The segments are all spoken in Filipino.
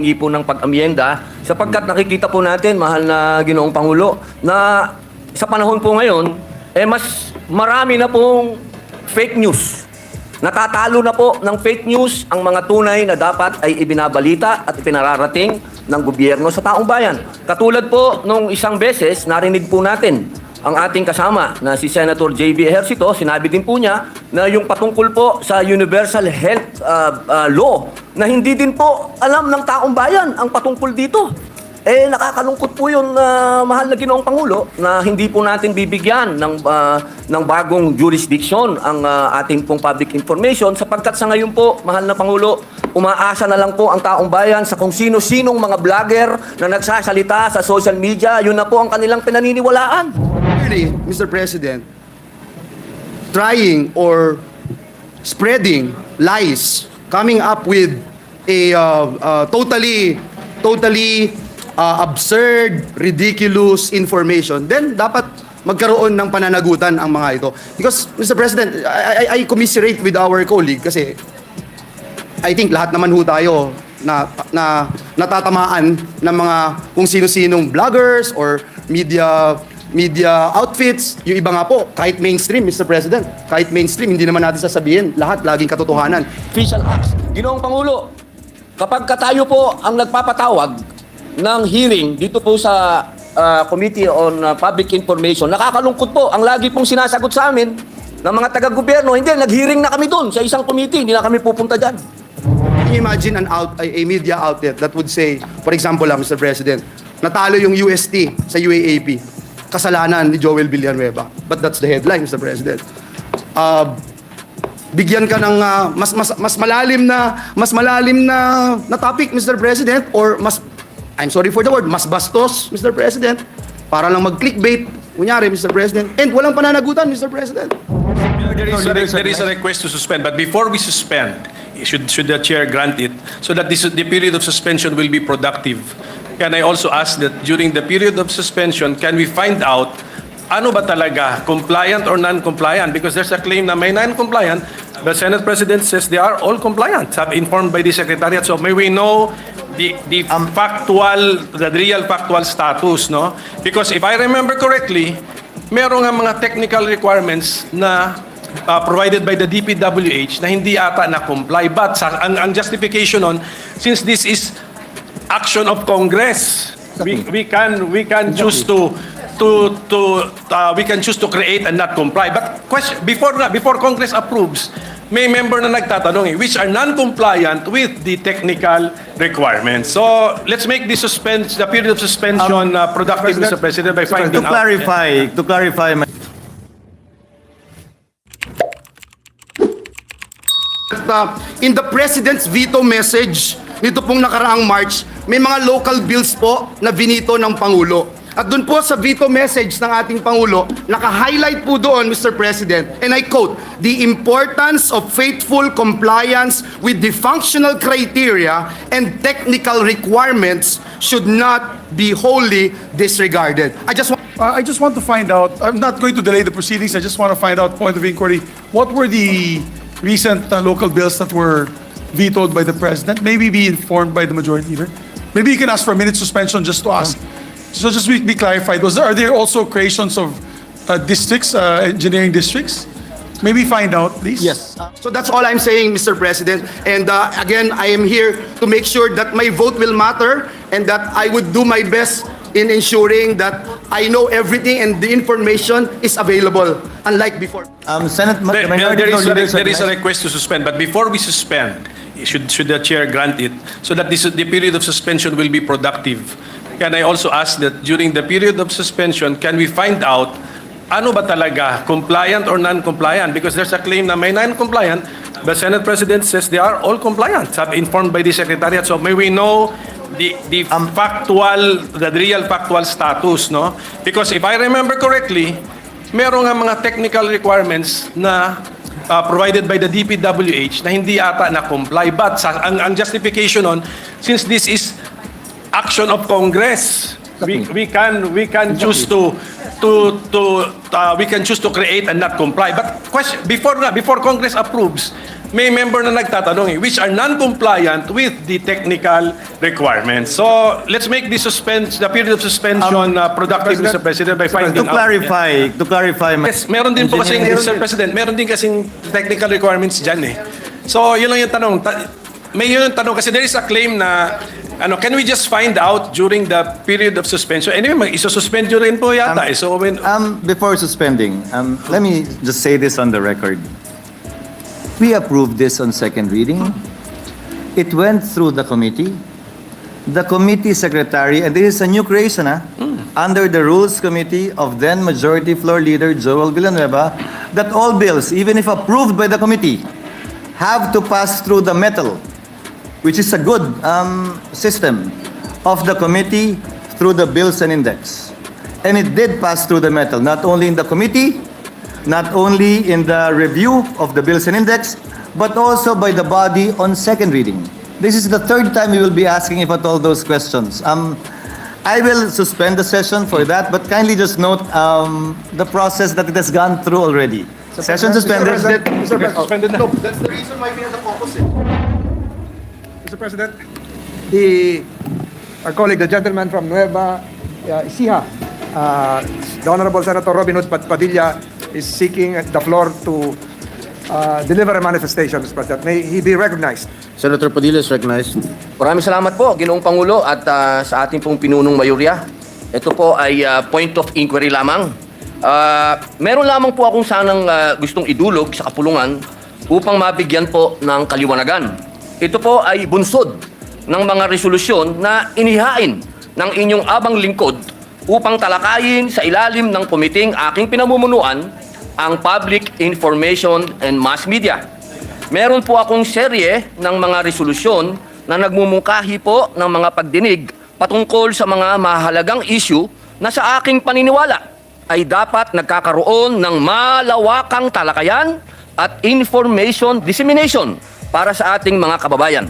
hingi po ng pag-amyenda sapagkat nakikita po natin, mahal na Ginoong Pangulo, na sa panahon po ngayon, mas marami na pong fake news. Natatalo na po ng fake news ang mga tunay na dapat ay ibinabalita at ipinararating ng gobyerno sa taong bayan. Katulad po nung isang beses, narinig po natin ang ating kasama na si Senator J.B. Ejercito, sinabi din po niya na yung patungkol po sa Universal Health Law na hindi din po alam ng taong bayan ang patungkol dito. Nakakalungkot po yun, mahal na Ginoong Pangulo, na hindi po natin bibigyan ng bagong jurisdiction ang ating pong public information sapagkat sa ngayon po, mahal na Pangulo, umaasa na lang po ang taong bayan sa kung sino-sinong mga vlogger na nagsasalita sa social media, yun na po ang kanilang pinaniniwalaan. Clearly, Mr. President, trying or spreading lies, coming up with a totally absurd, ridiculous information, then dapat magkaroon ng pananagutan ang mga ito. Because, Mr. President, I commiserate with our colleague kasi I think lahat naman ho tayo na natatamaan ng mga kung sino-sinong vloggers or media outfits. Yung iba nga po, kahit mainstream, Mr. President, kahit mainstream, hindi naman natin sasabihin lahat laging katotohanan. Official acts. Ginoong Pangulo, kapag tayo po ang nagpapatawag ng hearing dito po sa Committee on Public Information, nakakalungkot po, ang lagi pong sinasagot sa amin ng mga taga-gobyerno, hindi, nag-hearing na kami doon sa isang committee, hindi na kami pupunta dyan. Can you imagine a media outlet that would say, for example Mr. President, natalo yung UST sa UAAP, kasalanan ni Joel Villanueva. But that's the headline, Mr. President. Bigyan ka ng mas malalim na topic, Mr. President, or I'm sorry for the word, mas bastos, Mr. President, para lang mag-clickbait, kunyari, Mr. President, and walang pananagutan, Mr. President. There is a request to suspend, but before we suspend, should the chair grant it, so that the period of suspension will be productive, can I also ask that during the period of suspension, can we find out ano ba talaga, compliant or non-compliant? Because there's a claim na may non-compliant, the Senate President says they are all compliant, informed by the Secretariat. So may we know the real factual status, no? Because if I remember correctly, meron nga mga technical requirements na provided by the DPWH na hindi ata na-comply. But ang justification on, since this is action of Congress, we can choose to create and not comply. But before Congress approves, may member na nagtatanong which are non-compliant with the technical requirements. So let's make the period of suspension productive, Mr. President, by finding out. To clarify, In the President's veto message, nito pong nakaraang March, may mga local bills po na binito ng Pangulo. At doon po sa veto message ng ating Pangulo, naka-highlight po doon, Mr. President, and I quote, "The importance of faithful compliance with the functional criteria and technical requirements should not be wholly disregarded." I just want to find out, I'm not going to delay the proceedings, I just want to find out, point of inquiry, what were the recent local bills that were vetoed by the President? Maybe be informed by the Majority Leader. Maybe you can ask for a minute suspension just to ask. So just be clarified. Are there also creations of districts, engineering districts? Maybe find out, please. Yes. So that's all I'm saying, Mr. President. And again, I am here to make sure that my vote will matter and that I would do my best in ensuring that I know everything and the information is available, unlike before. Senate There is a request to suspend, but before we suspend, should the chair grant it, so that the period of suspension will be productive, can I also ask that during the period of suspension, can we find out ano ba talaga, compliant or non-compliant? Because there's a claim na may non-compliant, the Senate President says they are all compliant, informed by the Secretariat. So may we know the real factual status, no? Because if I remember correctly, meron nga mga technical requirements na provided by the DPWH na hindi ata na-comply. But ang justification on, since this is action of Congress, we can choose to create and not comply. But before Congress approves, may member na nagtatanong which are non-compliant with the technical requirements. So, let's make the period of suspension productive, Mr. President, by finding out. To clarify, Yes, meron din po kasing, Mr. President, meron din kasing technical requirements dyan eh. So, yun lang yung tanong. May yun yung tanong kasi there is a claim na can we just find out during the period of suspension? Anyway, isususpend nyo rin po yata. So, before suspending, let me just say this on the record. We approved this on second reading. It went through the committee. The committee secretary, and this is a new creation, under the Rules Committee of then Majority Floor Leader Joel Villanueva, that all bills, even if approved by the committee, have to pass through the metal, which is a good system of the committee through the Bills and Index. And it did pass through the metal, not only in the committee, not only in the review of the Bills and Index, but also by the body on second reading. This is the third time we will be asking if at all those questions. I will suspend the session for that, but kindly just note the process that it has gone through already. Session suspended. Mr. President, suspended na. no, that's the reason why we have the focus. Mr. President, our colleague, the gentleman from Nueva Ecija, the Honorable Senator Robin Hood Padilla, is seeking the floor to deliver a manifestation, Mr. President. May he be recognized. Senator Padilla is recognized. Maraming salamat po, Ginoong Pangulo, at sa ating pong pinunong mayorya. Ito po ay point of inquiry lamang. Meron lamang po akong sanang gustong idulog sa kapulungan upang mabigyan po ng kaliwanagan. Ito po ay bunsod ng mga resolusyon na inihain ng inyong abang lingkod upang talakayin sa ilalim ng komiting aking pinamumunuan ang Public Information and Mass Media. Meron po akong serye ng mga resolusyon na nagmumungkahi po ng mga pagdinig patungkol sa mga mahalagang issue na sa aking paniniwala ay dapat nagkakaroon ng malawakang talakayan at information dissemination para sa ating mga kababayan.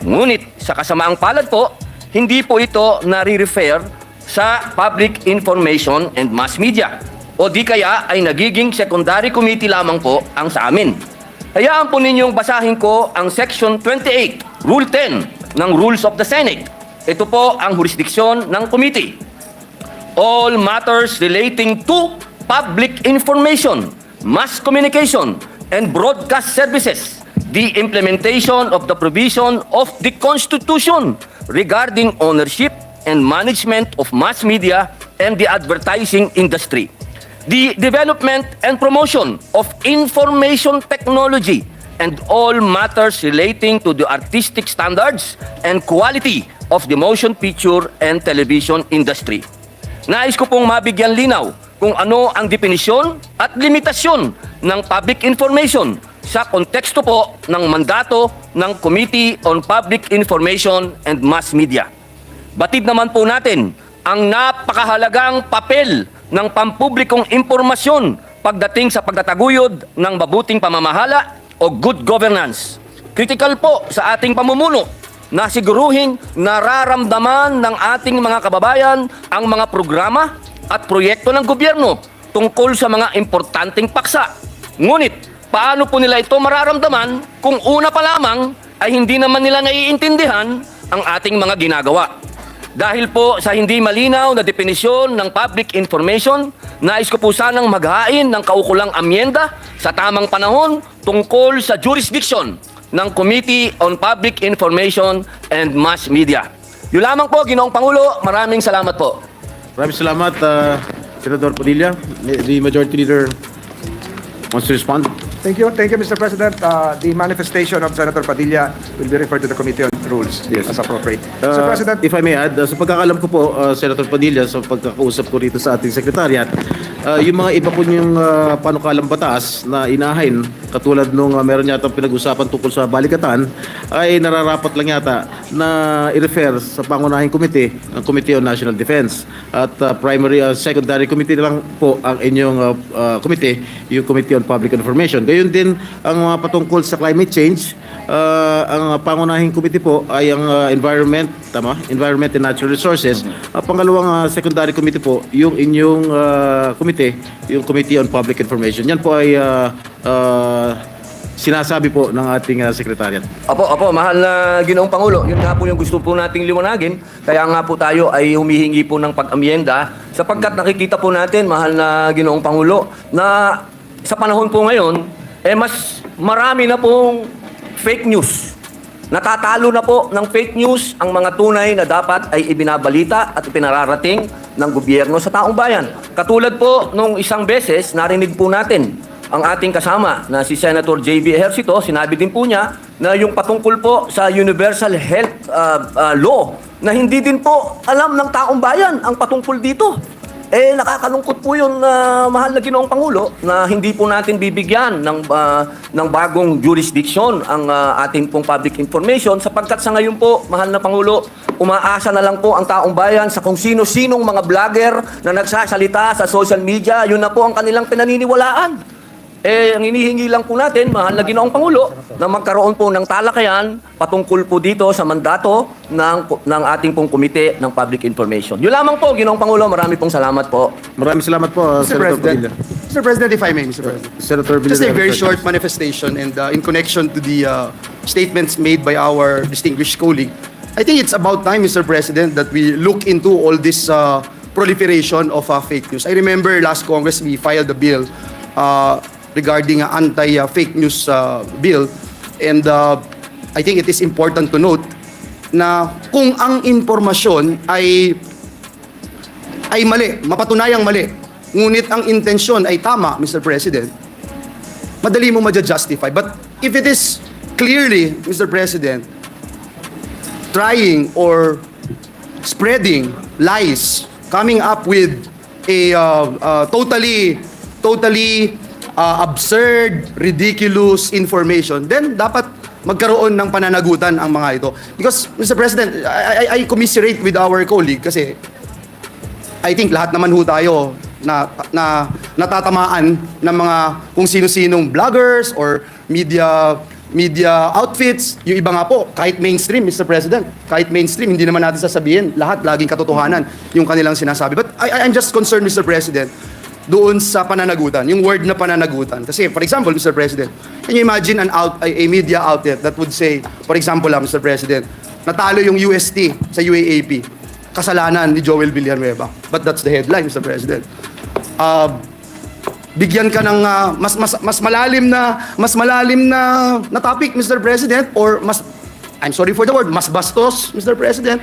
Ngunit sa kasamaang palad po, hindi po ito nare-refer sa Public Information and Mass Media o di kaya ay nagiging secondary committee lamang po ang sa amin. Hayaan po ninyong basahin ko ang Section 28, Rule 10 ng Rules of the Senate. Ito po ang jurisdiksyon ng committee. All matters relating to public information, mass communication, and broadcast services, the implementation of the provision of the Constitution regarding ownership and management of mass media and the advertising industry, the development and promotion of information technology, and all matters relating to the artistic standards and quality of the motion picture and television industry. Nais ko pong mabigyan linaw kung ano ang definisyon at limitasyon ng public information sa konteksto po ng mandato ng Committee on Public Information and Mass Media. Batid naman po natin ang napakahalagang papel ng pampublikong impormasyon pagdating sa pagtataguyod ng mabuting pamamahala o good governance. Critical po sa ating pamumuno na siguruhin nararamdaman ng ating mga kababayan ang mga programa at proyekto ng gobyerno tungkol sa mga importanteng paksa. Ngunit, paano po nila ito mararamdaman kung una pa lamang ay hindi naman nila naiintindihan ang ating mga ginagawa? Dahil po sa hindi malinaw na definisyon ng public information, nais ko po sanang maghain ng kaukulang amyenda sa tamang panahon tungkol sa jurisdiction ng Committee on Public Information and Mass Media. Yun lamang po, Ginoong Pangulo. Maraming salamat po. Maraming salamat, Senator Padilla. The Majority Leader wants to respond. Thank you, Mr. President. The manifestation of Senator Padilla will be referred to the Committee on Rules as appropriate. Mr. President, If I may add, sa pagkakalam ko po, Senator Padilla, sa pagkakausap ko rito sa ating Secretariat, yung mga iba po yung panukalang batas na inahin, katulad nung meron yata pinag-usapan tungkol sa balikatan, ay nararapat lang yata na i-refer sa pangunahing komite, ang Committee on National Defense. At secondary committee lang po ang inyong komite, yung Committee on Public Information. Gayon din ang mga patungkol sa climate change, ang pangunahing committee po ay ang Environment and Natural Resources. Pangalawang secondary committee po, yung inyong committee, yung Committee on Public Information. Yan po ay sinasabi po ng ating Secretariat. Opo, mahal na Ginoong Pangulo. Yun nga po yung gusto po nating liwanagin. Kaya nga po tayo ay humihingi po ng pag-amyenda sapagkat nakikita po natin, mahal na Ginoong Pangulo, na sa panahon po ngayon, mas marami na pong fake news. Natatalo na po ng fake news ang mga tunay na dapat ay ibinabalita at ipinararating ng gobyerno sa taong bayan. Katulad po nung isang beses, narinig po natin ang ating kasama na si Senator J.B. Ejercito, sinabi din po niya na yung patungkol po sa Universal Health Law na hindi din po alam ng taong bayan ang patungkol dito. Nakakalungkot po yun, mahal na Ginoong Pangulo, na hindi po natin bibigyan ng bagong jurisdiction ang ating pong public information sapagkat sa ngayon po, mahal na Pangulo, umaasa na lang po ang taong bayan sa kung sino-sinong mga vlogger na nagsasalita sa social media, yun na po ang kanilang pinaniniwalaan. Ang hinihingi lang po natin, mahal na Ginoong Pangulo, na magkaroon po ng talakayan patungkol po dito sa mandato ng ating pong Komite ng Public Information. Yun lamang po, Ginoong Pangulo. Marami pong salamat po. Maraming salamat po, Mr. Senator Padilla. President, Mr. President, if I may, Mr. President. Senator Villar. Just a very short manifestation and in connection to the statements made by our distinguished colleague. I think it's about time, Mr. President, that we look into all this proliferation of fake news. I remember last Congress we filed a bill regarding anti-fake news bill, and I think it is important to note na kung ang impormasyon ay mali, mapatunayang mali, ngunit ang intensyon ay tama, Mr. President, madali mo ma-justify. But if it is clearly, Mr. President, trying or spreading lies, coming up with a totally absurd, ridiculous information, then dapat magkaroon ng pananagutan ang mga ito. Because, Mr. President, I commiserate with our colleague kasi I think lahat naman ho tayo na natatamaan ng mga kung sino-sinong vloggers or media outfits. Yung iba nga po, kahit mainstream, Mr. President, kahit mainstream, hindi naman natin sasabihin lahat, laging katotohanan yung kanilang sinasabi. But I'm just concerned, Mr. President, doon sa pananagutan, yung word na pananagutan. Kasi, for example, Mr. President, can you imagine a media outlet that would say, for example, Mr. President, natalo yung UST sa UAAP, kasalanan ni Joel Villanueva. But that's the headline, Mr. President. Bigyan ka ng mas malalim na topic, Mr. President, or I'm sorry for the word, mas bastos, Mr. President,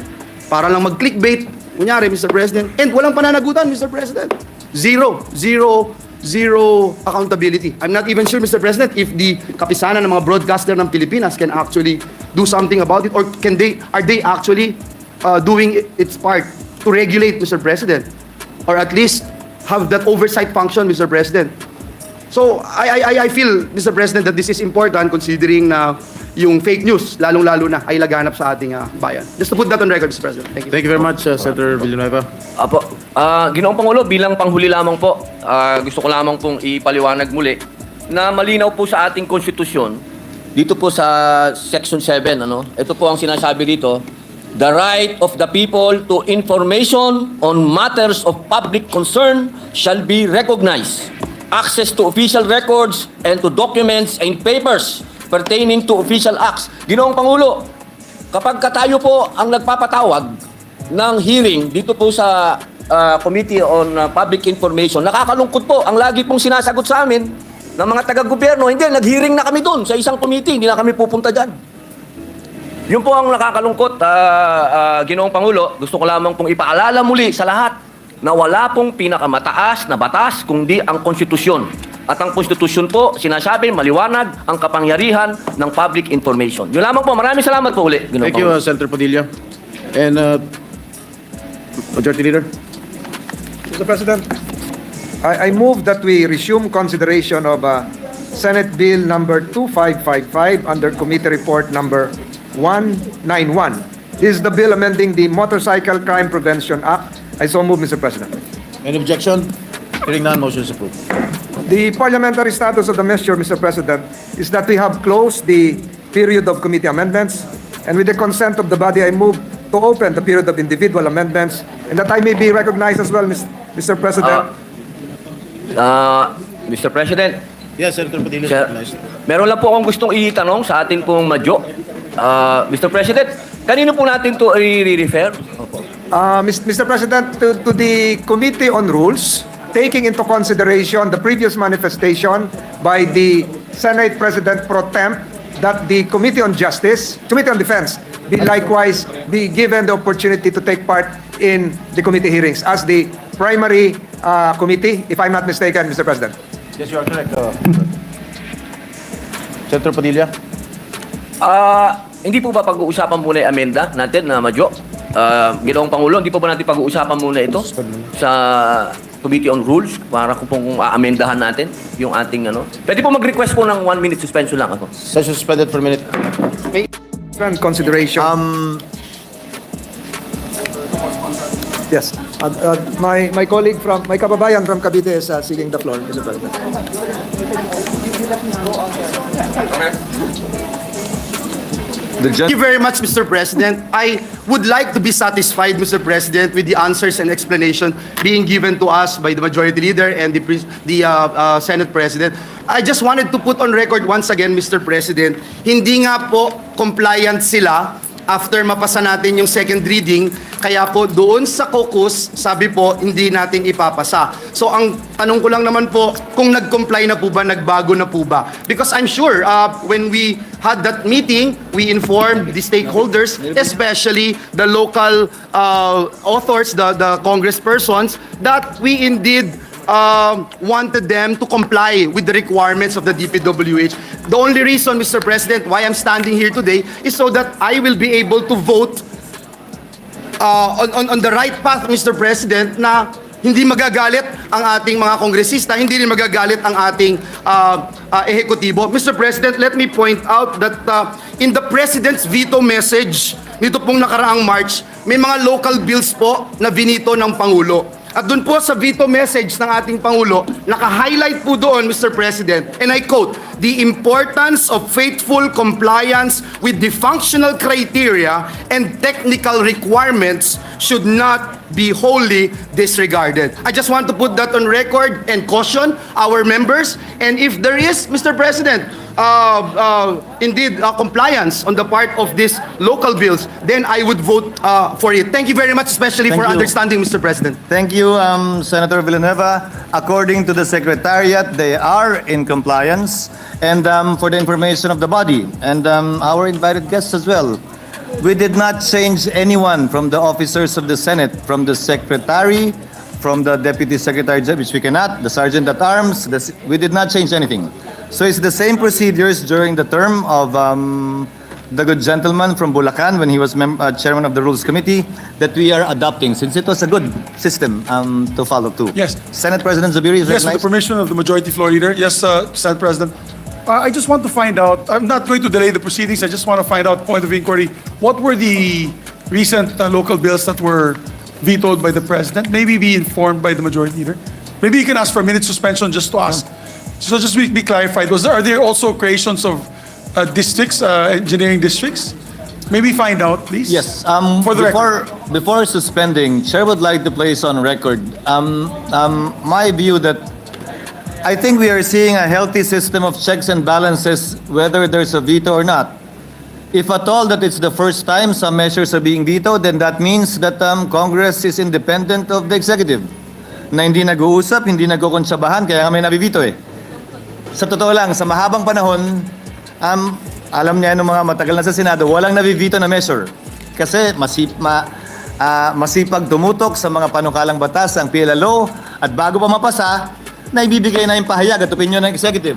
para lang mag-clickbait, kunyari, Mr. President, and walang pananagutan, Mr. President. Zero accountability. I'm not even sure, Mr. President, if the kapisanan ng mga broadcaster ng Pilipinas can actually do something about it, or are they actually doing its part to regulate, Mr. President, or at least have that oversight function, Mr. President. So I feel, Mr. President, that this is important considering na yung fake news, lalong-lalo na, ay laganap sa ating bayan. Just to put that on record, Mr. President. Thank you. Thank you very much, Senator Villanueva. Apo, Ginoong Pangulo, bilang panghuli lamang po, gusto ko lamang pong ipaliwanag muli na malinaw po sa ating konstitusyon, dito po sa Section 7, ito po ang sinasabi dito, the right of the people to information on matters of public concern shall be recognized. Access to official records and to documents and papers pertaining to official acts. Ginoong Pangulo, kapag tayo po ang nagpapatawag ng hearing dito po sa Committee on Public Information, nakakalungkot po, ang lagi pong sinasagot sa amin ng mga taga-gobyerno, hindi, nag-hearing na kami doon sa isang committee, hindi na kami pupunta dyan. Yun po ang nakakalungkot, Ginoong Pangulo. Gusto ko lamang pong ipaalala muli sa lahat na wala pong pinakamataas na batas kundi ang konstitusyon. At ang konstitusyon po, sinasabi, maliwanag ang kapangyarihan ng public information. Yun lamang po. Maraming salamat po uli, Ginoong Thank you, Pangulo. Senator Padilla. And Majority Leader. Mr. President, I move that we resume consideration of Senate Bill number 2555 under Committee Report number 191. This is the bill amending the Motorcycle Crime Prevention Act. I so move, Mr. President. Any objection? Hearing none, motion is approved. The parliamentary status of the measure, Mr. President, is that we have closed the period of committee amendments, and with the consent of the body, I move to open the period of individual amendments, and that I may be recognized as well, Mr. President. Mr. President, Yes, Senator Padilla. Sir, meron lang po akong gustong itanong sa atin pong madyo. Mr. President, kanino po natin to i-refer? Opo. Mr. President, to the Committee on Rules, taking into consideration the previous manifestation by the Senate President Pro Temp that the Committee on Justice, Committee on Defense, be likewise be given the opportunity to take part in the committee hearings as the primary committee, if I'm not mistaken, Mr. President. Yes, you are correct. Senator Padilla. Hindi po ba pag-uusapan muna yung amenda natin na madyo? Ginoong Pangulo, hindi po ba natin pag-uusapan muna ito sa Committee on Rules para kung amendahan natin yung ating ano? Pwede po mag-request po ng 1 minute suspension lang ako. Session suspended for a minute. Consideration. Yes. My colleague from, my kababayan from Cavite is seeking the floor, Mr. President. Thank you very much, Mr. President. I would like to be satisfied, Mr. President, with the answers and explanation being given to us by the Majority Leader and the Senate President. I just wanted to put on record once again, Mr. President, hindi nga po compliant sila after mapasa natin yung second reading, kaya po doon sa caucus, sabi po, hindi natin ipapasa. So ang tanong ko lang naman po, kung nag-comply na po ba, nagbago na po ba? Because I'm sure when we had that meeting, we informed the stakeholders, especially the local authors, the congresspersons, that we indeed wanted them to comply with the requirements of the DPWH. The only reason, Mr. President, why I'm standing here today is so that I will be able to vote on the right path, Mr. President, na hindi magagalit ang ating mga kongresista, hindi rin magagalit ang ating ehekutibo. Mr. President, let me point out that in the President's veto message, nito pong nakaraang March, may mga local bills po na vinito ng Pangulo. At doon po sa veto message ng ating Pangulo, naka-highlight po doon, Mr. President, and I quote, "The importance of faithful compliance with the functional criteria and technical requirements should not be wholly disregarded." I just want to put that on record and caution our members. And if there is, Mr. President, indeed compliance on the part of these local bills, then I would vote for it. Thank you very much, especially Thank for you. understanding, Mr. President. Thank you, Senator Villanueva. According to the Secretariat, they are in compliance. And for the information of the body and our invited guests as well, we did not change anyone from the officers of the Senate, from the Secretary, from the Deputy Secretary, which we cannot, the Sergeant at Arms, we did not change anything. So it's the same procedures during the term of the good gentleman from Bulacan when he was chairman of the Rules Committee that we are adopting, since it was a good system to follow too. Yes. Senate President Zubiri is Yes, with the recognized. permission of the Majority Floor Leader. Yes, Senate President. I just want to find out, I'm not going to delay the proceedings, I just want to find out, point of inquiry, what were the recent local bills that were vetoed by the President? Maybe be informed by the Majority Leader. Maybe you can ask for a minute suspension just to ask. So just be clarified, are there also creations of districts, engineering districts? Maybe find out, please. Yes. For the record. Before suspending, Chair would like to place on record my view that I think we are seeing a healthy system of checks and balances whether there's a veto or not. If at all that it's the first time some measures are being vetoed, then that means that Congress is independent of the executive. Na hindi nag-uusap, hindi nagkukonsyabahan, kaya kami nabivito eh. Sa totoo lang, sa mahabang panahon, alam niya yung mga matagal na sa Senado, walang nabivito na measure. Kasi masipag tumutok sa mga panukalang batas ang PLLO at bago pa mapasa, naibibigay na yung pahayag at opinion ng executive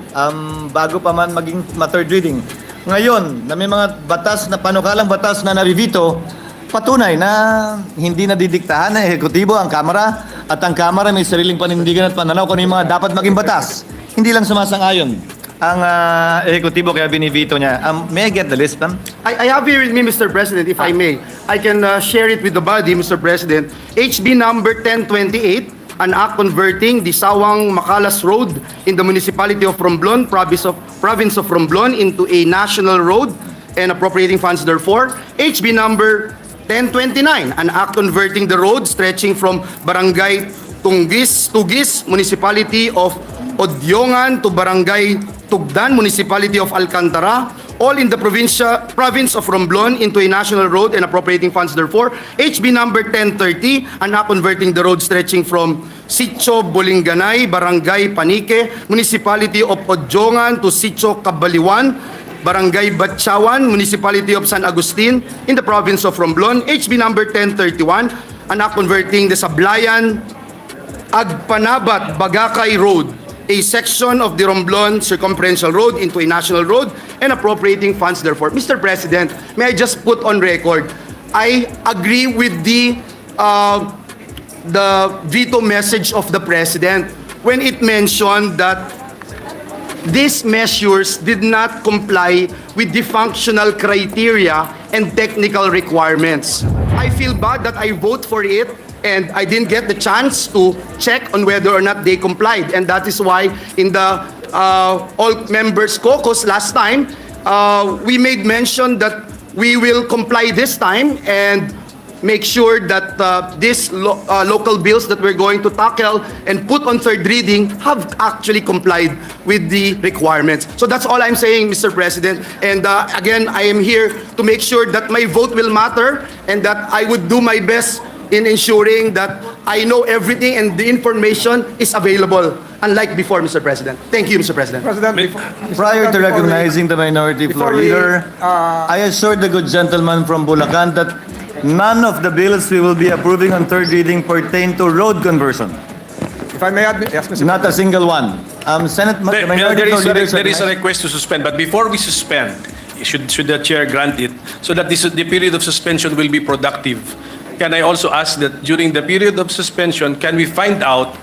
bago pa man maging third reading. Ngayon, na may mga batas na panukalang batas na nabivito, patunay na hindi nadidiktahan ng ehekutibo ang Kamara at ang Kamara may sariling panindigan at pananaw kung ano yung mga dapat maging batas. Hindi lang sumasang-ayon ang ehekutibo kaya binivito niya. May I get the list, ma'am? I have here with me, Mr. President, if I may. I can share it with the body, Mr. President. HB number 1028, an act converting the Sawang Macalas Road in the municipality of Romblon, province of Romblon, into a national road and appropriating funds therefore. HB number 1029, an act converting the road stretching from Barangay Tugis, municipality of Odyongan to Barangay Tugdan, Municipality of Alcantara, all in the province of Romblon into a national road and appropriating funds therefore. HB number 1030, and now converting the road stretching from Sitio Bolinganay, Barangay Panique, Municipality of Odyongan to Sitio Cabaliwan, Barangay Batchawan, Municipality of San Agustin in the province of Romblon. HB number 1031, and now converting the Sablayan Agpanabat Bagakay Road, a section of the Romblon Circumferential Road into a national road and appropriating funds therefore. Mr. President, may I just put on record, I agree with the veto message of the President when it mentioned that these measures did not comply with the functional criteria and technical requirements. I feel bad that I vote for it and I didn't get the chance to check on whether or not they complied. And that is why in the all members caucus last time, we made mention that we will comply this time and make sure that these local bills that we're going to tackle and put on third reading have actually complied with the requirements. So that's all I'm saying, Mr. President. And again, I am here to make sure that my vote will matter and that I would do my best in ensuring that I know everything and the information is available, unlike before, Mr. President. Thank you, Mr. President. President, Prior to recognizing the minority floor leader, I assured the good gentleman from Bulacan that none of the bills we will be approving on third reading pertain to road conversion. if I may add, yes, Mr. Not a single one. Senate, the minority floor leader There is a recognized- request to suspend, but before we suspend, should the chair grant it, so that the period of suspension will be productive, can I also ask that during the period of suspension, can we find out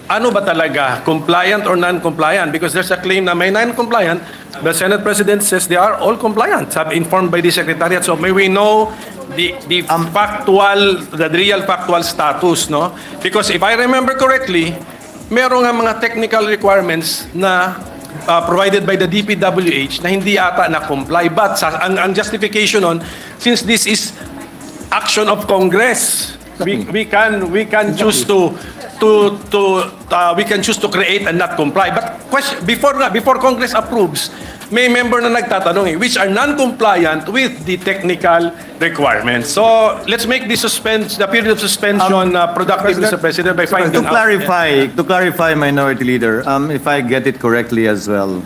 ano ba talaga, compliant or non-compliant? Because there's a claim na may non-compliant, the Senate President says they are all compliant, informed by the Secretariat. So may we know the real factual status, no? Because if I remember correctly, meron nga mga technical requirements na provided by the DPWH na hindi ata na-comply. But ang justification on, since this is action of Congress, we can choose to create and not comply. But before Congress approves, may member na nagtatanong which are non-compliant with the technical requirements. So let's make the period of suspension productive, Mr. President, by finding out. To clarify, Minority Leader, if I get it correctly as well,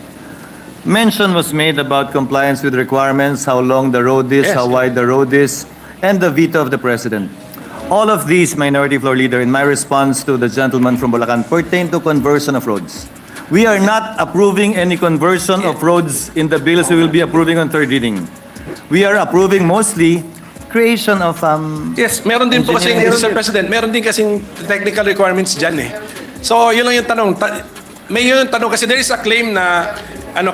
mention was made about compliance with requirements, how long the road is, Yes. how wide the road is, and the veto of the President. All of these, Minority Floor Leader, in my response to the gentleman from Bulacan, pertain to conversion of roads. We are not approving any conversion of roads in the bills we will be approving on third reading. We are approving mostly creation of Yes, meron din po kasing, Mr. President, meron din kasing technical requirements dyan eh. So, yun lang yung tanong. May yun yung tanong kasi there is a claim na,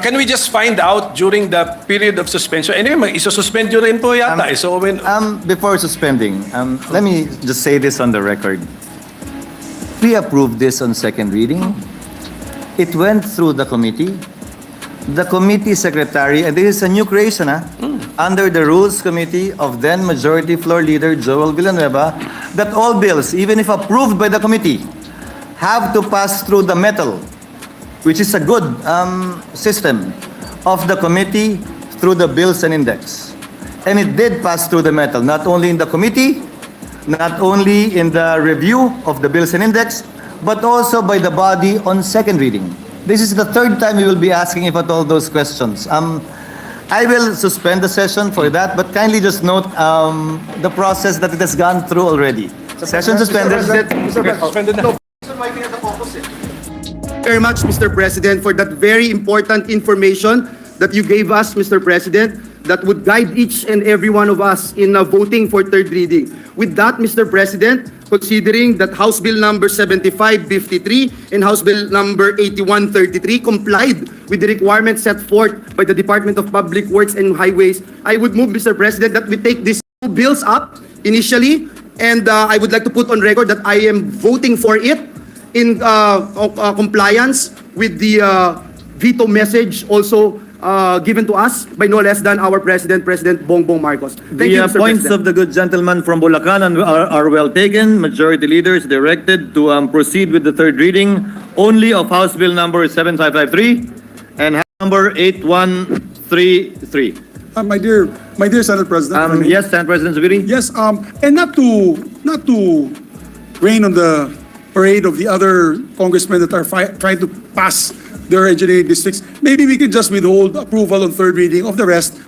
can we just find out during the period of suspension? Anyway, isususpend yun rin po yata. So, when, before suspending, let me just say this on the record. We approved this on second reading. It went through the committee. The committee secretary, and this is a new creation, under the Rules Committee of then Majority Floor Leader Joel Villanueva, that all bills, even if approved by the committee, have to pass through the metal, which is a good system of the committee through the bills and index. And it did pass through the metal, not only in the committee, not only in the review of the bills and index, but also by the body on second reading. This is the third time we will be asking if at all those questions. I will suspend the session for that, but kindly just note the process that it has gone through already. Session suspended. Very much, Mr. President, for that very important information that you gave us, Mr. President, that would guide each and every one of us in voting for third reading. With that, Mr. President, considering that House Bill number 7553 and House Bill number 8133 complied with the requirements set forth by the Department of Public Works and Highways, I would move, Mr. President, that we take these two bills up initially, and I would like to put on record that I am voting for it in compliance with the veto message also given to us by no less than our President, President Bongbong Marcos. Thank you, The Mr. points President. of the good gentleman from Bulacan are well taken. Majority Leader is directed to proceed with the third reading only of House Bill number 7553 and House number 8133. My dear Senate President. if I may. Yes, Senate President Zubiri? Yes, and not to rain on the parade of the other congressmen that are trying to pass their engineering districts, maybe we can just withhold approval on third reading of the rest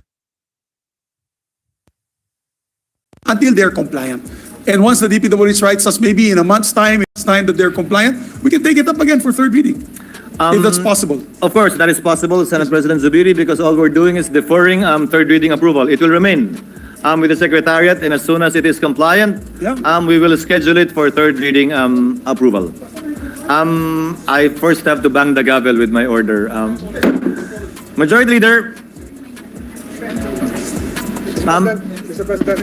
until they're compliant. And once the DPWH writes us, maybe in a month's time, that they're compliant, we can take it up again for third reading, if that's possible. Of course, that is possible, Senate President Zubiri, because all we're doing is deferring third reading approval. It will remain with the Secretariat, and as soon as it is compliant, Yeah. we will schedule it for third reading approval. I first have to bang the gavel with my order. Majority Leader. Mr. President,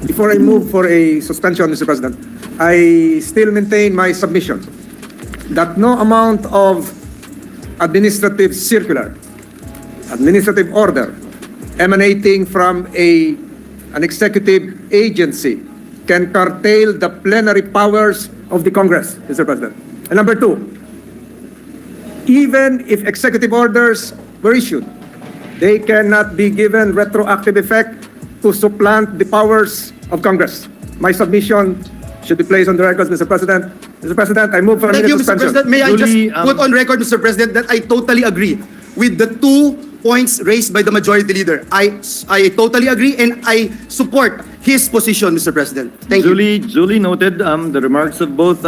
before I move for a suspension, Mr. President, I still maintain my submission that no amount of administrative circular, administrative order emanating from an executive agency can curtail the plenary powers of the Congress, Mr. President. And number two, even if executive orders were issued, they cannot be given retroactive effect to supplant the powers of Congress. My submission should be placed on the record, Mr. President. Mr. President, I move for Thank immediate you, Mr. suspension. President. May I just Julie, put on record, Mr. President, that I totally agree with the 2 points raised by the Majority Leader. I totally agree and I support his position, Mr. President. Thank you. Duly noted the remarks of both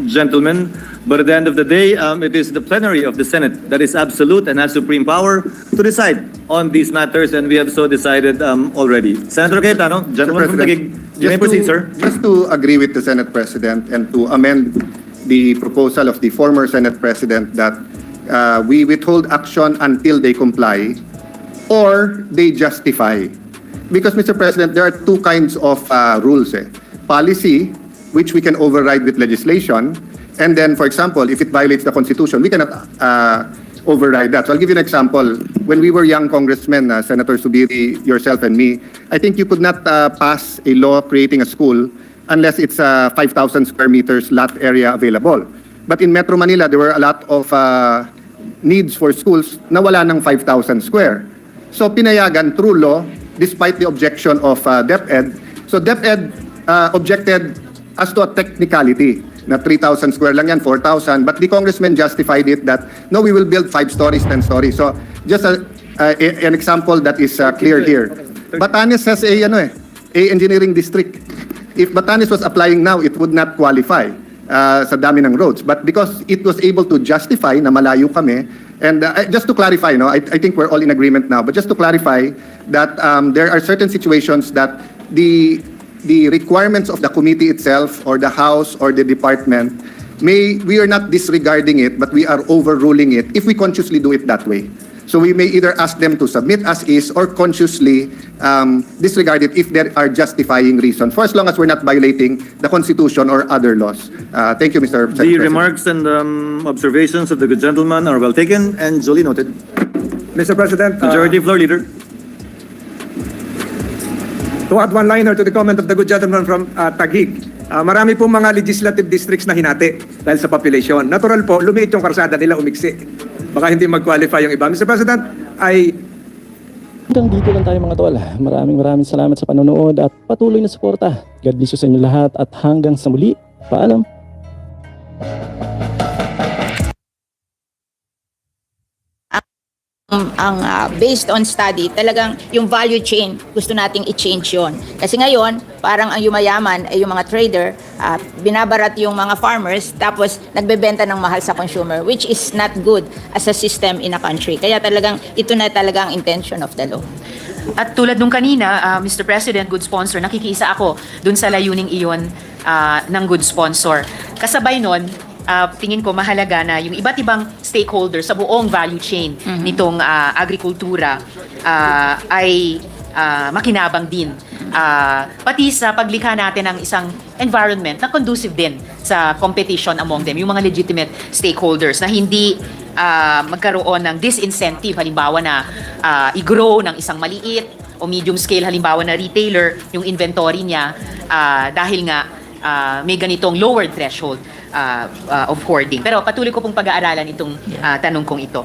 gentlemen, but at the end of the day, it is the plenary of the Senate that is absolute and has supreme power to decide on these matters, and we have so decided already. Senator Cayetano, gentleman from Taguig, you may proceed, sir. Just to agree with the Senate President and to amend the proposal of the former Senate President that we withhold action until they comply or they justify. Because, Mr. President, there are 2 kinds of rules. Policy, which we can override with legislation, and then, for example, if it violates the Constitution, we cannot override that. So I'll give you an example. When we were young congressmen, Senator Subiri, yourself, and me, I think you could not pass a law creating a school unless it's 5,000 square meters lot area available. But in Metro Manila, there were a lot of needs for schools na wala ng 5,000 square. So pinayagan through law, despite the objection of DepEd. So DepEd objected as to a technicality na 3,000 square lang yan, 4,000. But the congressman justified it that, no, we will build 5 stories, 10 stories. So just an example that is clear here. Batanes has a engineering district. If Batanes was applying now, it would not qualify sa dami ng roads. But because it was able to justify na malayo kami, and just to clarify, no, I think we're all in agreement now, but just to clarify that there are certain situations that the requirements of the committee itself or the House or the department, we are not disregarding it, but we are overruling it if we consciously do it that way. So we may either ask them to submit as is or consciously disregard it if there are justifying reasons, for as long as we're not violating the Constitution or other laws. Thank you, Mr. The President. remarks and observations of the good gentleman are well taken and duly noted. Mr. President, Majority Floor Leader. to add one-liner to the comment of the good gentleman from Taguig, marami pong mga legislative districts na hinati dahil sa population. Natural po, lumiit yung karsada nila, umiksi. Baka hindi mag-qualify yung iba. Mr. President, hanggang dito lang tayo mga tol. Maraming salamat sa panonood at patuloy na suporta. God bless you sa inyo lahat at hanggang sa muli. Paalam. Based on study, talagang yung value chain, gusto nating i-change yon. Kasi ngayon, parang ang yumayaman ay yung mga trader, binabarat yung mga farmers, tapos nagbebenta ng mahal sa consumer, which is not good as a system in a country. Kaya talagang, ito na talagang intention of the law. At tulad nung kanina, Mr. President, good sponsor, nakikiisa ako dun sa layuning iyon ng good sponsor. Kasabay nun, tingin ko mahalaga na yung iba't ibang stakeholders sa buong value chain nitong agrikultura ay makinabang din. Pati sa paglikha natin ng isang environment na conducive din sa competition among them, yung mga legitimate stakeholders na hindi magkaroon ng disincentive, halimbawa na i-grow ng isang maliit o medium scale, halimbawa na retailer, yung inventory niya dahil nga may ganitong lower threshold of hoarding. Pero patuloy ko pong pag-aaralan itong tanong kong ito.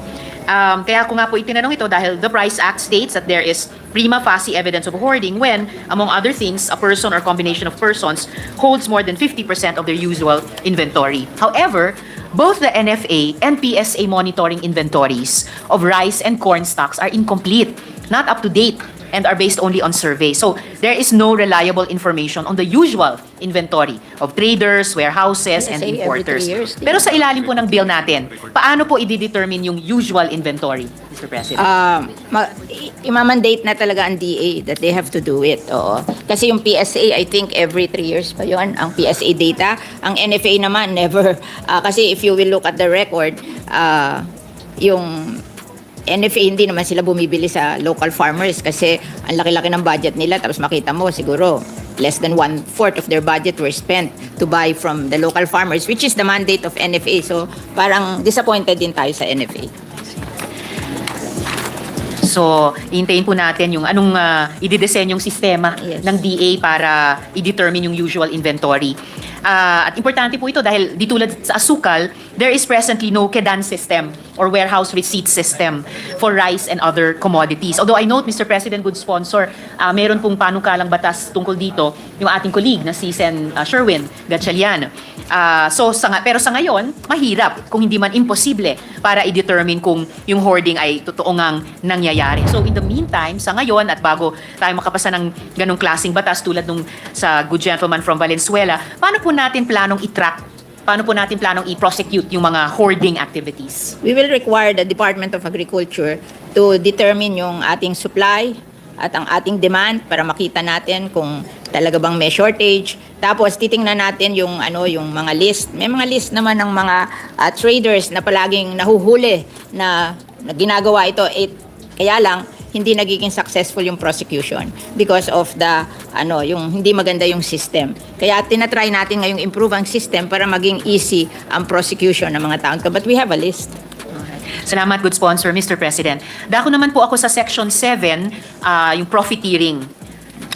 Kaya ko nga po itinanong ito dahil the Price Act states that there is prima facie evidence of hoarding when, among other things, a person or combination of persons holds more than 50% of their usual inventory. However, both the NFA and PSA monitoring inventories of rice and corn stocks are incomplete, not up to date, and are based only on survey. So there is no reliable information on the usual inventory of traders, warehouses, and PSA every importers. 3 years, Pero sa ilalim po ng bill natin, paano po i-determine yung usual inventory, Mr. President? Imamandate na talaga ang DA that they have to do it. Oo. Kasi yung PSA, I think every 3 years pa yon ang PSA data. Ang NFA naman, never. Kasi if you will look at the record, yung NFA, hindi naman sila bumibili sa local farmers kasi ang laki-laki ng budget nila, tapos makita mo siguro less than 1/4 of their budget were spent to buy from the local farmers, which is the mandate of NFA. So parang disappointed din tayo sa NFA. So, hintayin po natin yung anong i-design yung sistema ng DA para i-determine yung usual inventory. At importante po ito dahil di tulad sa asukal, there is presently no KEDAN system or warehouse receipt system for rice and other commodities. Although I note, Mr. President, good sponsor, meron pong panukalang batas tungkol dito yung ating colleague na si Sen Sherwin Gatchalian. Pero sa ngayon, mahirap kung hindi man imposible para i-determine kung yung hoarding ay totoo ngang nangyayari. So in the meantime, sa ngayon at bago tayo makapasa ng ganong klaseng batas tulad nung sa good gentleman from Valenzuela, paano po natin planong i-track, paano po natin planong i-prosecute yung mga hoarding activities? We will require the Department of Agriculture to determine yung ating supply at ang ating demand para makita natin kung talaga bang may shortage. Tapos titingnan natin yung yung mga list. May mga list naman ng mga traders na palaging nahuhuli na ginagawa ito. Kaya lang hindi nagiging successful yung prosecution because of the yung hindi maganda yung system. Kaya tinatry natin ngayong improve ang system para maging easy ang prosecution ng mga tao. But we have a list. Salamat, good sponsor, Mr. President. Dako naman po ako sa Section 7, yung profiteering.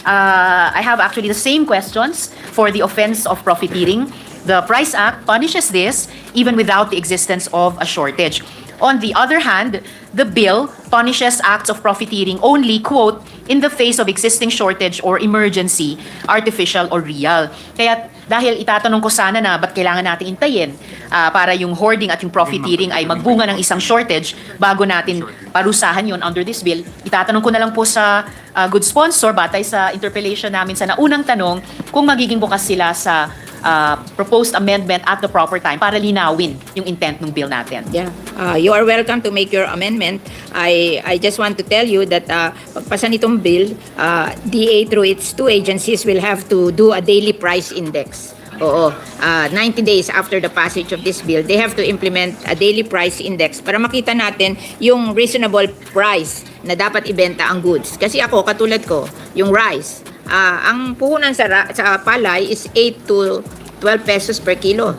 I have actually the same questions for the offense of profiteering. The Price Act punishes this even without the existence of a shortage. On the other hand, the bill punishes acts of profiteering only, quote, in the face of existing shortage or emergency, artificial or real. Kaya dahil itatanong ko sana na ba't kailangan natin intayin para yung hoarding at yung profiteering ay magbunga ng isang shortage bago natin parusahan yon under this bill, itatanong ko na lang po sa good sponsor, batay sa interpellation namin sa naunang tanong, kung magiging bukas sila sa proposed amendment at the proper time para linawin yung intent ng bill natin. Yeah. You are welcome to make your amendment. I just want to tell you that pagpasa nitong bill, DA through its 2 agencies will have to do a daily price index. 90 days after the passage of this bill, they have to implement a daily price index para makita natin yung reasonable price na dapat ibenta ang goods. Kasi ako, katulad ko, yung rice, ang puhunan sa palay is 8 to 12 pesos per kilo.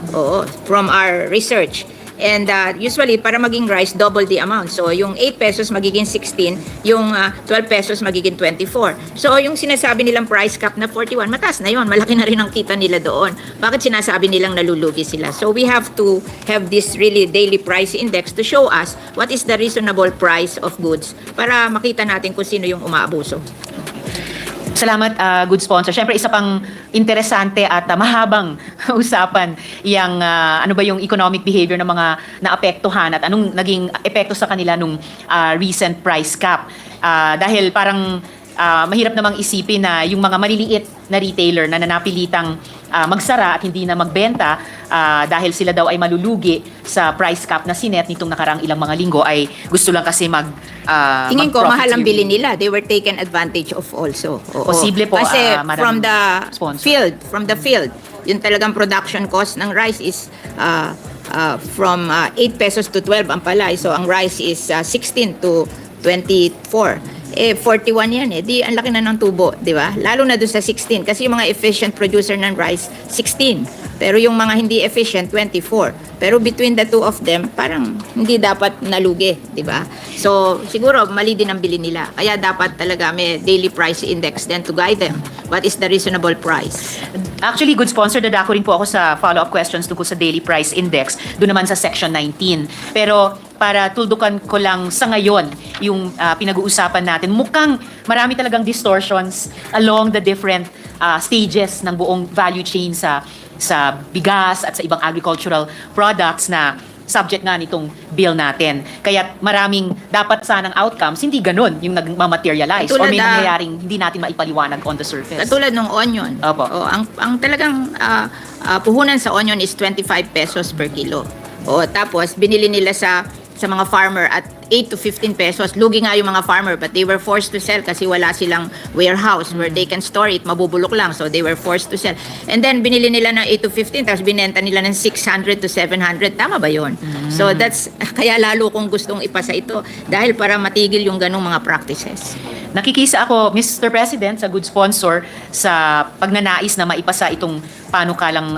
From our research. And usually, para maging rice, double the amount. So, yung 8 pesos magiging 16, yung 12 pesos magiging 24. So, yung sinasabi nilang price cap na 41, mataas na yun. Malaki na rin ang kita nila doon. Bakit sinasabi nilang nalulugi sila? So, we have to have this really daily price index to show us what is the reasonable price of goods para makita natin kung sino yung umaabuso. Salamat, good sponsor. Siyempre, isa pang interesante at mahabang usapan yung ano ba yung economic behavior ng mga naapektuhan at anong naging epekto sa kanila nung recent price cap. Dahil parang mahirap namang isipin na yung mga maliliit na retailer na nanapilitang magsara at hindi na magbenta dahil sila daw ay malulugi sa price cap na sinet nitong nakarang ilang mga linggo ay gusto lang kasi tingin ko mag-profit mahal ang yung- bili nila. They were taken advantage of also. Posible po, Kasi Madam from the field, yung talagang production cost ng rice is from 8 pesos to 12 ang palay. So ang rice is 16 to 24. 41 yan eh. Di, ang laki na ng tubo, di ba? Lalo na doon sa 16. Kasi yung mga efficient producer ng rice, 16. Pero yung mga hindi efficient, 24. Pero between the two of them, parang hindi dapat nalugi, di ba? So, siguro, mali din ang bili nila. Kaya dapat talaga may daily price index then to guide them. What is the reasonable price? Actually, good sponsor, dadako rin po ako sa follow-up questions tungkol sa daily price index, doon naman sa section 19. Pero para tuldukan ko lang sa ngayon yung pinag-uusapan natin, mukhang marami talagang distortions along the different stages ng buong value chain sa bigas at sa ibang agricultural products na subject nga nitong bill natin. Kaya maraming dapat sanang outcomes, hindi ganun yung nagmamaterialize or may nangyayaring hindi natin maipaliwanag on the surface. Katulad ng onion. Opo. Ang talagang puhunan sa onion is 25 pesos per kilo. Tapos binili nila sa mga farmer at 8 to 15 pesos. Lugi nga yung mga farmer but they were forced to sell kasi wala silang warehouse where they can store it. Mabubulok lang. So they were forced to sell. And then binili nila ng 8 to 15 tapos binenta nila ng 600 to 700. Tama ba yun? So that's kaya lalo kong gustong ipasa ito dahil para matigil yung ganong mga practices. Nakikisa ako, Mr. President, sa good sponsor sa pagnanais na maipasa itong panukalang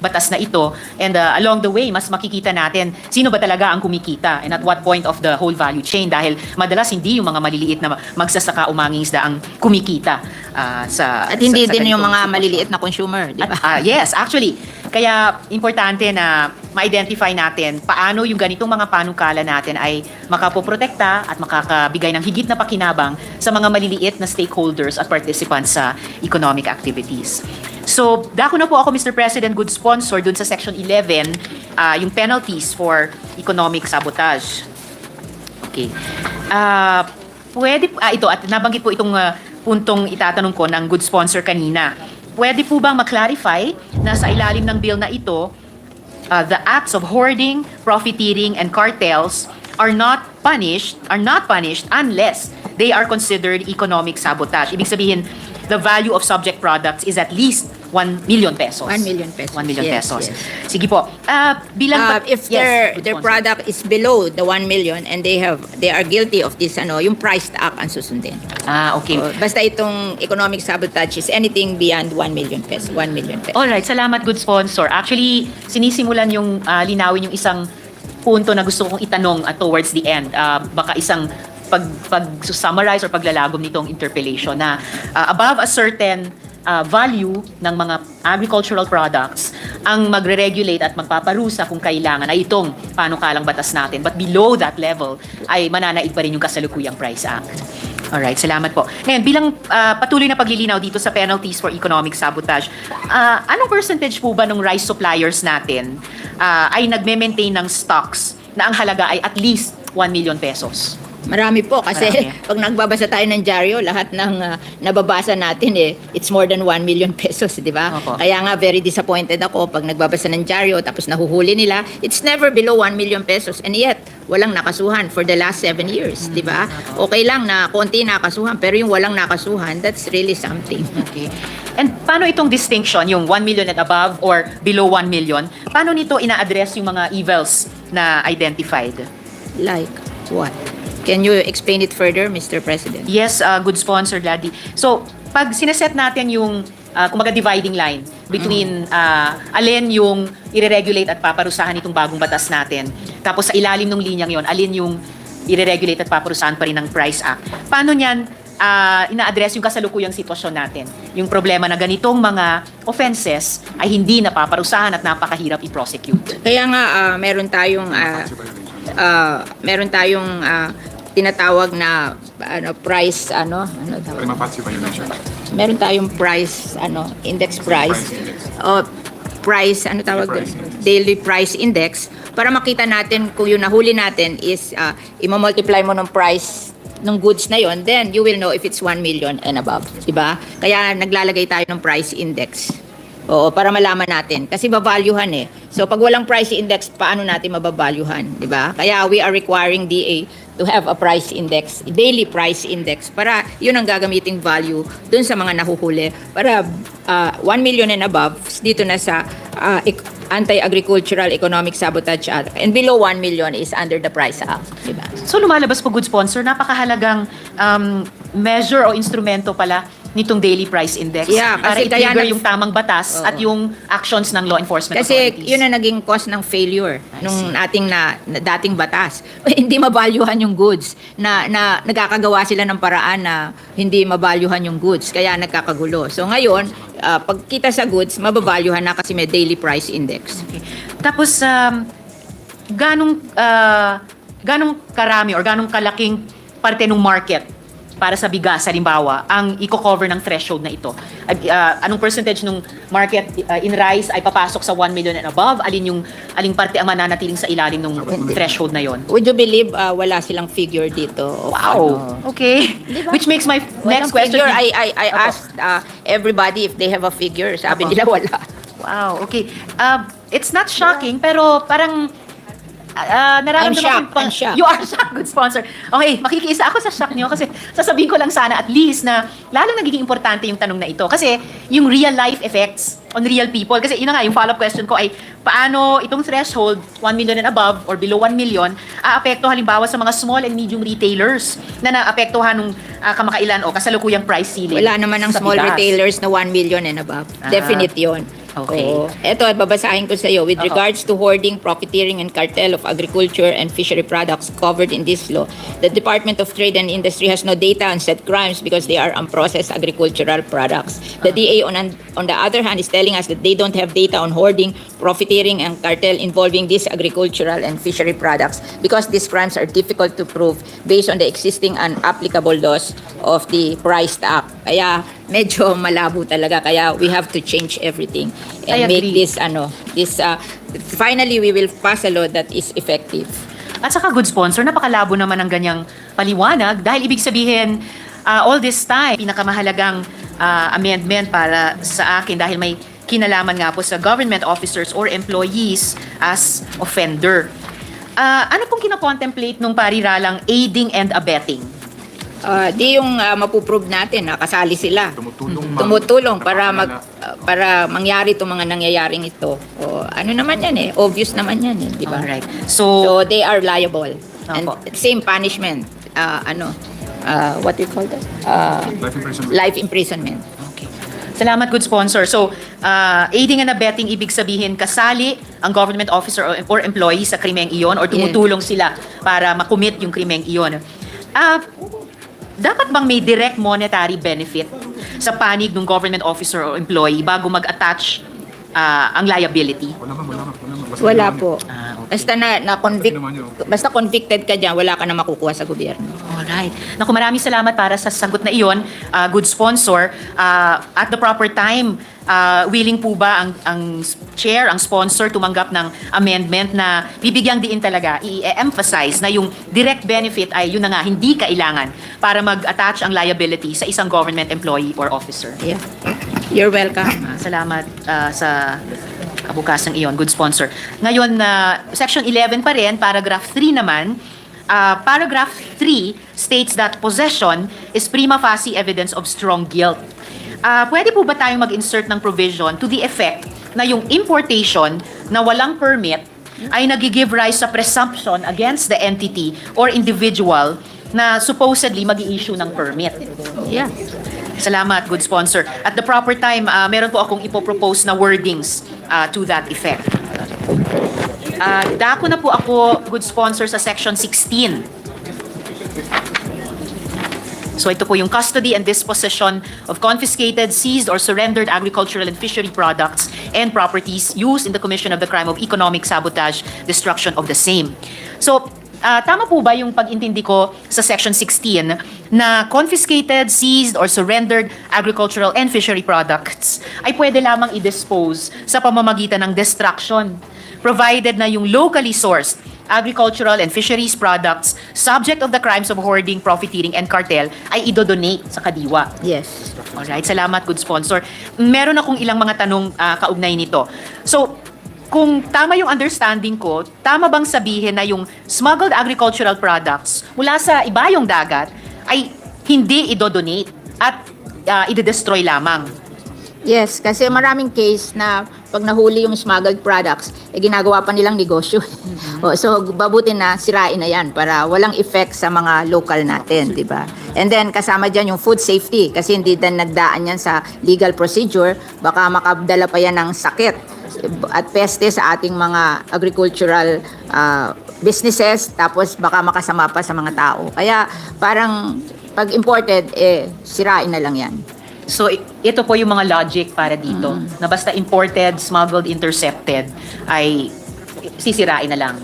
batas na ito. And along the way, mas makikita natin sino ba talaga ang kumikita and at what point of the whole value chain dahil madalas hindi yung mga maliliit na magsasaka umangingisda ang kumikita At hindi din yung mga maliliit na consumer, di ba? Yes, actually. Kaya importante na ma-identify natin paano yung ganitong mga panukala natin ay makapoprotekta at makakabigay ng higit na pakinabang sa mga maliliit na stakeholders at participants sa economic activities. So, dako na po ako, Mr. President, good sponsor dun sa Section 11, yung penalties for economic sabotage. Okay. Ito, at nabanggit po itong puntong itatanong ko ng good sponsor kanina. Pwede po bang ma-clarify na sa ilalim ng bill na ito, the acts of hoarding, profiteering, and cartels are not punished unless they are considered economic sabotage. Ibig sabihin, the value of subject products is at least 1 million pesos. 1 million pesos. 1 million Yes, pesos. yes. Sige po. If Yes, their good sponsor. product is below the 1 million and they are guilty of this yung price act ang susundin. Okay. Basta itong economic sabotage is anything beyond 1 million pesos. 1 million pesos. Alright, salamat good sponsor. Actually, sinisimulan yung linawin yung isang punto na gusto kong itanong towards the end. Baka isang pag-summarize or paglalagom nitong interpellation na above a certain value ng mga agricultural products ang magre-regulate at magpaparusa kung kailangan ay itong panukalang batas natin. But below that level ay mananaig pa rin yung kasalukuyang Price Act. Alright, salamat po. Ngayon, bilang patuloy na paglilinaw dito sa penalties for economic sabotage, anong percentage po ba ng rice suppliers natin ay nagme-maintain ng stocks na ang halaga ay at least 1 million pesos? Marami po kasi Marami. pag nagbabasa tayo ng dyaryo, lahat ng nababasa natin it's more than 1 million pesos, di ba? Opo. Kaya nga very disappointed ako pag nagbabasa ng dyaryo tapos nahuhuli nila, it's never below 1 million pesos and yet walang nakasuhan for the last 7 years, di ba? Okay lang na konti nakasuhan pero yung walang nakasuhan, that's really something. Okay. And paano itong distinction, yung 1 million and above or below 1 million, paano nito ina-address yung mga evils na identified? Like what? Can you explain it further, Mr. President? Yes, good sponsor, Gladdy. So, pag sineset natin yung kumaga dividing line between alin yung i-regulate at paparusahan itong bagong batas natin, tapos sa ilalim ng linyang yon, alin yung i-regulate at paparusahan pa rin ng Price Act. Paano niyan ina-address yung kasalukuyang sitwasyon natin? Yung problema na ganitong mga offenses ay hindi napaparusahan at napakahirap i-prosecute. Kaya nga meron tayong tinatawag na price meron tayong price index price price daily price index para makita natin kung yung nahuli natin is i-multiply mo ng price ng goods na yon, then you will know if it's 1 million and above, di ba? Kaya naglalagay tayo ng price index. Oo, para malaman natin. Kasi babaluhan eh. So, pag walang price index, paano natin mababaluhan? Di ba? Kaya we are requiring DA to have a price index, daily price index, para yun ang gagamiting value dun sa mga nahuhuli. Para 1 million and above, dito na sa Anti-Agricultural Economic Sabotage Act. And below 1 million is under the Price Act. Diba? So lumalabas po, good sponsor, napakahalagang measure o instrumento pala nitong daily price index Yeah, para kasi kaya i-trigger yung tamang batas Oo. at yung actions ng law enforcement Kasi authorities. yun ang naging cause ng failure nung ating na dating batas. Hindi mabalyuhan yung goods na nagkakagawa sila ng paraan na hindi mabalyuhan yung goods kaya nagkakagulo. So ngayon, pag kita sa goods, mababalyuhan na kasi may daily price index. Okay. Tapos, ganong karami or ganong kalaking parte ng market para sa bigas, halimbawa, ang i-cover ng threshold na ito? Anong percentage ng market in rice ay papasok sa 1 million and above? Aling parte ang mananatiling sa ilalim ng threshold na yon? Would you believe wala silang figure dito? Wow! Okay. Diba? Which makes my next Walang question... figure. I asked everybody if they have a figure. Sabi nila wala. Wow, okay. It's not shocking, pero parang nararamdaman ko I'm shocked. You are shocked, good sponsor. Okay, makikiisa ako sa shock niyo kasi sasabihin ko lang sana at least na lalo nagiging importante yung tanong na ito. Kasi yung real life effects on real people. Kasi yun na nga, yung follow-up question ko ay paano itong threshold, 1 million and above or below 1 million, aapekto halimbawa sa mga small and medium retailers na naapektuhan nung kamakailan o kasalukuyang price ceiling. Wala naman ng sa small bigas. retailers na 1 million and above. Definite yun. Okay. Oo. Ito, babasahin ko sa iyo. With regards to hoarding, profiteering, and cartel of agriculture and fishery products covered in this law, the Department of Trade and Industry has no data on said crimes because they are unprocessed agricultural products. The DA, on the other hand, is telling us that they don't have data on hoarding, profiteering, and cartel involving these agricultural and fishery products because these crimes are difficult to prove based on the existing and applicable laws of the Price Act. Kaya medyo malabo talaga. Kaya we have to change everything and I make agree. this finally we will pass a law that is effective. At saka good sponsor, napakalabo naman ang ganyang paliwanag dahil ibig sabihin, all this time, pinakamahalagang amendment para sa akin dahil may kinalaman nga po sa government officers or employees as offender. Ano pong kinocontemplate nung pariralang aiding and abetting? Di yung mapuprove natin na kasali sila. Tumutulong para mangyari itong mga nangyayaring ito. O, ano naman yan eh, obvious naman yan eh, di ba? Alright. So they are liable. And Opo. same punishment. What do you call that? Life imprisonment. Okay. Salamat, good sponsor. So, aiding and abetting, ibig sabihin, kasali ang government officer or employee sa krimeng iyon or tumutulong sila para makumit yung krimeng iyon. Dapat bang may direct monetary benefit sa panig ng government officer or employee bago mag-attach ang liability? Wala po. Okay. Basta convicted ka dyan, wala ka na makukuha sa gobyerno. Alright. Naku, maraming salamat para sa sagot na iyon, good sponsor. At the proper time, willing po ba ang chair, ang sponsor tumanggap ng amendment na bibigyang diin talaga, i-emphasize na yung direct benefit ay yun na nga, hindi kailangan para mag-attach ang liability sa isang government employee or officer? Yeah. You're welcome. Salamat sa kabukasang iyon, good sponsor. Ngayon, Section 11 pa rin, Paragraph 3 naman. Paragraph 3 states that possession is prima facie evidence of strong guilt. Pwede po ba tayong mag-insert ng provision to the effect na yung importation na walang permit ay nag-give rise sa presumption against the entity or individual na supposedly mag-i-issue ng permit? Yeah. Salamat, good sponsor. At the proper time, meron po akong ipopropose na wordings to that effect. Dako na po ako, good sponsor, sa Section 16. So ito po yung custody and disposition of confiscated, seized, or surrendered agricultural and fishery products and properties used in the commission of the crime of economic sabotage, destruction of the same. So, tama po ba yung pag-intindi ko sa Section 16 na confiscated, seized, or surrendered agricultural and fishery products ay pwede lamang i-dispose sa pamamagitan ng destruction, provided na yung locally sourced agricultural and fisheries products subject of the crimes of hoarding, profiteering, and cartel ay idodonate sa Kadiwa? Yes. Alright, salamat, good sponsor. Meron akong ilang mga tanong kaugnay nito. So, kung tama yung understanding ko, tama bang sabihin na yung smuggled agricultural products mula sa ibayong dagat ay hindi idodonate at idedestroy lamang? Yes, kasi maraming case na pag nahuli yung smuggled products, ginagawa pa nilang negosyo. So, babuti na sirain na yan para walang effect sa mga local natin, di ba? And then, kasama dyan yung food safety kasi hindi din nagdaan yan sa legal procedure, baka makadala pa yan ng sakit at peste sa ating mga agricultural businesses, tapos baka makasama pa sa mga tao. Kaya, parang pag imported, sirain na lang yan. So, ito po yung mga logic para dito, na basta imported, smuggled, intercepted, ay sisirain na lang.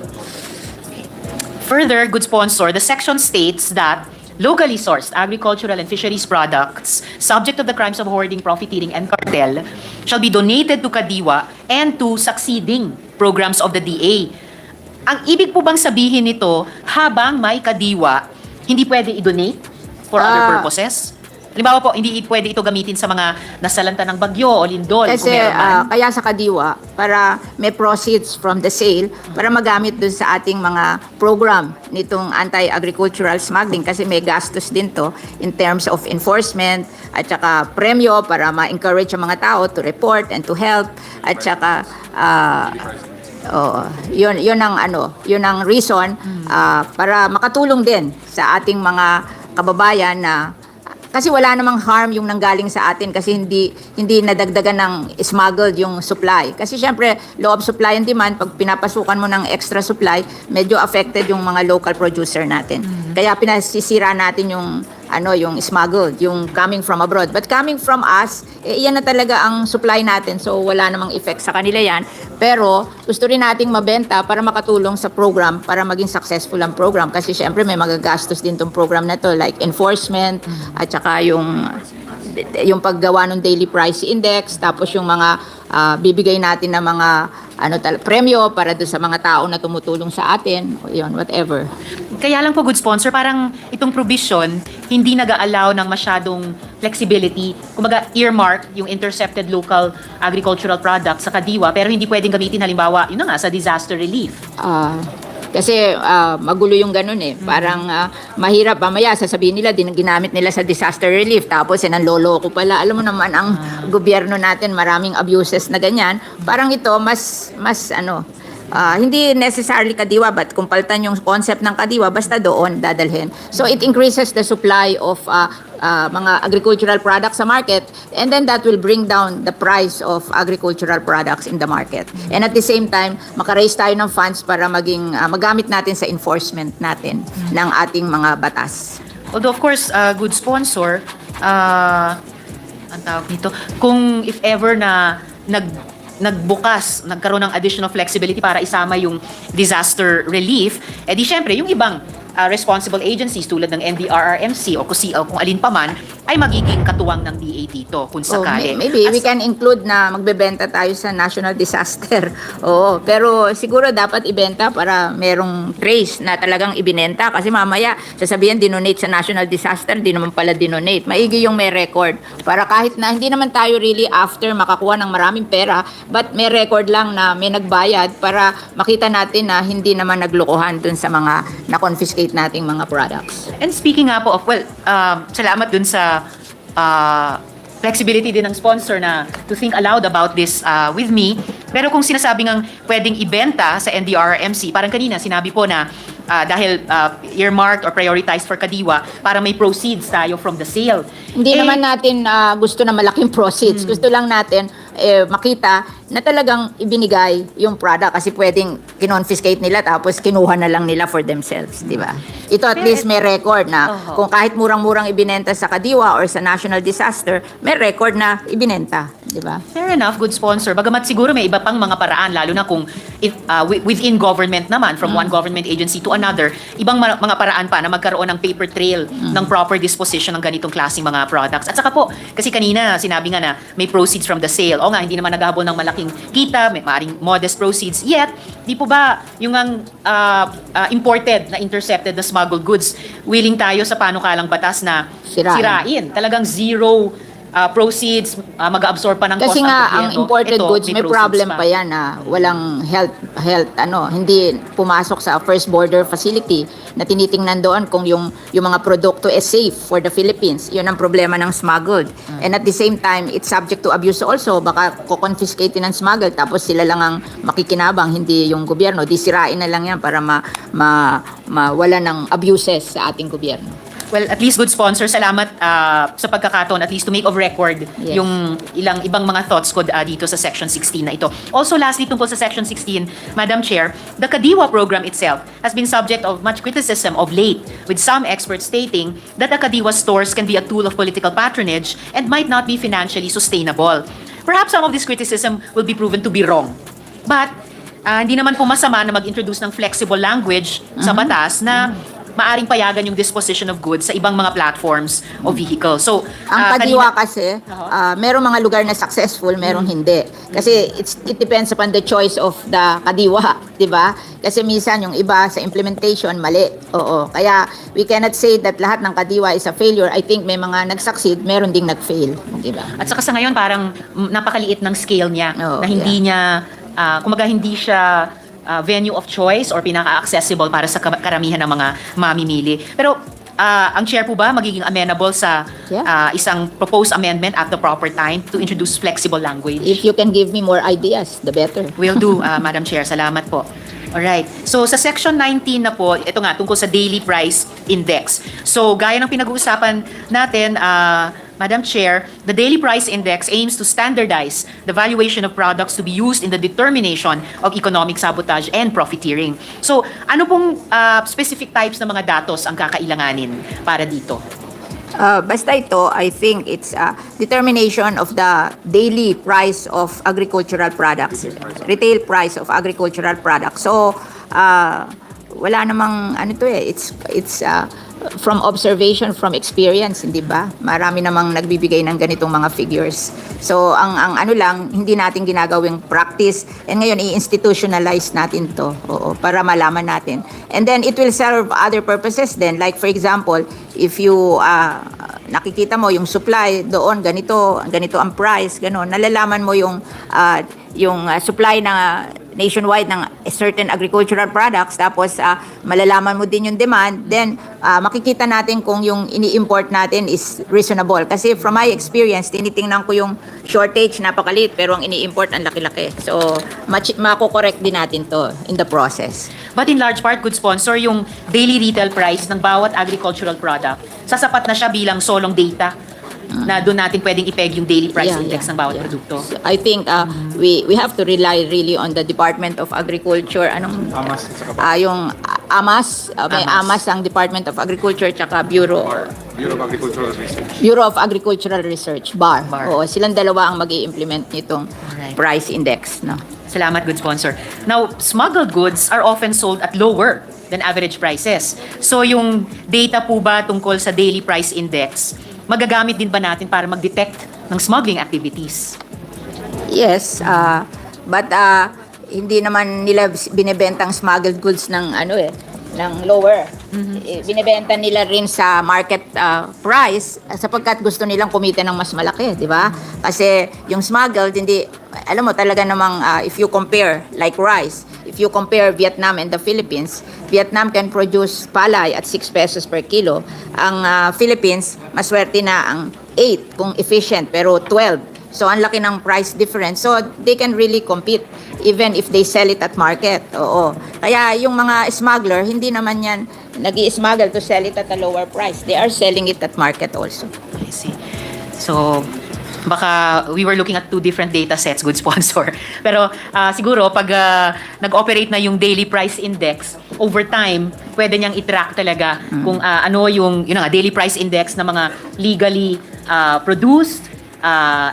Further, good sponsor, the section states that locally sourced agricultural and fisheries products subject to the crimes of hoarding, profiteering, and cartel shall be donated to Kadiwa and to succeeding programs of the DA. Ang ibig po bang sabihin nito, habang may Kadiwa, hindi pwede i-donate for other purposes? Halimbawa po, hindi pwede ito gamitin sa mga nasalanta ng bagyo o lindol. Kasi kung meron man. kaya sa Kadiwa, para may proceeds from the sale, para magamit dun sa ating mga program nitong anti-agricultural smuggling kasi may gastos din to in terms of enforcement at saka premyo para ma-encourage ang mga tao to report and to help at saka yun ang reason para makatulong din sa ating mga kababayan na kasi wala namang harm yung nanggaling sa atin kasi hindi nadagdagan ng smuggled yung supply. Kasi syempre, law of supply and demand, pag pinapasukan mo ng extra supply, medyo affected yung mga local producer natin. Kaya pinasisira natin yung smuggled, yung coming from abroad. But coming from us, yan na talaga ang supply natin. So wala namang effect sa kanila yan. Pero gusto rin nating mabenta para makatulong sa program, para maging successful ang program. Kasi syempre may magagastos din tong program na to, like enforcement, at saka yung paggawa ng daily price index, tapos yung mga bibigay natin na mga premyo para doon sa mga tao na tumutulong sa atin, yun, whatever. Kaya lang po, good sponsor, parang itong provision, hindi nag-allow ng masyadong flexibility. Kumaga, earmark yung intercepted local agricultural products sa Kadiwa, pero hindi pwedeng gamitin halimbawa, yun na nga, sa disaster relief. Kasi magulo yung ganun eh. Parang mahirap. Mamaya sasabihin nila, ginamit nila sa disaster relief. Tapos nanloloko pala. Alam mo naman, ang gobyerno natin, maraming abuses na ganyan. Parang ito, mas hindi necessarily Kadiwa, but kung palitan yung concept ng Kadiwa, basta doon dadalhin. So it increases the supply of mga agricultural products sa market, and then that will bring down the price of agricultural products in the market. And at the same time, makaraise tayo ng funds para magamit natin sa enforcement natin ng ating mga batas. Although of course, good sponsor, ang tawag nito, kung if ever na nagkaroon ng additional flexibility para isama yung disaster relief, di syempre, yung ibang responsible agencies tulad ng NDRRMC o kung alin pa man, ay magiging katuwang ng DA dito kung sakali. Maybe we can include na magbebenta tayo sa national disaster. Oo, pero siguro dapat ibenta para merong trace na talagang ibinenta kasi mamaya sasabihin dinonate sa national disaster, di naman pala dinonate. Maigi yung may record para kahit na hindi naman tayo really after makakuha ng maraming pera, but may record lang na may nagbayad para makita natin na hindi naman naglokohan dun sa mga na-confiscate nating mga products. And speaking nga po of, salamat dun sa flexibility din ng sponsor na to think aloud about this with me. Pero kung sinasabi ngang pwedeng ibenta sa NDRRMC, parang kanina sinabi po na dahil earmarked or prioritized for Kadiwa para may proceeds tayo from the sale. Hindi naman natin gusto na malaking proceeds. Gusto lang natin makita na talagang ibinigay yung product kasi pwedeng kinonfiscate nila tapos kinuha na lang nila for themselves, di ba? Ito at least may record na kung kahit murang-murang ibinenta sa Kadiwa or sa national disaster, may record na ibinenta, di ba? Fair enough, good sponsor. Bagamat siguro may iba pang mga paraan, lalo na kung within government naman, from one government agency to another, ibang mga paraan pa na magkaroon ng paper trail ng proper disposition ng ganitong klaseng mga products. At saka po, kasi kanina sinabi nga na may proceeds from the sale. O nga, hindi naman naghahabol ng malaking kita, may maaaring modest proceeds. Yet, di po ba yung imported na intercepted na smuggled goods, willing tayo sa panukalang batas na sirain. Talagang zero proceeds, mag-absorb pa ng cost Kasi ang nga, ang gobyerno. imported Ito, goods, may proceeds problem pa. pa yan na walang hindi pumasok sa first border facility na tinitingnan doon kung yung mga produkto is safe for the Philippines. Yun ang problema ng smuggled. And at the same time, it's subject to abuse also. Baka confiscate ng smuggled tapos sila lang ang makikinabang, hindi yung gobyerno. Di sirain na lang yan para mawala ng abuses sa ating gobyerno. Well, at least good sponsor. Salamat sa pagkakataon, at least to make of record Yes. yung ibang mga thoughts ko dito sa Section 16 na ito. Also, lastly, tungkol sa Section 16, Madam Chair, the Kadiwa program itself has been subject of much criticism of late, with some experts stating that the Kadiwa stores can be a tool of political patronage and might not be financially sustainable. Perhaps some of this criticism will be proven to be wrong. But hindi naman po masama na mag-introduce ng flexible language sa batas na maaring payagan yung disposition of goods sa ibang mga platforms o vehicles. So, Ang Kadiwa kasi, merong mga lugar na successful, merong hindi. Kasi it depends upon the choice of the Kadiwa, di ba? Kasi minsan yung iba sa implementation, mali. Oo. Kaya we cannot say that lahat ng Kadiwa is a failure. I think may mga nag-succeed, meron ding nag-fail. Di ba? At saka sa ngayon, parang napakaliit ng scale niya Oo, na hindi niya, kumaga hindi siya venue of choice or pinaka-accessible para sa karamihan ng mga mamimili. Pero ang chair po ba magiging amenable sa isang proposed amendment at the proper time to introduce flexible language? If you can give me more ideas, the better. Will do, Madam Chair. Salamat po. Alright. So, sa Section 19 na po, ito nga, tungkol sa Daily Price Index. So, gaya ng pinag-uusapan natin, Madam Chair, the Daily Price Index aims to standardize the valuation of products to be used in the determination of economic sabotage and profiteering. So, ano pong specific types ng mga datos ang kakailanganin para dito? Basta ito, I think it's determination of the daily price of agricultural products, retail price of agricultural products. So, wala namang ano to it's from observation, from experience, hindi ba? Marami namang nagbibigay ng ganitong mga figures. So, ang ano lang, hindi natin ginagawing practice, and ngayon i-institutionalize natin to, para malaman natin. And then, it will serve other purposes then. Like, for example, if you, nakikita mo yung supply doon, ganito ang price, gano'n, nalalaman mo yung supply na nationwide ng certain agricultural products, tapos malalaman mo din yung demand, then makikita natin kung yung ini-import natin is reasonable. Kasi from my experience, tinitingnan ko yung shortage, napakalit, pero ang ini-import ang laki-laki. So, mako-correct din natin to in the process. But in large part, good sponsor, yung daily retail price ng bawat agricultural product, sasapat na siya bilang solong data na doon natin pwedeng ipeg yung daily price index ng bawat produkto. So, I think we have to rely really on the Department of Agriculture. Yung AMAS, may AMAS ang Department of Agriculture, tsaka Bureau of Agricultural Research, BAR. Oo, silang dalawa ang mag-i-implement nitong price index, no? Salamat, good sponsor. Now, smuggled goods are often sold at lower than average prices. So yung data po ba tungkol sa daily price index, magagamit din ba natin para mag-detect ng smuggling activities? Yes, but hindi naman nila binebentang smuggled goods ng ng lower. Binebenta nila rin sa market price sapagkat gusto nilang kumita ng mas malaki, di ba? Kasi yung smuggled, hindi, alam mo talaga namang if you compare like rice, if you compare Vietnam and the Philippines, Vietnam can produce palay at 6 pesos per kilo. Ang Philippines, maswerte na ang 8 kung efficient, pero 12. So, ang laki ng price difference. So, they can really compete even if they sell it at market. Oo. Kaya yung mga smuggler, hindi naman yan nag-i-smuggle to sell it at a lower price. They are selling it at market also. I see. So, baka we were looking at two different data sets, good sponsor. Pero siguro, pag nag-operate na yung daily price index, over time, pwede niyang i-track talaga kung ano yung daily price index ng mga legally produced,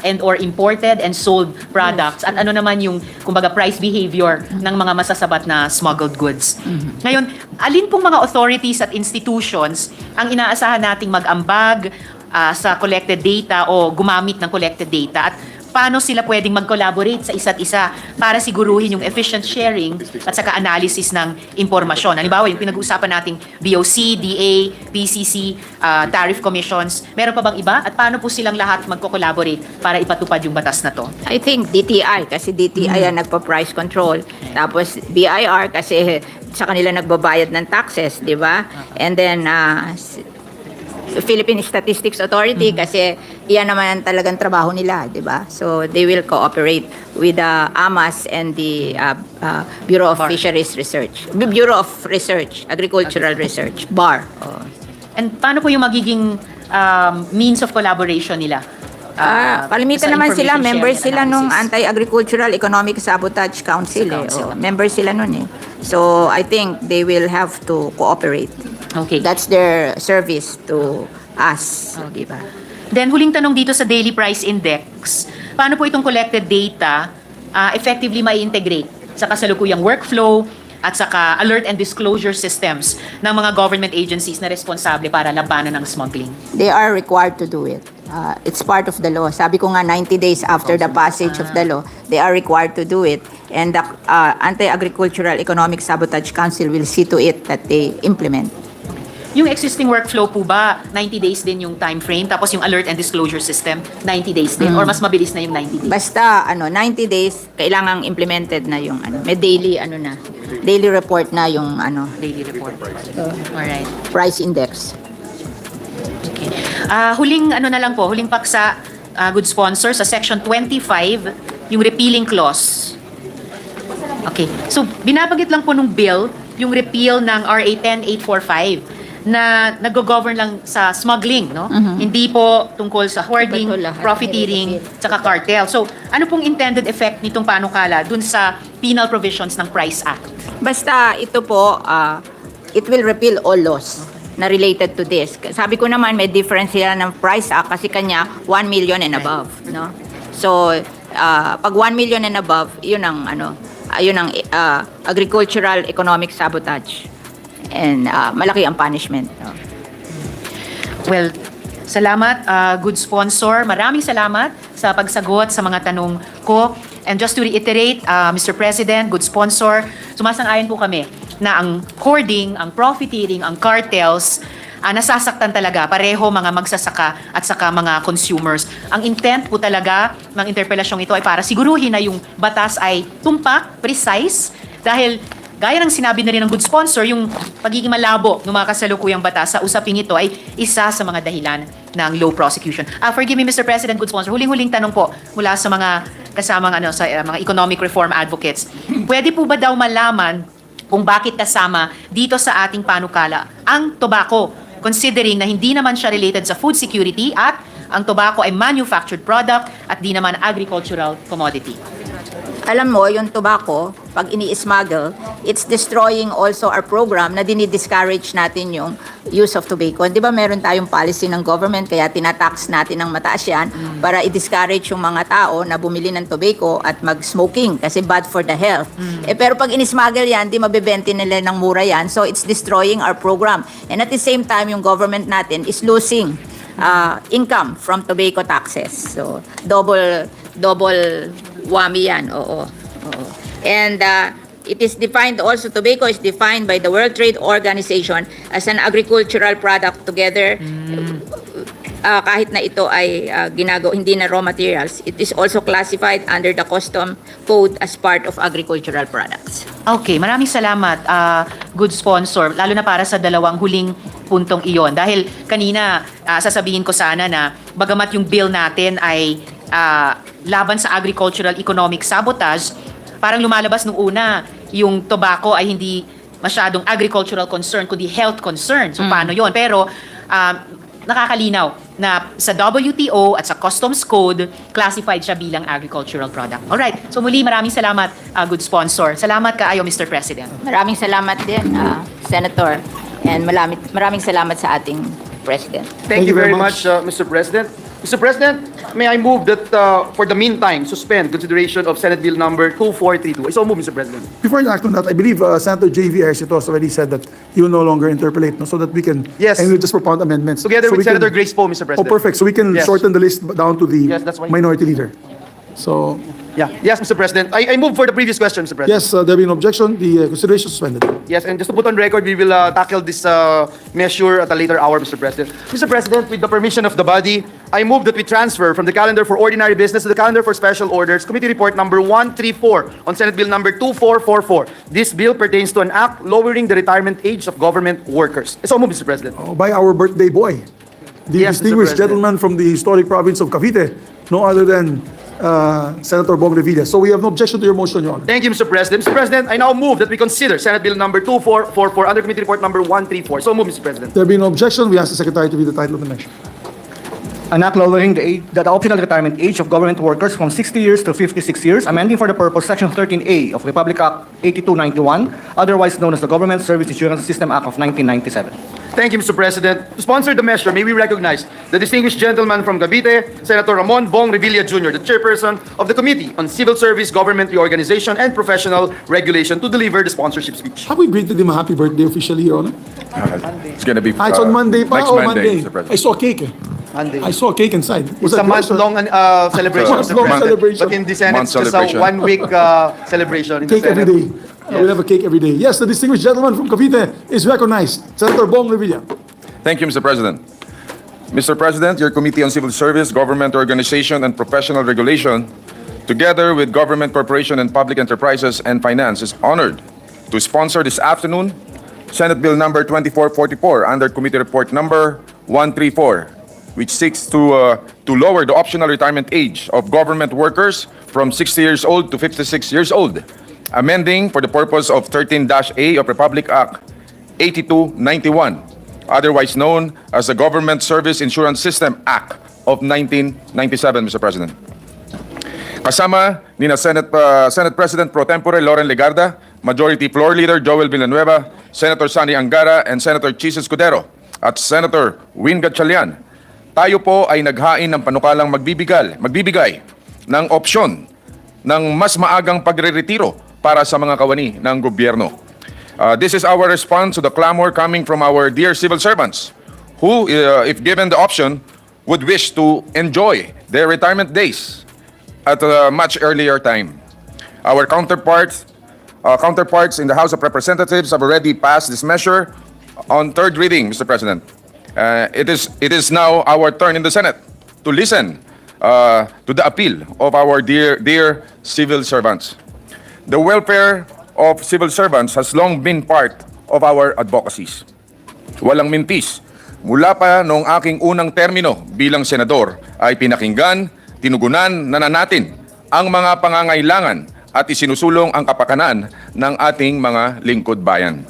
and or imported and sold products at ano naman yung kumbaga price behavior ng mga masasabat na smuggled goods. Ngayon, alin pong mga authorities at institutions ang inaasahan nating mag-ambag sa collected data o gumamit ng collected data, at paano sila pwedeng mag-collaborate sa isa't isa para siguruhin yung efficient sharing at saka analysis ng impormasyon. Halimbawa, yung pinag-uusapan nating BOC, DA, PCC, tariff commissions, meron pa bang iba? At paano po silang lahat magko-collaborate para ipatupad yung batas na to? I think DTI, kasi DTI ang nagpa-price control. Tapos BIR, kasi sa kanila nagbabayad ng taxes, di ba? And then, Philippine Statistics Authority, kasi iyan naman talagang trabaho nila, di ba? So, they will cooperate with the AMAS and the Bureau of Fisheries Research. Bureau of Research, Agricultural Research, BAR. Oh. And paano po yung magiging means of collaboration nila? Kalimitan sa naman sila, information members sharing sila nung analysis. Anti-Agricultural Economic Sabotage Council. Council. Members sila nun eh. So, I think they will have to cooperate. Okay. That's their service to us. Di ba? Then, huling tanong dito sa Daily Price Index, paano po itong collected data effectively mai-integrate sa kasalukuyang workflow at saka alert and disclosure systems ng mga government agencies na responsable para labanan ng smuggling? They are required to do it. It's part of the law. Sabi ko nga, 90 days after the passage of the law, they are required to do it. And the Anti-Agricultural Economic Sabotage Council will see to it that they implement. Yung existing workflow po ba, 90 days din yung time frame? Tapos yung alert and disclosure system, 90 days din? Or mas mabilis na yung 90 days? Basta 90 days kailangang implemented na yung may daily daily report na yung Daily report. Alright. price index. Okay. Huling na lang po, huling paksa, good sponsor, sa section 25, yung repealing clause. Okay. So, binabagit lang po nung bill, yung repeal ng RA 10845 na nag-govern lang sa smuggling, no? Hindi po tungkol sa hoarding, Ito lahat. profiteering, tsaka cartel. So, ano pong intended effect nitong panukala dun sa penal provisions ng Price Act? Basta ito po, it will repeal all laws na related to this. Sabi ko naman, may difference sila ng Price Act kasi kanya 1 million and above, no? So, pag 1 million and above, yun ang agricultural economic sabotage. And malaki ang punishment. No? Well, salamat, good sponsor. Maraming salamat sa pagsagot sa mga tanong ko. And just to reiterate, Mr. President, good sponsor, sumasang-ayon po kami na ang hoarding, ang profiteering, ang cartels, nasasaktan talaga pareho mga magsasaka at saka mga consumers. Ang intent po talaga ng interpellasyong ito ay para siguruhin na yung batas ay tumpak, precise, dahil gaya ng sinabi na rin ng good sponsor, yung pagiging malabo ng mga kasalukuyang batas sa usaping ito ay isa sa mga dahilan ng low prosecution. Forgive me, Mr. President, good sponsor. Huling-huling tanong po mula sa mga kasamang sa mga economic reform advocates. Pwede po ba daw malaman kung bakit kasama dito sa ating panukala ang tobacco, considering na hindi naman siya related sa food security at ang tobacco ay manufactured product at di naman agricultural commodity? Alam mo, yung tobacco, pag ini-smuggle, it's destroying also our program na dinidiscourage natin yung use of tobacco. Di ba meron tayong policy ng government, kaya tinatax natin ng mataas yan para i-discourage yung mga tao na bumili ng tobacco at mag-smoking kasi bad for the health. Pero pag in-smuggle yan, di mabibenta nila ng mura yan. So it's destroying our program. And at the same time, yung government natin is losing income from tobacco taxes. So double whammy yan, oo. And it is defined also, tobacco is defined by the World Trade Organization as an agricultural product together. Kahit na ito ay hindi na raw materials, it is also classified under the custom code as part of agricultural products. Okay, maraming salamat, good sponsor, lalo na para sa dalawang huling puntong iyon. Dahil kanina, sasabihin ko sana na bagamat yung bill natin ay laban sa agricultural economic sabotage, parang lumalabas nung una, yung tobacco ay hindi masyadong agricultural concern, kundi health concern. So, paano yon? Pero, nakakalinaw na sa WTO at sa Customs Code, classified siya bilang agricultural product. Alright, so muli maraming salamat, good sponsor. Salamat kaayo, Mr. President. Maraming salamat din, Senator. And maraming salamat sa ating President. Thank you very much, Mr. President. Mr. President, may I move that for the meantime, suspend consideration of Senate Bill number 2432. I so move, Mr. President. Before you act on that, I believe Senator J.V. Ercitos already said that he will no longer interpolate, no, so that we can, Yes. and we'll just propound amendments. Together So with we can- Senator Grace Poe, Mr. Oh, President. perfect. So we can Yes. shorten the list down to the Yes, that's why- minority leader. So, Yeah. Yes, Mr. President. I move for the previous question, Mr. President. yes, there being no objection, the consideration suspended. Yes, and just to put on record, we will tackle this measure at a later hour, Mr. President. Mr. President, with the permission of the body, I move that we transfer from the calendar for ordinary business to the calendar for special orders, Committee Report number 134 on Senate Bill number 2444. This bill pertains to an act lowering the retirement age of government workers. So move, Mr. President. By our birthday boy, the Yes, Mr. distinguished President. gentleman from the historic province of Cavite, no other than Senator Bong Revilla. So we have no objection to your motion, Your Honor. Thank you, Mr. President. Mr. President, I now move that we consider Senate Bill number 2444 under Committee Report number 134. So move, Mr. President. There being no objection, we ask the Secretary to read the title of the measure. An act lowering the optional retirement age of government workers from 60 years to 56 years, amending for the purpose Section 13A of Republic Act 8291, otherwise known as the Government Service Insurance System Act of 1997. Thank you, Mr. President. To sponsor the measure, may we recognize the distinguished gentleman from Cavite, Senator Ramon Bong Revilla Jr., the chairperson of the Committee on Civil Service, Government Reorganization, and Professional Regulation, to deliver the sponsorship speech. Have we greeted him a happy birthday officially, Your Honor? It's gonna be. It's on Monday pa? Next Oh, Monday, Mr. I President. saw cake eh. Monday. I saw cake inside. Was It's a that yours, or- month-long celebration, Mr. Month-long President. celebration. But in the Senate, Month it's just a celebration. one-week celebration in the Cake every Senate. day. We'll have a cake every day. Yes, the distinguished gentleman from Cavite is recognized. Senator Bong Revilla. Thank you, Mr. President. Mr. President, your Committee on Civil Service, Government Organization, and Professional Regulation, together with Government Corporation and Public Enterprises and Finance, is honored to sponsor this afternoon Senate Bill number 2444 under Committee Report number 134, which seeks to lower the optional retirement age of government workers from 60 years old to 56 years old, amending for the purpose of 13-A of Republic Act 8291, otherwise known as the Government Service Insurance System Act of 1997, Mr. President. Kasama ni na Senate President Pro Tempore Loren Legarda, Majority Floor Leader Joel Villanueva, Senator Sani Angara, and Senator Chis Escudero, at Senator Win Gatchalian. Tayo po ay naghain ng panukalang magbibigay ng opsyon ng mas maagang pagre-retiro para sa mga kawani ng gobyerno. This is our response to the clamor coming from our dear civil servants who, if given the option, would wish to enjoy their retirement days at a much earlier time. Our counterparts in the House of Representatives have already passed this measure on third reading, Mr. President. It is now our turn in the Senate to listen to the appeal of our dear civil servants. The welfare of civil servants has long been part of our advocacies. Walang mintis. Mula pa noong aking unang termino bilang senador ay pinakinggan, tinugunan na natin ang mga pangangailangan at isinusulong ang kapakanan ng ating mga lingkod bayan.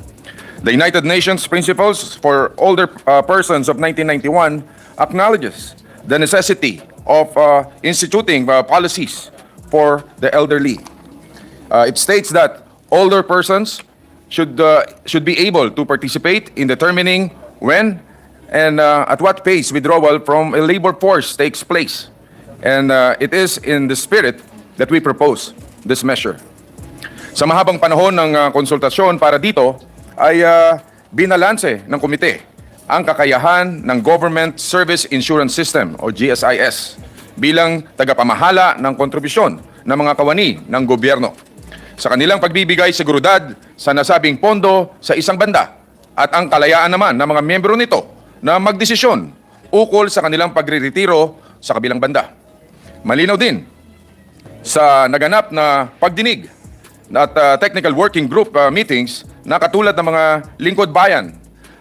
The United Nations Principles for Older Persons of 1991 acknowledges the necessity of instituting policies for the elderly. It states that older persons should be able to participate in determining when and at what pace withdrawal from a labor force takes place. And it is in the spirit that we propose this measure. Sa mahabang panahon ng konsultasyon para dito, ay binalanse ng komite ang kakayahan ng Government Service Insurance System o GSIS bilang tagapamahala ng kontribusyon ng mga kawani ng gobyerno sa kanilang pagbibigay seguridad sa nasabing pondo sa isang banda at ang kalayaan naman ng mga miyembro nito na magdesisyon ukol sa kanilang pagre-retiro sa kabilang banda. Malinaw din sa naganap na pagdinig at technical working group meetings na katulad ng mga lingkod bayan,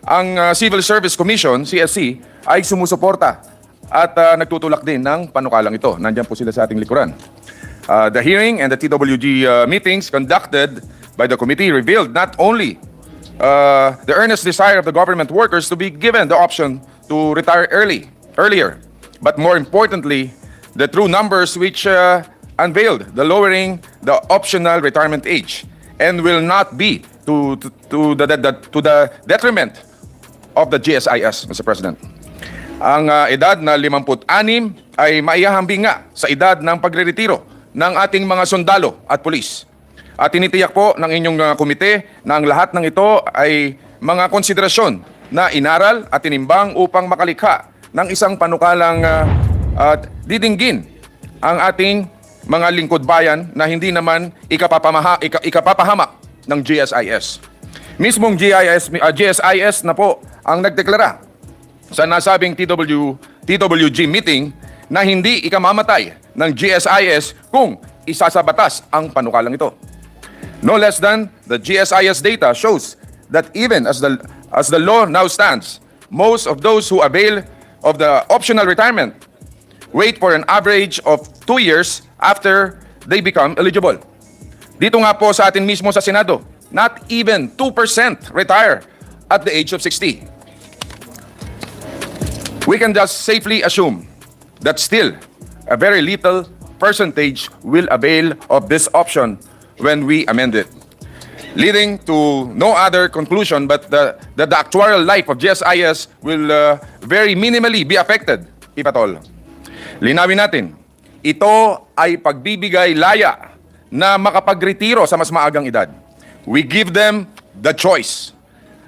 ang Civil Service Commission, CSC, ay sumusuporta at nagtutulak din ng panukalang ito. Nandiyan po sila sa ating likuran. The hearing and the TWG meetings conducted by the committee revealed not only the earnest desire of the government workers to be given the option to retire earlier, but more importantly, the true numbers which unveiled the lowering the optional retirement age and will not be to the detriment of the GSIS, Mr. President. Ang edad na 56 ay maihahambing nga sa edad ng pagre-retiro ng ating mga sundalo at pulis. At tinitiyak po ng inyong komite na ang lahat ng ito ay mga konsiderasyon na inaral at tinimbang upang makalikha ng isang panukalang didinggin ang ating mga lingkod bayan na hindi naman ikapapahamak ng GSIS. Mismong GSIS na po ang nagdeklara sa nasabing TWG meeting na hindi ikamamatay ng GSIS kung isa sa batas ang panukalang ito. No less than the GSIS data shows that even as the law now stands, most of those who avail of the optional retirement wait for an average of 2 years after they become eligible. Dito nga po sa atin mismo sa Senado, not even 2% retire at the age of 60. We can just safely assume that still a very little percentage will avail of this option when we amend it, leading to no other conclusion but that the actuarial life of GSIS will very minimally be affected, if at all. Linawin natin, ito ay pagbibigay laya na makapagretiro sa mas maagang edad. We give them the choice.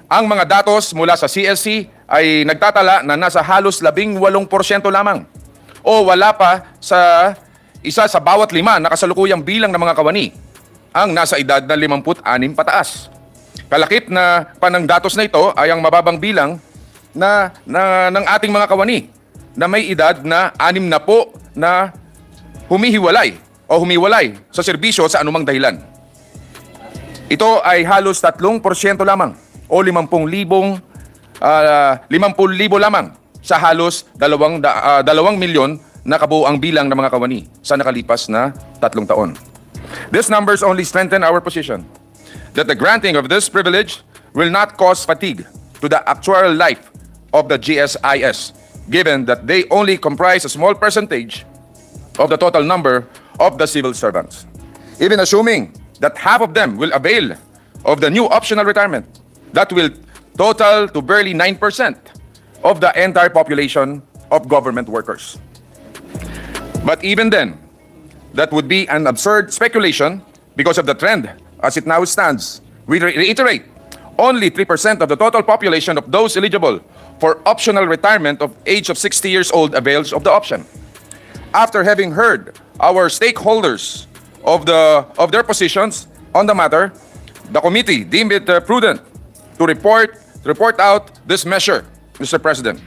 Ang mga datos mula sa CSC ay nagtatala na nasa halos 18% lamang o wala pa sa isa sa bawat 5 na kasalukuyang bilang ng mga kawani ang nasa edad na 56 pataas. Kalakip na panang datos na ito ay ang mababang bilang ng ating mga kawani na may edad na 60 na humihiwalay sa serbisyo sa anumang dahilan. Ito ay halos 3% lamang o 50,000 lamang sa halos 2 milyon na kabuuang bilang ng mga kawani sa nakalipas na 3 taon. These numbers only strengthen our position that the granting of this privilege will not cause fatigue to the actual life of the GSIS, given that they only comprise a small percentage of the total number of the civil servants. Even assuming that half of them will avail of the new optional retirement, that will total to barely 9% of the entire population of government workers. But even then, that would be an absurd speculation because of the trend as it now stands. We reiterate, only 3% of the total population of those eligible for optional retirement of age of 60 years old avails of the option. After having heard our stakeholders of their positions on the matter, the committee deemed it prudent to report out this measure, Mr. President.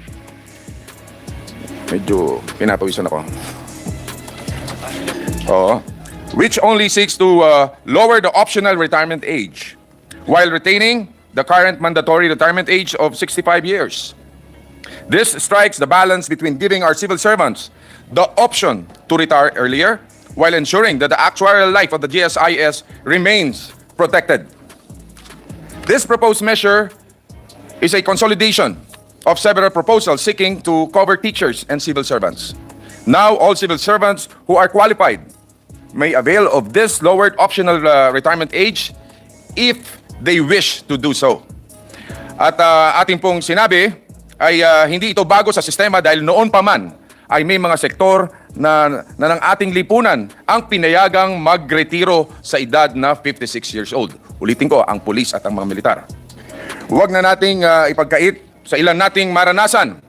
Medyo pinapawisan ako. Which only seeks to lower the optional retirement age while retaining the current mandatory retirement age of 65 years. This strikes the balance between giving our civil servants the option to retire earlier while ensuring that the actuarial life of the GSIS remains protected. This proposed measure is a consolidation of several proposals seeking to cover teachers and civil servants. Now, all civil servants who are qualified may avail of this lowered optional retirement age if they wish to do so. At ating pong sinabi ay hindi ito bago sa sistema dahil noon pa man ay may mga sektor na ng ating lipunan ang pinayagang magretiro sa edad na 56 years old. Ulitin ko, ang pulis at ang mga militar. Huwag na nating ipagkait sa ilan nating maranasan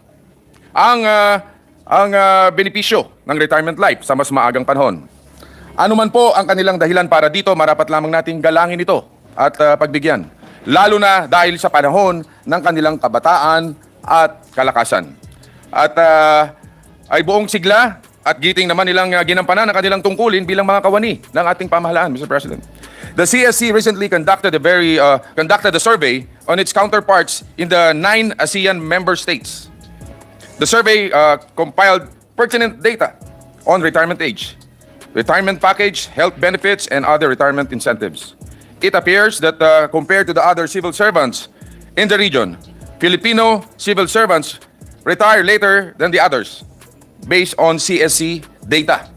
ang benepisyo ng retirement life sa mas maagang panahon. Ano man po ang kanilang dahilan para dito, marapat lamang nating galangin ito at pagbigyan. Lalo na dahil sa panahon ng kanilang kabataan at kalakasan. At ay buong sigla at giting naman nilang ginampanan ang kanilang tungkulin bilang mga kawani ng ating pamahalaan, Mr. President. The CSC recently conducted a survey on its counterparts in the 9 ASEAN member states. The survey compiled pertinent data on retirement age, retirement package, health benefits, and other retirement incentives. It appears that compared to the other civil servants in the region, Filipino civil servants retire later than the others based on CSC data.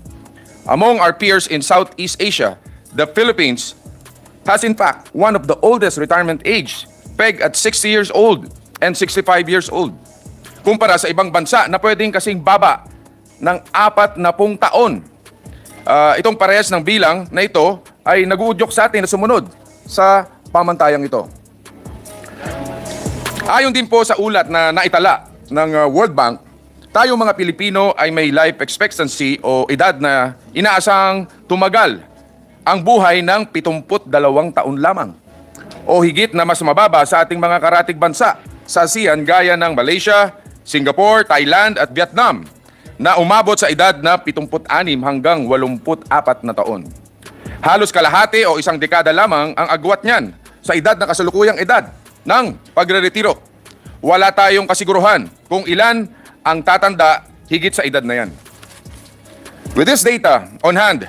Among our peers in Southeast Asia, the Philippines has in fact one of the oldest retirement age, pegged at 60 years old and 65 years old. Kumpara sa ibang bansa na pwedeng kasing baba ng 40 taon. Itong parehas ng bilang na ito ay nag-uudyok sa atin na sumunod sa pamantayang ito. Ayon din po sa ulat na naitala ng World Bank, tayo mga Pilipino ay may life expectancy o edad na inaasang tumagal ang buhay ng 72 taon lamang o higit na mas mababa sa ating mga karatig bansa sa ASEAN gaya ng Malaysia, Singapore, Thailand at Vietnam na umabot sa edad na 76 hanggang 84 na taon. Halos kalahati o isang dekada lamang ang agwat niyan sa edad na kasalukuyang edad ng pagreretiro. Wala tayong kasiguruhan kung ilan ang tatanda higit sa edad na yan. With this data on hand,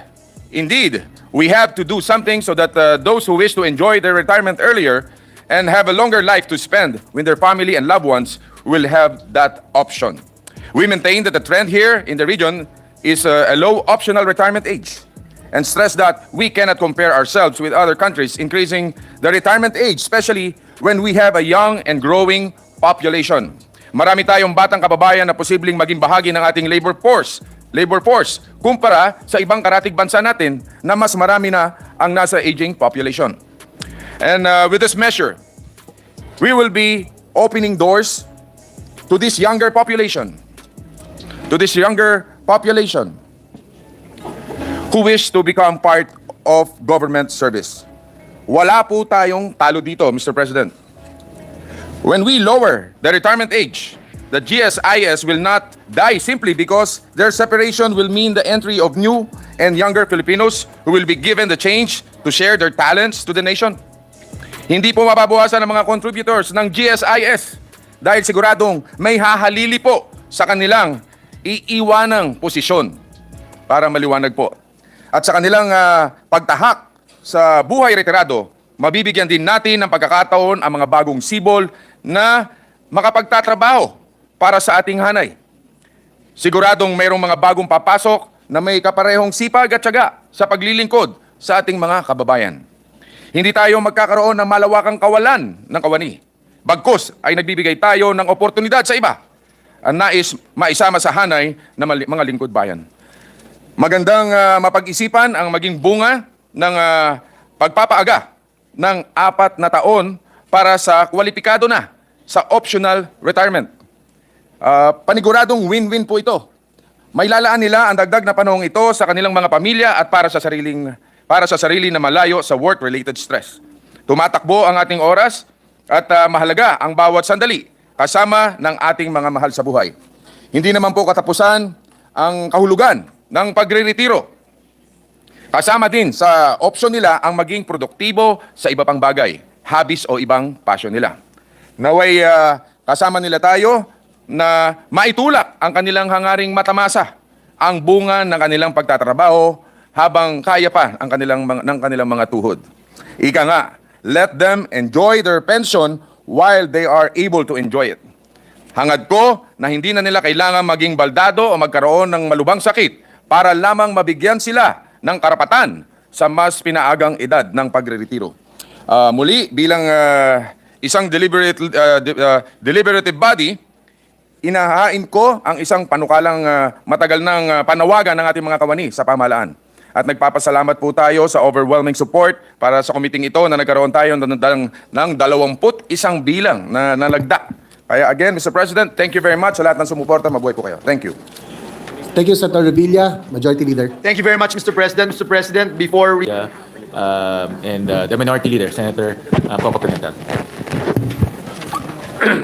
indeed, we have to do something so that those who wish to enjoy their retirement earlier and have a longer life to spend with their family and loved ones will have that option. We maintain that the trend here in the region is a low optional retirement age and stress that we cannot compare ourselves with other countries increasing the retirement age, especially when we have a young and growing population. Marami tayong batang kababayan na posibleng maging bahagi ng ating labor force kumpara sa ibang karatig bansa natin na mas marami na ang nasa aging population. And with this measure, we will be opening doors to this younger population, who wish to become part of government service. Wala po tayong talo dito, Mr. President. When we lower the retirement age, the GSIS will not die simply because their separation will mean the entry of new and younger Filipinos who will be given the chance to share their talents to the nation. Hindi po mababawasan ang mga contributors ng GSIS dahil siguradong may hahalili po sa kanilang iiwanang posisyon para maliwanag po. At sa kanilang pagtahak sa buhay retirado, mabibigyan din natin ng pagkakataon ang mga bagong sibol na makapagtatrabaho para sa ating hanay. Siguradong mayroong mga bagong papasok na may kaparehong sipag at tiyaga sa paglilingkod sa ating mga kababayan. Hindi tayo magkakaroon ng malawakang kawalan ng kawani. Bagkus ay nagbibigay tayo ng oportunidad sa iba ang nais maisama sa hanay ng mga lingkod bayan. Magandang mapag-isipan ang maging bunga ng pagpapaaga ng 4 na taon para sa kwalipikado na sa optional retirement. Paniguradong win-win po ito. May lalaan nila ang dagdag na panahong ito sa kanilang mga pamilya at para sa sarili na malayo sa work-related stress. Tumatakbo ang ating oras at mahalaga ang bawat sandali kasama ng ating mga mahal sa buhay. Hindi naman po katapusan ang kahulugan ng pagre-retiro. Kasama din sa option nila ang maging produktibo sa iba pang bagay, hobbies o ibang passion nila. Naway kasama nila tayo na maitulak ang kanilang hangaring matamasa ang bunga ng kanilang pagtatrabaho habang kaya pa ang kanilang mga tuhod. Ika nga, let them enjoy their pension while they are able to enjoy it. Hangad ko na hindi na nila kailangan maging baldado o magkaroon ng malubhang sakit para lamang mabigyan sila ng karapatan sa mas pinaagang edad ng pagre-retiro. Muli, bilang isang deliberative body, inahain ko ang isang panukalang matagal ng panawagan ng ating mga kawani sa pamahalaan. At nagpapasalamat po tayo sa overwhelming support para sa committee ito na nagkaroon tayo ng 21 bilang na nalagda. Kaya again, Mr. President, thank you very much sa lahat ng sumuporta. Mabuhay po kayo. Thank you. Thank you, Senator Revilla, Majority Leader. Thank you very much, Mr. President. Mr. President, before we... and the Minority Leader, Senator Coco Pimentel.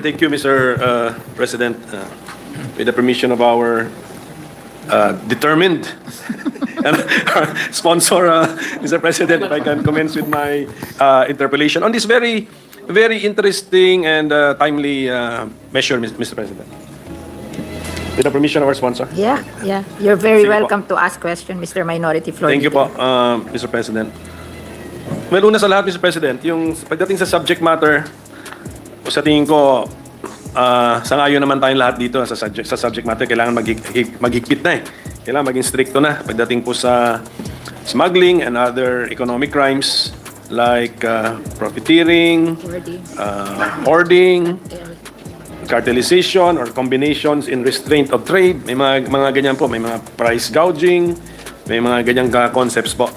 Thank you, Mr. President. With the permission of our determined sponsor, Mr. President, if I can commence with my interpellation on this very, very interesting and timely measure, Mr. President. With the permission of our sponsor. Yeah. You're very Sige po. welcome to ask question, Mr. Minority Floor Thank you Leader. po, Mr. President. Well, una sa lahat, Mr. President, yung pagdating sa subject matter, o sa tingin ko, sangayon naman tayong lahat dito sa subject matter, kailangan maghigpit na eh. Kailangan maging stricto na pagdating po sa smuggling and other economic crimes like profiteering, hoarding, cartelization or combinations in restraint of trade, may mga ganyan po, may mga price gouging, may mga ganyang concepts po.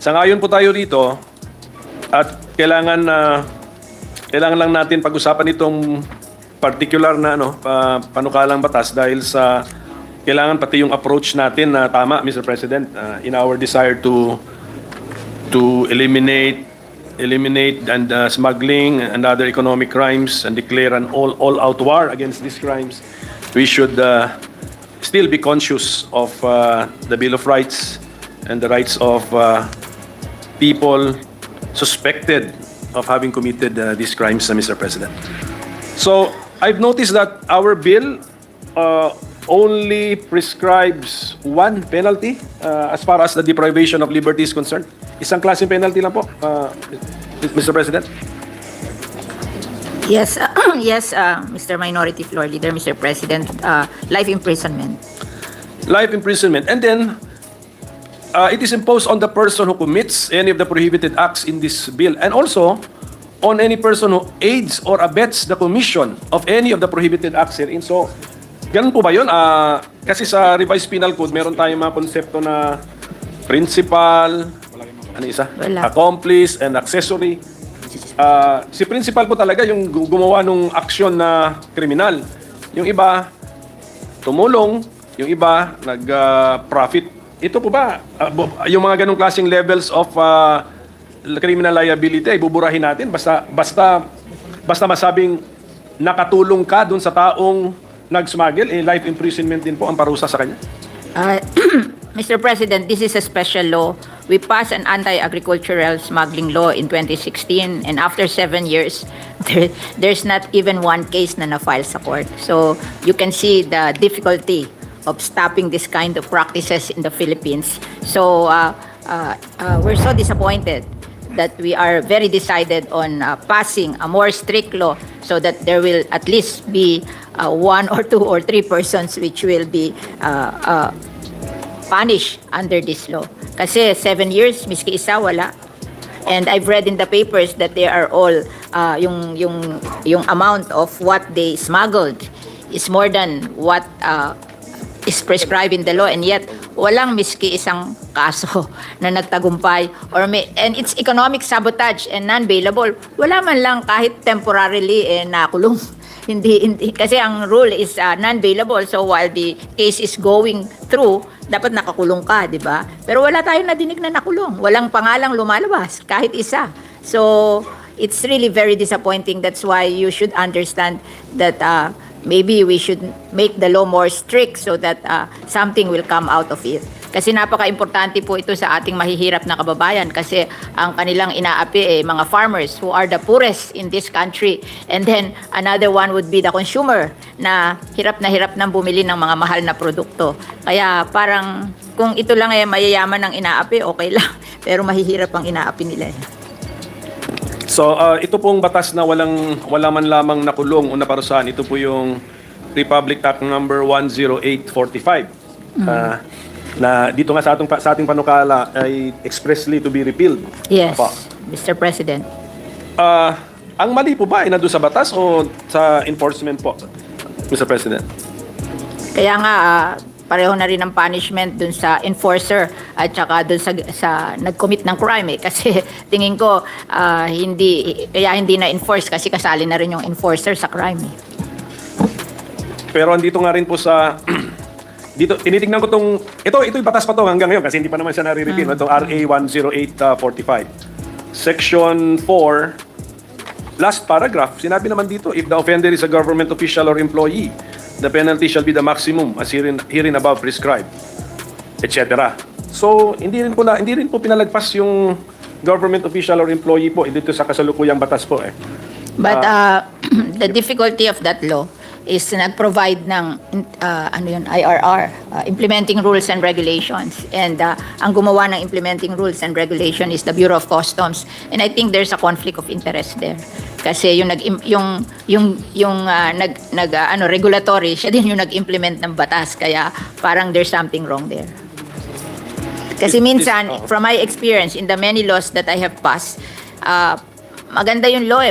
Sangayon po tayo dito at kailangan lang natin pag-usapan itong particular na panukalang batas dahil sa kailangan pati yung approach natin na tama, Mr. President, in our desire to eliminate and smuggling and other economic crimes and declare an all-out war against these crimes. We should still be conscious of the Bill of Rights and the rights of people suspected of having committed these crimes, Mr. President. So, I've noticed that our bill only prescribes one penalty as far as the deprivation of liberty is concerned. Isang klaseng penalty lang po, Mr. President. Yes, yes, Mr. Minority Floor Leader, Mr. President, life imprisonment. Life imprisonment. And then, it is imposed on the person who commits any of the prohibited acts in this bill, and also on any person who aids or abets the commission of any of the prohibited acts herein. So, ganun po ba yun? Kasi sa Revised Penal Code, meron tayong mga konsepto na principal, ano isa? Wala. Accomplice and accessory. Si principal po talaga yung gumawa ng aksyon na kriminal. Yung iba, tumulong. Yung iba, nag-profit. Ito po ba, yung mga ganong klaseng levels of criminal liability ay buburahin natin basta masabing nakatulong ka dun sa taong nag-smuggle, life imprisonment din po ang parusa sa kanya? Mr. President, this is a special law. We passed an anti-agricultural smuggling law in 2016, and after 7 years, there's not even one case na na-file sa court. So you can see the difficulty of stopping this kind of practices in the Philippines. So we're so disappointed that we are very decided on passing a more strict law so that there will at least be 1 or 2 or 3 persons which will be punished under this law. Kasi 7 years, miski isa, wala. And I've read in the papers that they are all, yung amount of what they smuggled is more than what is prescribed in the law, and yet walang miski isang kaso na nagtagumpay and it's economic sabotage and non-bailable. Wala man lang kahit temporarily nakulong. Hindi kasi ang rule is non-bailable, so while the case is going through, dapat nakakulong ka, di ba? Pero wala tayong nadinig na nakulong. Walang pangalang lumalabas, kahit isa. So it's really very disappointing. That's why you should understand that maybe we should make the law more strict so that something will come out of it. Kasi napaka-importante po ito sa ating mahihirap na kababayan kasi ang kanilang inaapi mga farmers who are the poorest in this country. And then another one would be the consumer na hirap nang bumili ng mga mahal na produkto. Kaya parang kung ito lang mayayaman ang inaapi, okay lang. Pero mahihirap ang inaapi nila. So, ito pong batas na wala man lamang nakulong o naparusahan, ito po yung Republic Act number 10845. Na dito nga sa ating panukala ay expressly to be repealed. Yes, Apa. Mr. President. Ang mali po ba ay nandun sa batas o sa enforcement po, Mr. President? Kaya nga, pareho na rin ang punishment dun sa enforcer at saka dun sa nag-commit ng crime Kasi tingin ko, hindi na-enforce kasi kasali na rin yung enforcer sa crime Pero andito nga rin po sa dito tinitingnan ko ito yung batas pa to hanggang ngayon kasi hindi pa naman siya nare-repeal. Ito RA 10845. Section 4 last paragraph, sinabi naman dito, if the offender is a government official or employee, the penalty shall be the maximum as herein above prescribed, etc. So, hindi rin po pinalagpas yung government official or employee po dito sa kasalukuyang batas po But the difficulty of that law is nag-provide ng IRR, implementing rules and regulations. And ang gumawa ng implementing rules and regulation is the Bureau of Customs. And I think there's a conflict of interest there. Kasi yung regulatory, siya din yung nag-implement ng batas. Kaya parang there's something wrong there. Kasi minsan, from my experience in the many laws that I have passed, maganda yung law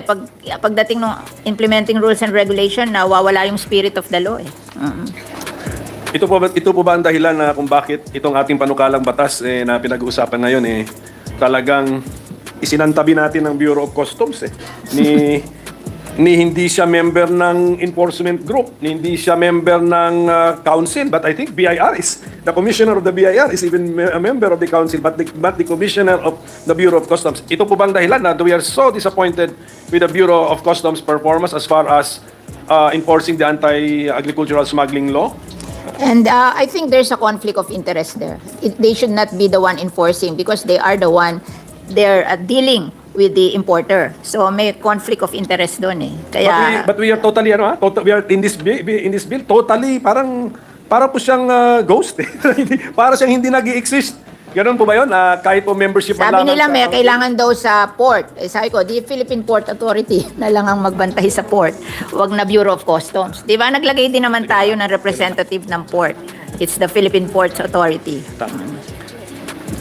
pagdating ng implementing rules and regulation, nawawala yung spirit of the law Ito po ba ang dahilan na kung bakit itong ating panukalang batas na pinag-uusapan ngayon talagang isinantabi natin ng Bureau of Customs ni hindi siya member ng enforcement group, ni hindi siya member ng council, but I think BIR is, the commissioner of the BIR is even a member of the council, but the commissioner of the Bureau of Customs. Ito po bang dahilan na we are so disappointed with the Bureau of Customs performance as far as enforcing the anti-agricultural smuggling law? And I think there's a conflict of interest there. They should not be the one enforcing because they are the one, they're dealing with the importer. So may conflict of interest doon eh. Kaya But we are totally we are in this bill totally parang po siyang ghost eh. Para siyang hindi nag-exist. Ganun po ba 'yon? Kahit po membership sabi lamang nila sa- may kailangan daw sa port. Eh, sabi ko, the Philippine Port Authority na lang ang magbantay sa port. Wag na Bureau of Customs. Di ba naglagay din naman tayo ng representative ng port. It's the Philippine Ports Authority.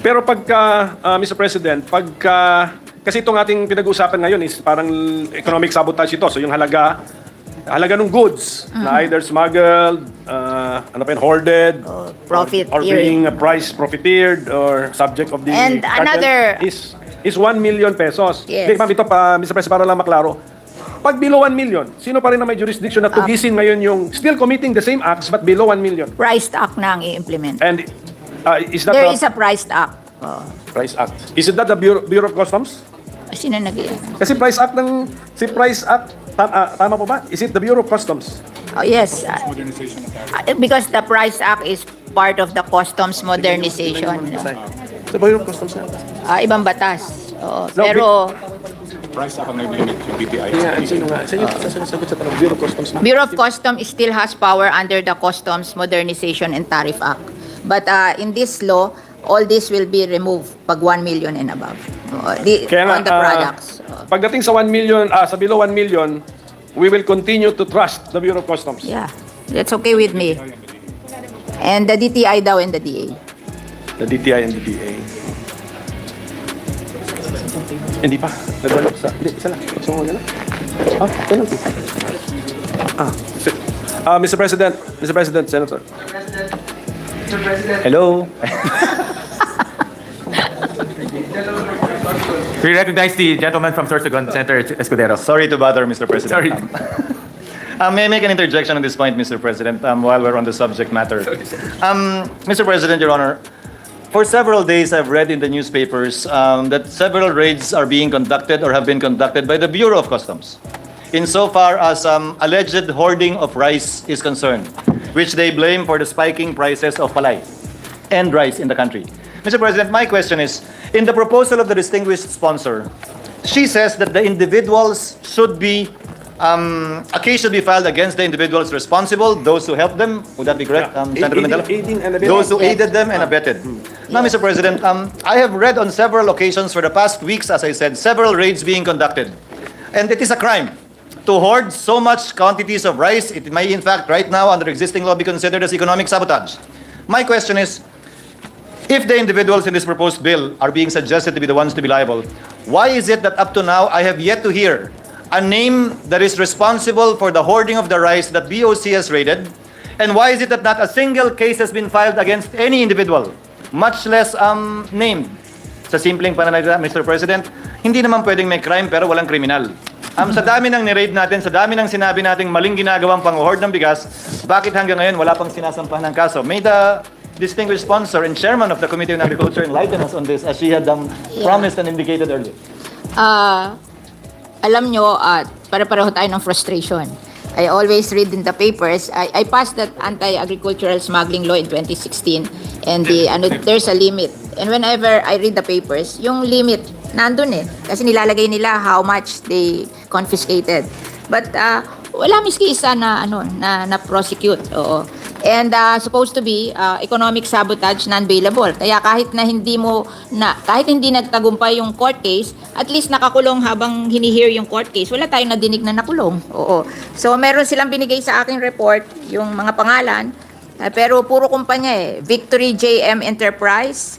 Pero pagka Mr. President, kasi itong ating pinag-uusapan ngayon is parang economic sabotage ito. So yung halaga ng goods na either smuggled, hoarded, or Profiteering. being price profiteered or subject of the And cartel another- is 1 million pesos. Yes. Hindi, ma'am, ito pa, Mr. President, para lang maklaro. Pag below 1 million, sino pa rin na may jurisdiction na tugisin ngayon yung still committing the same acts but below 1 million? Priced Act na ang i-implement. And is that There the is a Priced Act. Oh. Price Act? Is it that the Bureau of Customs? Sino nag Kasi Price Act tama po ba? Is it the Bureau of Customs? Oh, yes. Because the Price Act is part of the customs modernization. The Bureau of Customs na. Ibang batas. Oo. No, Pero Sino sasagot sa tanong? Bureau of Customs na. Bureau of Customs still has power under the Customs Modernization and Tariff Act. But in this law, all this will be removed pag 1 million and above. On the products. Pagdating sa 1 million, sa below 1 million, we will continue to trust the Bureau of Customs. Yeah, that's okay with me. And the DTI daw and the DA. The DTI and the DA. Hindi pa. Nagwalok sa... Hindi, isa lang. Gusto mo na lang? Penalties. Mr. President, Senator. Hello. We recognize the gentleman from Sorsogon, Senator Escudero. Sorry to bother, Mr. President. Sorry. May I make an interjection on this point, Mr. President, while we're on the subject matter? Mr. President, Your Honor, for several days I've read in the newspapers that several raids are being conducted or have been conducted by the Bureau of Customs insofar as alleged hoarding of rice is concerned, which they blame for the spiking prices of palay and rice in the country. Mr. President, my question is, in the proposal of the distinguished sponsor, she says that the individuals should be, a case should be filed against the individuals responsible, those who helped them. Would that be correct, Senator Mendela? Aiding and abetting. Those who aided them and abetted. Now, Mr. President, I have read on several occasions for the past weeks, as I said, several raids being conducted. And it is a crime to hoard so much quantities of rice. It may, in fact, right now, under existing law, be considered as economic sabotage. My question is, if the individuals in this proposed bill are being suggested to be the ones to be liable, why is it that up to now I have yet to hear a name that is responsible for the hoarding of the rice that BOC has raided? And why is it that not a single case has been filed against any individual, much less named? Sa simpleng pananalita, Mr. President, hindi naman pwedeng may crime pero walang kriminal. Sa dami ng ni-raid natin, sa dami ng sinabi nating maling ginagawang pang-hoard ng bigas, bakit hanggang ngayon wala pang sinasampahan ng kaso? May the distinguished sponsor and chairman of the Committee on Agriculture enlighten us on this as she had promised and indicated earlier. Alam nyo, pare-pareho tayo ng frustration. I always read in the papers. I passed that anti-agricultural smuggling law in 2016 and there's a limit. And whenever I read the papers, yung limit nandun eh. Kasi nilalagay nila how much they confiscated. But wala miski isa na prosecute. Oo. And supposed to be economic sabotage non-bailable. Kaya kahit hindi nagtagumpay yung court case, at least nakakulong habang hinihear yung court case. Wala tayong nadinig na nakulong. Oo. So meron silang binigay sa aking report yung mga pangalan. Pero puro kumpanya eh. Victory JM Enterprise,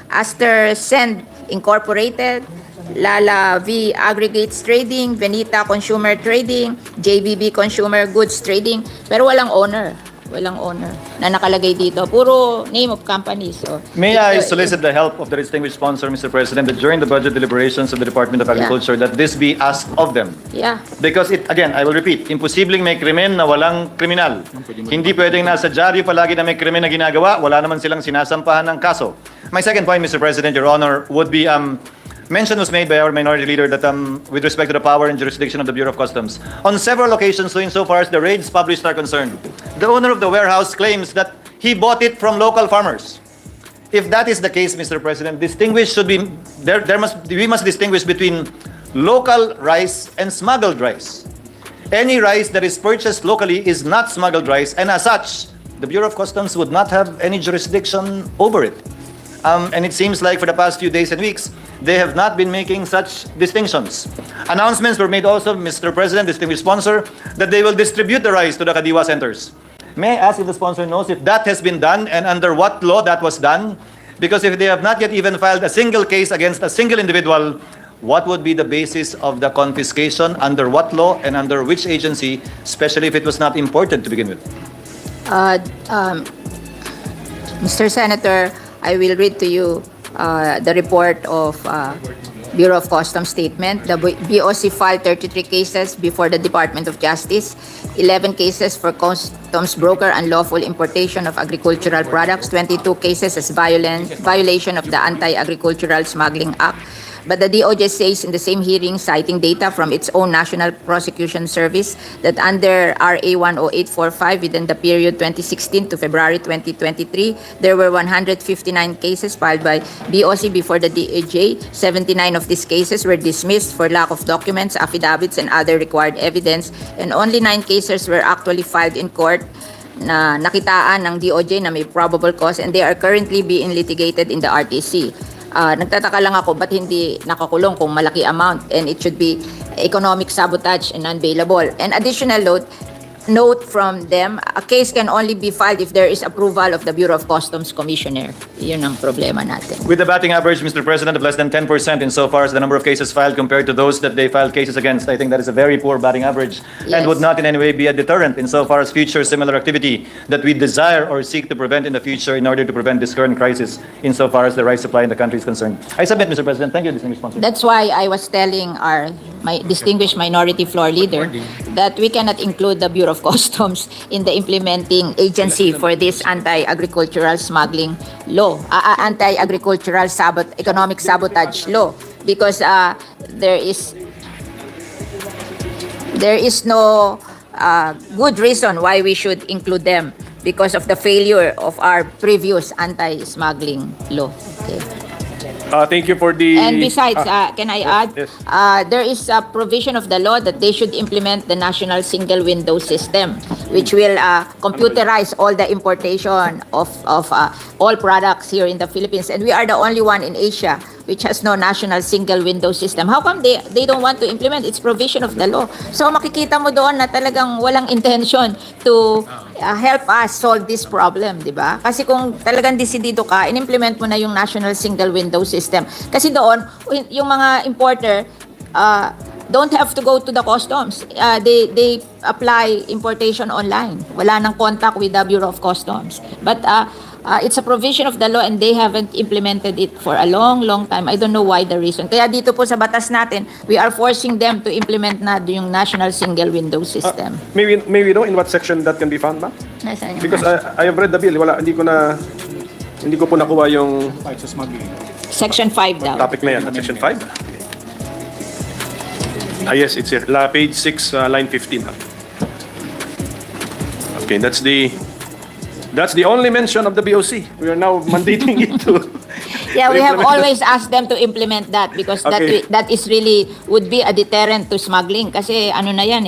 Aster Send Incorporated, Lala V Aggregates Trading, Venita Consumer Trading, JBB Consumer Goods Trading, pero walang owner. walang owner na nakalagay dito. Puro name of companies. So, May I solicit the help of the distinguished sponsor, Mr. President, that during the budget deliberations of the Department of Agriculture, that this be asked of them? Yeah. Because again, I will repeat, imposibleng may krimen na walang kriminal. Hindi pwedeng nasa dyaryo palagi na may krimen na ginagawa, wala naman silang sinasampahan ng kaso. My second point, Mr. President, Your Honor, would be mention was made by our minority leader that with respect to the power and jurisdiction of the Bureau of Customs, on several occasions, so insofar as the raids published are concerned, the owner of the warehouse claims that he bought it from local farmers. If that is the case, Mr. President, we must distinguish between local rice and smuggled rice. Any rice that is purchased locally is not smuggled rice, and as such, the Bureau of Customs would not have any jurisdiction over it. And it seems like for the past few days and weeks, they have not been making such distinctions. Announcements were made also, Mr. President, distinguished sponsor, that they will distribute the rice to the Kadiwa centers. May I ask if the sponsor knows if that has been done and under what law that was done? Because if they have not yet even filed a single case against a single individual, what would be the basis of the confiscation, under what law and under which agency, especially if it was not imported to begin with? Mr. Senator, I will read to you the report of Bureau of Customs statement. The BOC filed 33 cases before the Department of Justice, 11 cases for customs broker unlawful importation of agricultural products, 22 cases as violation of the Anti-Agricultural Smuggling Act. But the DOJ says in the same hearing, citing data from its own National Prosecution Service, that under RA 10845 within the period 2016 to February 2023, there were 159 cases filed by BOC before the DOJ. 79 of these cases were dismissed for lack of documents, affidavits, and other required evidence, and only 9 cases were actually filed in court na nakitaan ng DOJ na may probable cause, and they are currently being litigated in the RTC. Nagtataka lang ako ba't hindi nakakulong kung malaki amount, and it should be economic sabotage and unbailable. And additional note from them, a case can only be filed if there is approval of the Bureau of Customs Commissioner. Yun ang problema natin. With the batting average, Mr. President, of less than 10% insofar as the number of cases filed compared to those that they filed cases against, I think that is a very poor batting average and would not in any way be a deterrent insofar as future similar activity that we desire or seek to prevent in the future in order to prevent this current crisis insofar as the rice supply in the country is concerned. I submit, Mr. President. Thank you, distinguished sponsor. That's why I was telling my distinguished minority floor leader that we cannot include the Bureau of Customs in the implementing agency for this anti-agricultural smuggling law, anti-agricultural economic sabotage law, because there is no good reason why we should include them because of the failure of our previous anti-smuggling law. Okay. Thank you for the... And besides, can I add? Yes. There is a provision of the law that they should implement the national single window system, which will computerize all the importation of all products here in the Philippines. And we are the only one in Asia which has no national single window system. How come they don't want to implement? It's provision of the law. So makikita mo doon na talagang walang intention to help us solve this problem, di ba? Kasi kung talagang desidido ka, in-implement mo na yung national single window system. Kasi doon, yung mga importer don't have to go to the customs. They apply importation online. Wala nang contact with the Bureau of Customs. But it's a provision of the law and they haven't implemented it for a long, long time. I don't know why the reason. Kaya dito po sa batas natin, we are forcing them to implement na yung national single window system. May we know in what section that can be found, ma'am? Nasaan yung Because I have read the bill. Hindi ko po nakuha yung Section 5 daw. topic na yan. Section 5? Yes, it's here. Page 6, line 15. Okay, that's the only mention of the BOC. We are now mandating it to... Yeah, we have always asked them to implement that because Okay. that is really would be a deterrent to smuggling kasi ano na yan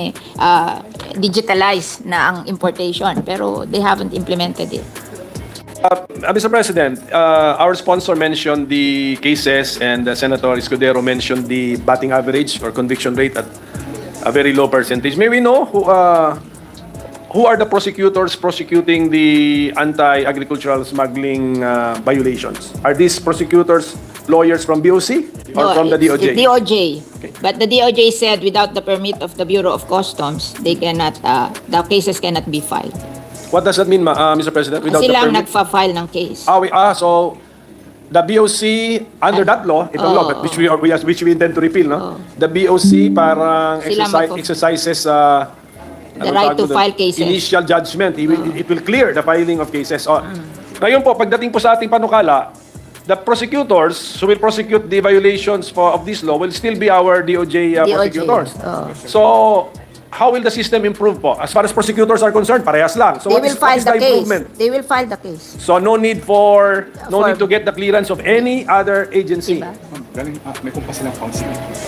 digitalized na ang importation pero they haven't implemented it. Mr. President, our sponsor mentioned the cases and Senator Escudero mentioned the batting average or conviction rate at a very low percentage. May we know who are the prosecutors prosecuting the anti-agricultural smuggling violations? Are these prosecutors lawyers from BOC or from the DOJ? The DOJ. Okay. But the DOJ said without the permit of the Bureau of Customs, they cannot the cases cannot be filed. What does that mean, Mr. President? Without Sila the ang permit? nagfa-file ng case. So the BOC under that law, itong law, Oo. which we intend to repeal, no? The BOC parang Sila exercises The right to file cases. initial judgment. It will clear the filing of cases. Ngayon po, pagdating po sa ating panukala, the prosecutors who will prosecute the violations of this law will still be our DOJ prosecutors. So, how will the system improve po? As far as prosecutors are concerned, parehas lang. So, They what will is file the the case. improvement? They will file the case. So, no need to get the clearance of any other agency. Diba?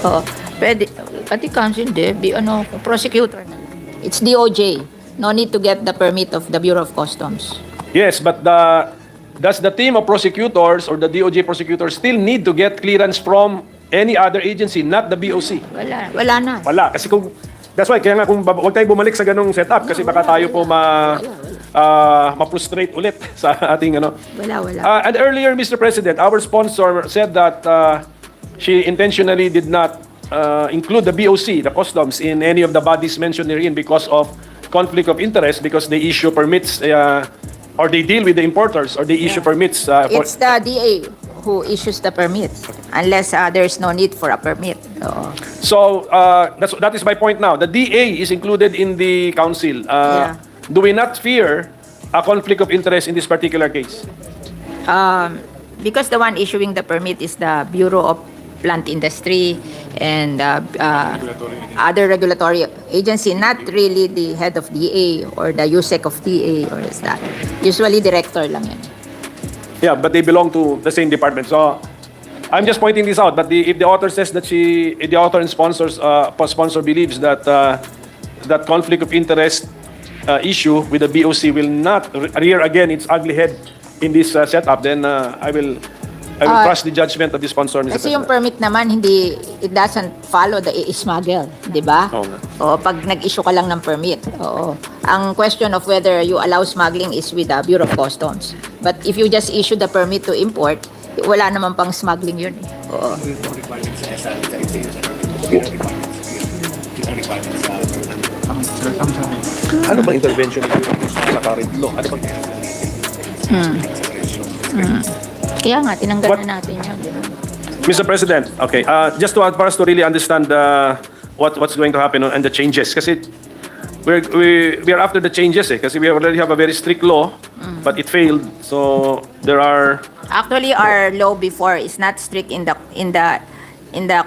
Oo. Pwede, pati council, prosecutor na. It's DOJ. No need to get the permit of the Bureau of Customs. Yes, but does the team of prosecutors or the DOJ prosecutors still need to get clearance from any other agency, not the BOC? Wala na. Wala. Kasi that's why, kaya nga huwag tayo bumalik sa ganong setup kasi baka tayo po ma-frustrate ulit sa ating Wala. And earlier, Mr. President, our sponsor said that she intentionally did not include the BOC, the customs, in any of the bodies mentioned herein because of conflict of interest, because they issue permits or they deal with the importers or they issue permits. It's the DA who issues the permit unless there's no need for a permit. Oo. So that is my point now. The DA is included in the council. Do we not fear a conflict of interest in this particular case? Because the one issuing the permit is the Bureau of Plant Industry and other regulatory agency, not really the head of DA or the USEC of DA or is that. Usually director lang yan. Yeah, but they belong to the same department. So I'm just pointing this out. But if the author says that if the author and sponsor believes that that conflict of interest issue with the BOC will not rear again its ugly head in this setup, then I will trust the judgment of the sponsor, Mr. Kasi yung President. permit naman, it doesn't follow the smuggle, di ba? Oo nga. O, pag nag-issue ka lang ng permit. Oo. Ang question of whether you allow smuggling is with the Bureau of Customs. But if you just issue the permit to import, wala naman pang smuggling yun. Oo. Ano bang intervention sa current law? Ano bang... Kaya nga, tinanggal na natin yun. Mr. President, okay, just for us to really understand what's going to happen and the changes, kasi we are after the changes kasi we already have a very strict law, but it failed. So there are... Actually, our law before is not strict in the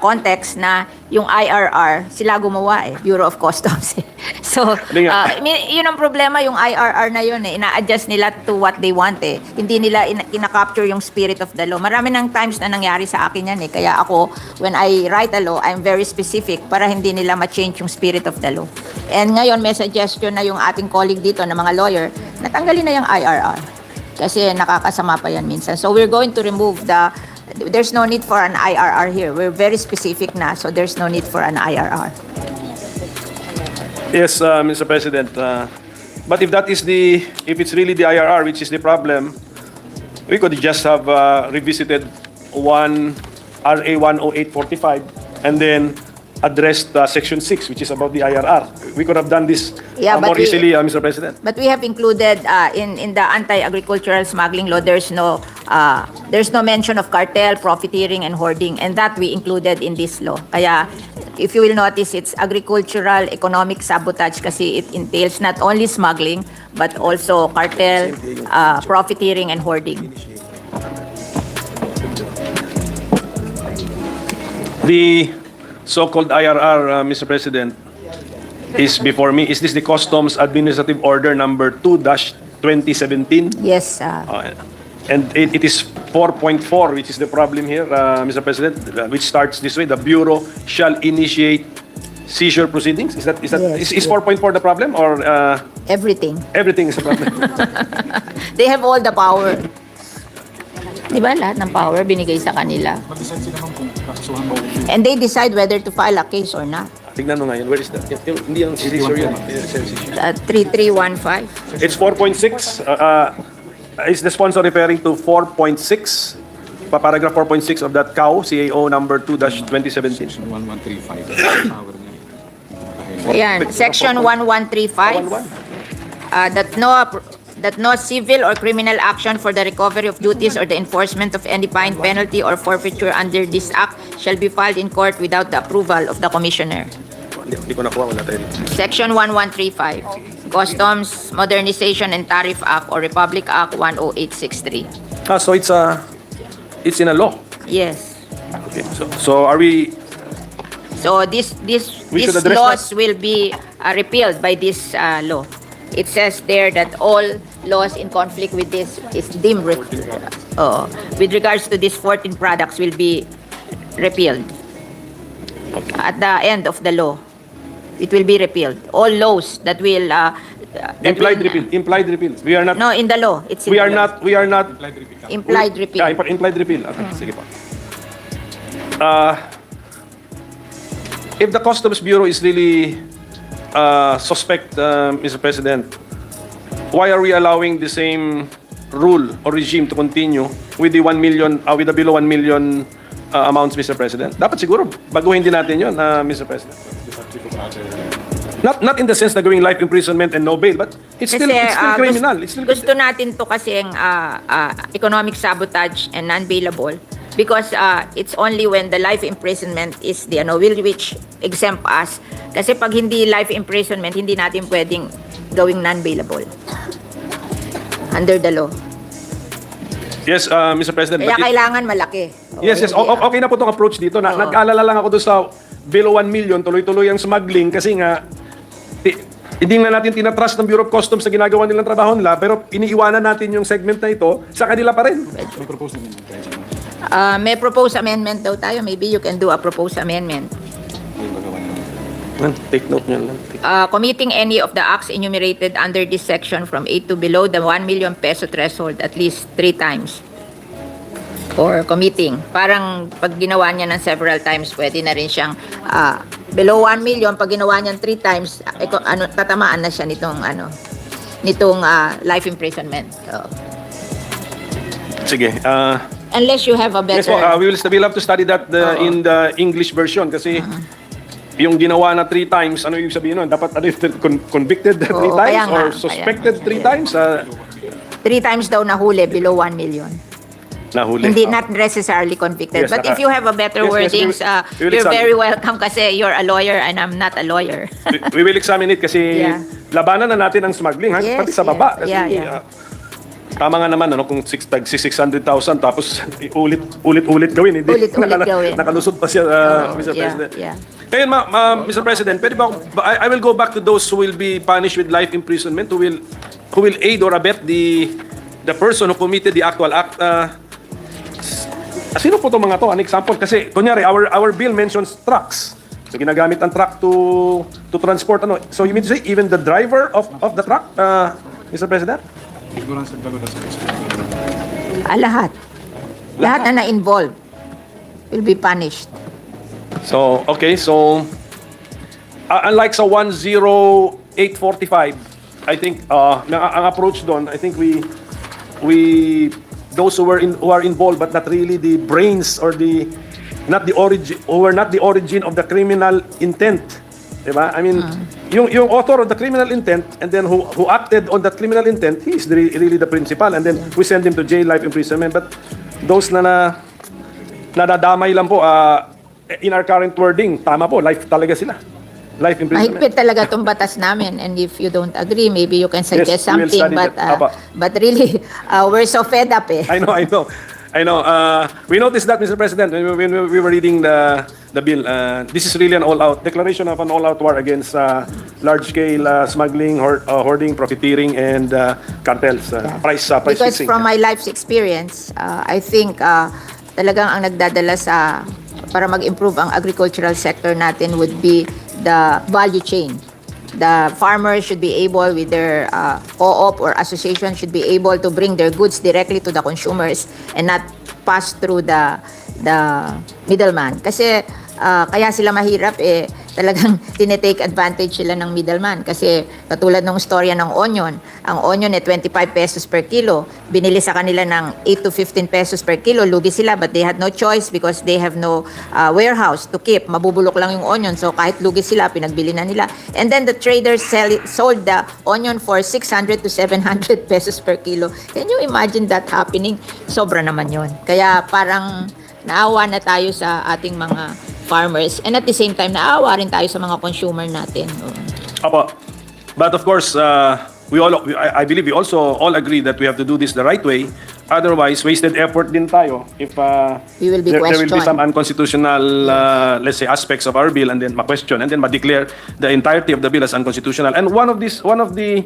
context na yung IRR, sila gumawa Bureau of Customs. So, yun ang problema, yung IRR na yun ina-adjust nila to what they want Hindi nila ina-capture yung spirit of the law. Marami ng times na nangyari sa akin yan Kaya ako, when I write a law, I'm very specific para hindi nila ma-change yung spirit of the law. And ngayon, may suggestion na yung ating colleague dito na mga lawyer, natanggalin na yung IRR. Kasi nakakasama pa yan minsan. So, we're going to remove there's no need for an IRR here. We're very specific na, so there's no need for an IRR. Yes, Mr. President. But if it's really the IRR which is the problem, we could just have revisited RA 10845 and then addressed Section 6, which is about the IRR. We could have done this more easily, Mr. President. But we have included in the anti-agricultural smuggling law, there's no mention of cartel, profiteering, and hoarding, and that we included in this law. Kaya, if you will notice, it's agricultural economic sabotage kasi it entails not only smuggling, but also cartel, profiteering, and hoarding. The so-called IRR, Mr. President, is before me. Is this the Customs Administrative Order number 2-2017? Yes. And it is 4.4, which is the problem here, Mr. President, which starts this way: the Bureau shall initiate seizure proceedings. Is 4.4 the problem, or Everything. everything is the problem? They have all the power. Di ba? Lahat ng power binigay sa kanila. And they decide whether to file a case or not. Tignan mo ngayon, where is that? Hindi yung seizure yun. 3315. It's 4.6. Is the sponsor referring to 4.6? Paragraph 4.6 of that CAO number 2-2017. Ayan, section 1135. that no civil or criminal action for the recovery of duties or the enforcement of any fine, penalty, or forfeiture under this act shall be filed in court without the approval of the Commissioner. Hindi ko nakuha, wala tayo. Section 1135, Customs Modernization and Tariff Act or Republic Act 10863. So it's in a law. Yes. Okay. So are we? So We these should address laws will be repealed by this law. It says there that all laws in conflict with this is deemed with regards to these 14 products will be repealed. At the end of the law, it will be repealed. All laws that will Implied repeal. Implied repeal. We are not. No, in the law. It's in We the are law. not. We are not. Implied repeal. Yeah, implied repeal. Okay, sige po. If the Customs Bureau is really suspect, Mr. President, why are we allowing the same rule or regime to continue with the 1 million, with the below 1 million amounts, Mr. President? Dapat siguro baguhin din natin yun, Mr. President. Not in the sense na gawing life imprisonment and no bail, but it's still criminal. It's still gusto natin to kasing economic sabotage and non-bailable because it's only when the life imprisonment is the which exempt us. Kasi pag hindi life imprisonment, hindi natin pwedeng gawing non-bailable under the law. Yes, Mr. President. Kaya but kailangan malaki. Yes. Okay na po itong approach dito. Nag-alala lang ako doon sa below 1 million, tuloy-tuloy ang smuggling kasi nga hindi na natin tinatrust ng Bureau of Customs sa ginagawa nilang trabaho nila, pero iniiwanan natin yung segment na ito sa kanila pa rin. May proposed amendment daw tayo. Maybe you can do a proposed amendment. Take note nyo lang. Committing any of the acts enumerated under this section from 8 to below the 1 million peso threshold at least 3 times. Or committing. Parang pag ginawa niya ng several times, pwede na rin siyang below 1 million, pag ginawa niya 3 times, tatamaan na siya nitong life imprisonment. So, Sige. unless you have a better... Yes po, we'll have to study that in the English version kasi yung ginawa na 3 times, ano yung sabihin nun? Dapat convicted 3 times or suspected 3 times? 3 times daw nahuli below 1 million. Nahuli. Hindi, not necessarily convicted. Yes, but if you have a better wordings, we will you're examine. very welcome kasi you're a lawyer and I'm not a lawyer. We will examine it kasi labanan na natin ang smuggling, Yes, pati sa baba. Kasi, yeah. Tama nga naman, kung 600,000 tapos ulit-ulit gawin. Hindi, Ulit-ulit gawin. Nakalusot pa siya, Mr. President. Yeah. Ngayon, Mr. President, pwede ba, I will go back to those who will be punished with life imprisonment, who will aid or abet the person who committed the actual act. Sino po itong mga to? An example, kasi kunyari, our bill mentions trucks. So ginagamit ang truck to transport ano. So you mean to say even the driver of the truck, Mr. President? Lahat. Lahat na na-involved will be punished. So, okay, so unlike sa 10845, I think ang approach doon, I think we those who are involved but not really the brains or not the origin of the criminal intent. Diba? I mean, yung author of the criminal intent and then who acted on that criminal intent, he is really the principal and then we send him to jail, life imprisonment. But those na nadadamay lang po, in our current wording, tama po, life talaga sila. Life imprisonment. Mahigpit talaga itong batas namin and if you don't agree, maybe you can suggest Yes, we will something study that. but really, we're so fed up eh. I know. We noticed that, Mr. President, when we were reading the bill. This is really an all-out declaration of an all-out war against large-scale smuggling, hoarding, profiteering, and cartels. Price Because fixing. from my life's experience, I think talagang ang nagdadala para mag-improve ang agricultural sector natin would be the value chain. The farmers should be able, with their co-op or association, should be able to bring their goods directly to the consumers and not pass through the middleman. Kasi kaya sila mahirap talagang tinetake advantage sila ng middleman. Kasi katulad ng storya ng onion, ang onion 25 pesos per kilo, binili sa kanila ng 8 to 15 pesos per kilo, lugi sila, but they had no choice because they have no warehouse to keep. Mabubulok lang yung onion, so kahit lugi sila, pinagbili na nila. And then the traders sold the onion for 600 to 700 pesos per kilo. Can you imagine that happening? Sobra naman yon. Kaya parang naawa na tayo sa ating mga farmers, and at the same time naawa rin tayo sa mga consumer natin. Apo. But of course, I believe we also all agree that we have to do this the right way. Otherwise, wasted effort din tayo if We will be there will be questioned. some unconstitutional, let's say, aspects of our bill, and then ma-question, and then ma-declare the entirety of the bill as unconstitutional. And one of the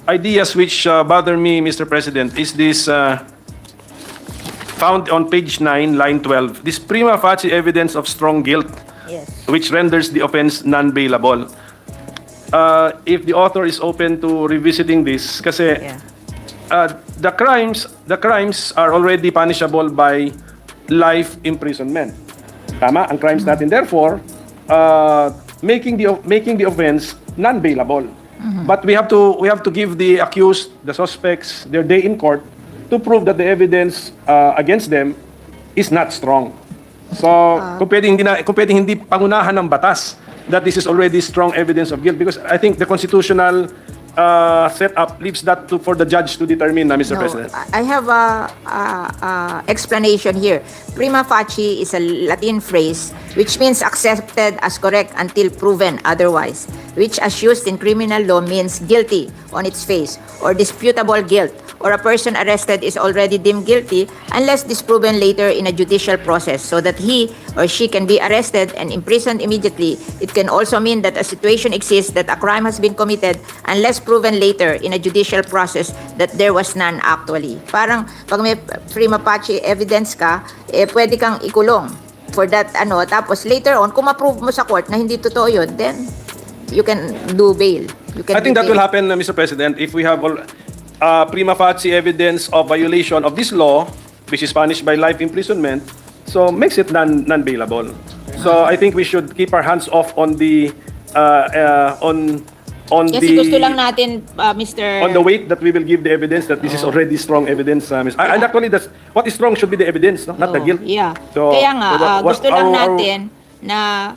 ideas which bother me, Mr. President, is this found on page 9, line 12, this prima facie evidence of strong guilt, Yes. which renders the offense non-bailable. If the author is open to revisiting this, kasi the crimes are already punishable by life imprisonment. Tama? Ang crimes natin, therefore, making the offense non-bailable. But we have to give the accused, the suspects, their day in court to prove that the evidence against them is not strong. So, kung pwedeng hindi pangunahan ng batas that this is already strong evidence of guilt, because I think the constitutional setup leaves that for the judge to determine, Mr. President. I have a explanation here. Prima facie is a Latin phrase which means accepted as correct until proven otherwise, which as used in criminal law means guilty on its face or disputable guilt, or a person arrested is already deemed guilty unless disproven later in a judicial process, so that he or she can be arrested and imprisoned immediately. It can also mean that a situation exists that a crime has been committed unless proven later in a judicial process that there was none actually. Parang pag may prima facie evidence ka, pwede kang ikulong for that tapos later on kung ma-prove mo sa court na hindi totoo yun, then you can do bail. I think that will happen, Mr. President, if we have prima facie evidence of violation of this law, which is punished by life imprisonment, so makes it non-bailable. So I think we should keep our hands off on the Kasi gusto lang natin, Mr. on the weight that we will give the evidence that this is already strong evidence, and actually that's what is strong should be the evidence, no? Not the guilt. Yeah. So, Kaya nga, gusto lang our- natin na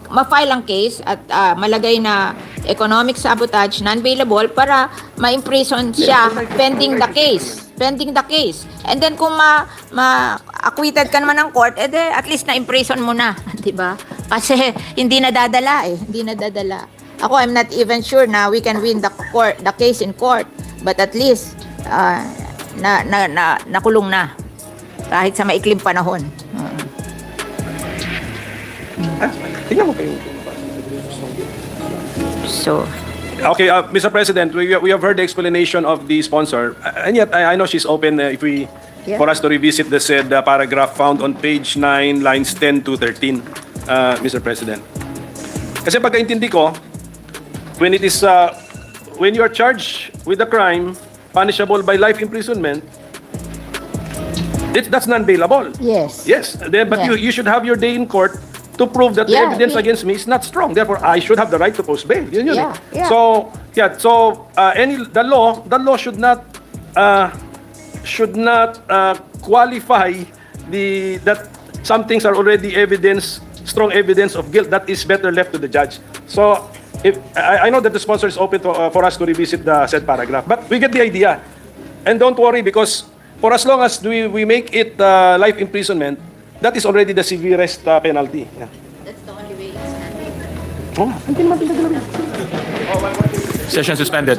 ma-file ang case at malagay na economic sabotage, non-bailable, para ma-imprison siya pending the case. Pending the case. And then kung ma-acquitted ka naman ng court, at least na-imprison mo na. Diba? Kasi hindi nadadala eh. Hindi nadadala. Ako, I'm not even sure na we can win the case in court. But at least, nakulong na. Kahit sa maikling panahon. Tingnan mo kayo. So, Okay, Mr. President, we have heard the explanation of the sponsor, and yet I know she's open for us to revisit the said paragraph found on page 9, lines 10 to 13, Mr. President. Kasi pagkaintindi ko, when you are charged with a crime punishable by life imprisonment, that's non-bailable. yes. Yes, but Yeah. you should have your day in court to prove that the Yeah, evidence yeah. against me is not strong. Therefore, I should have the right to post bail. Yun. Yeah, yeah. So the law should not qualify that some things are already strong evidence of guilt. That is better left to the judge. So I know that the sponsor is open for us to revisit the said paragraph, but we get the idea. And don't worry, because for as long as we make it life imprisonment, that is already the severest penalty. Yeah. That's the only way. Session suspended.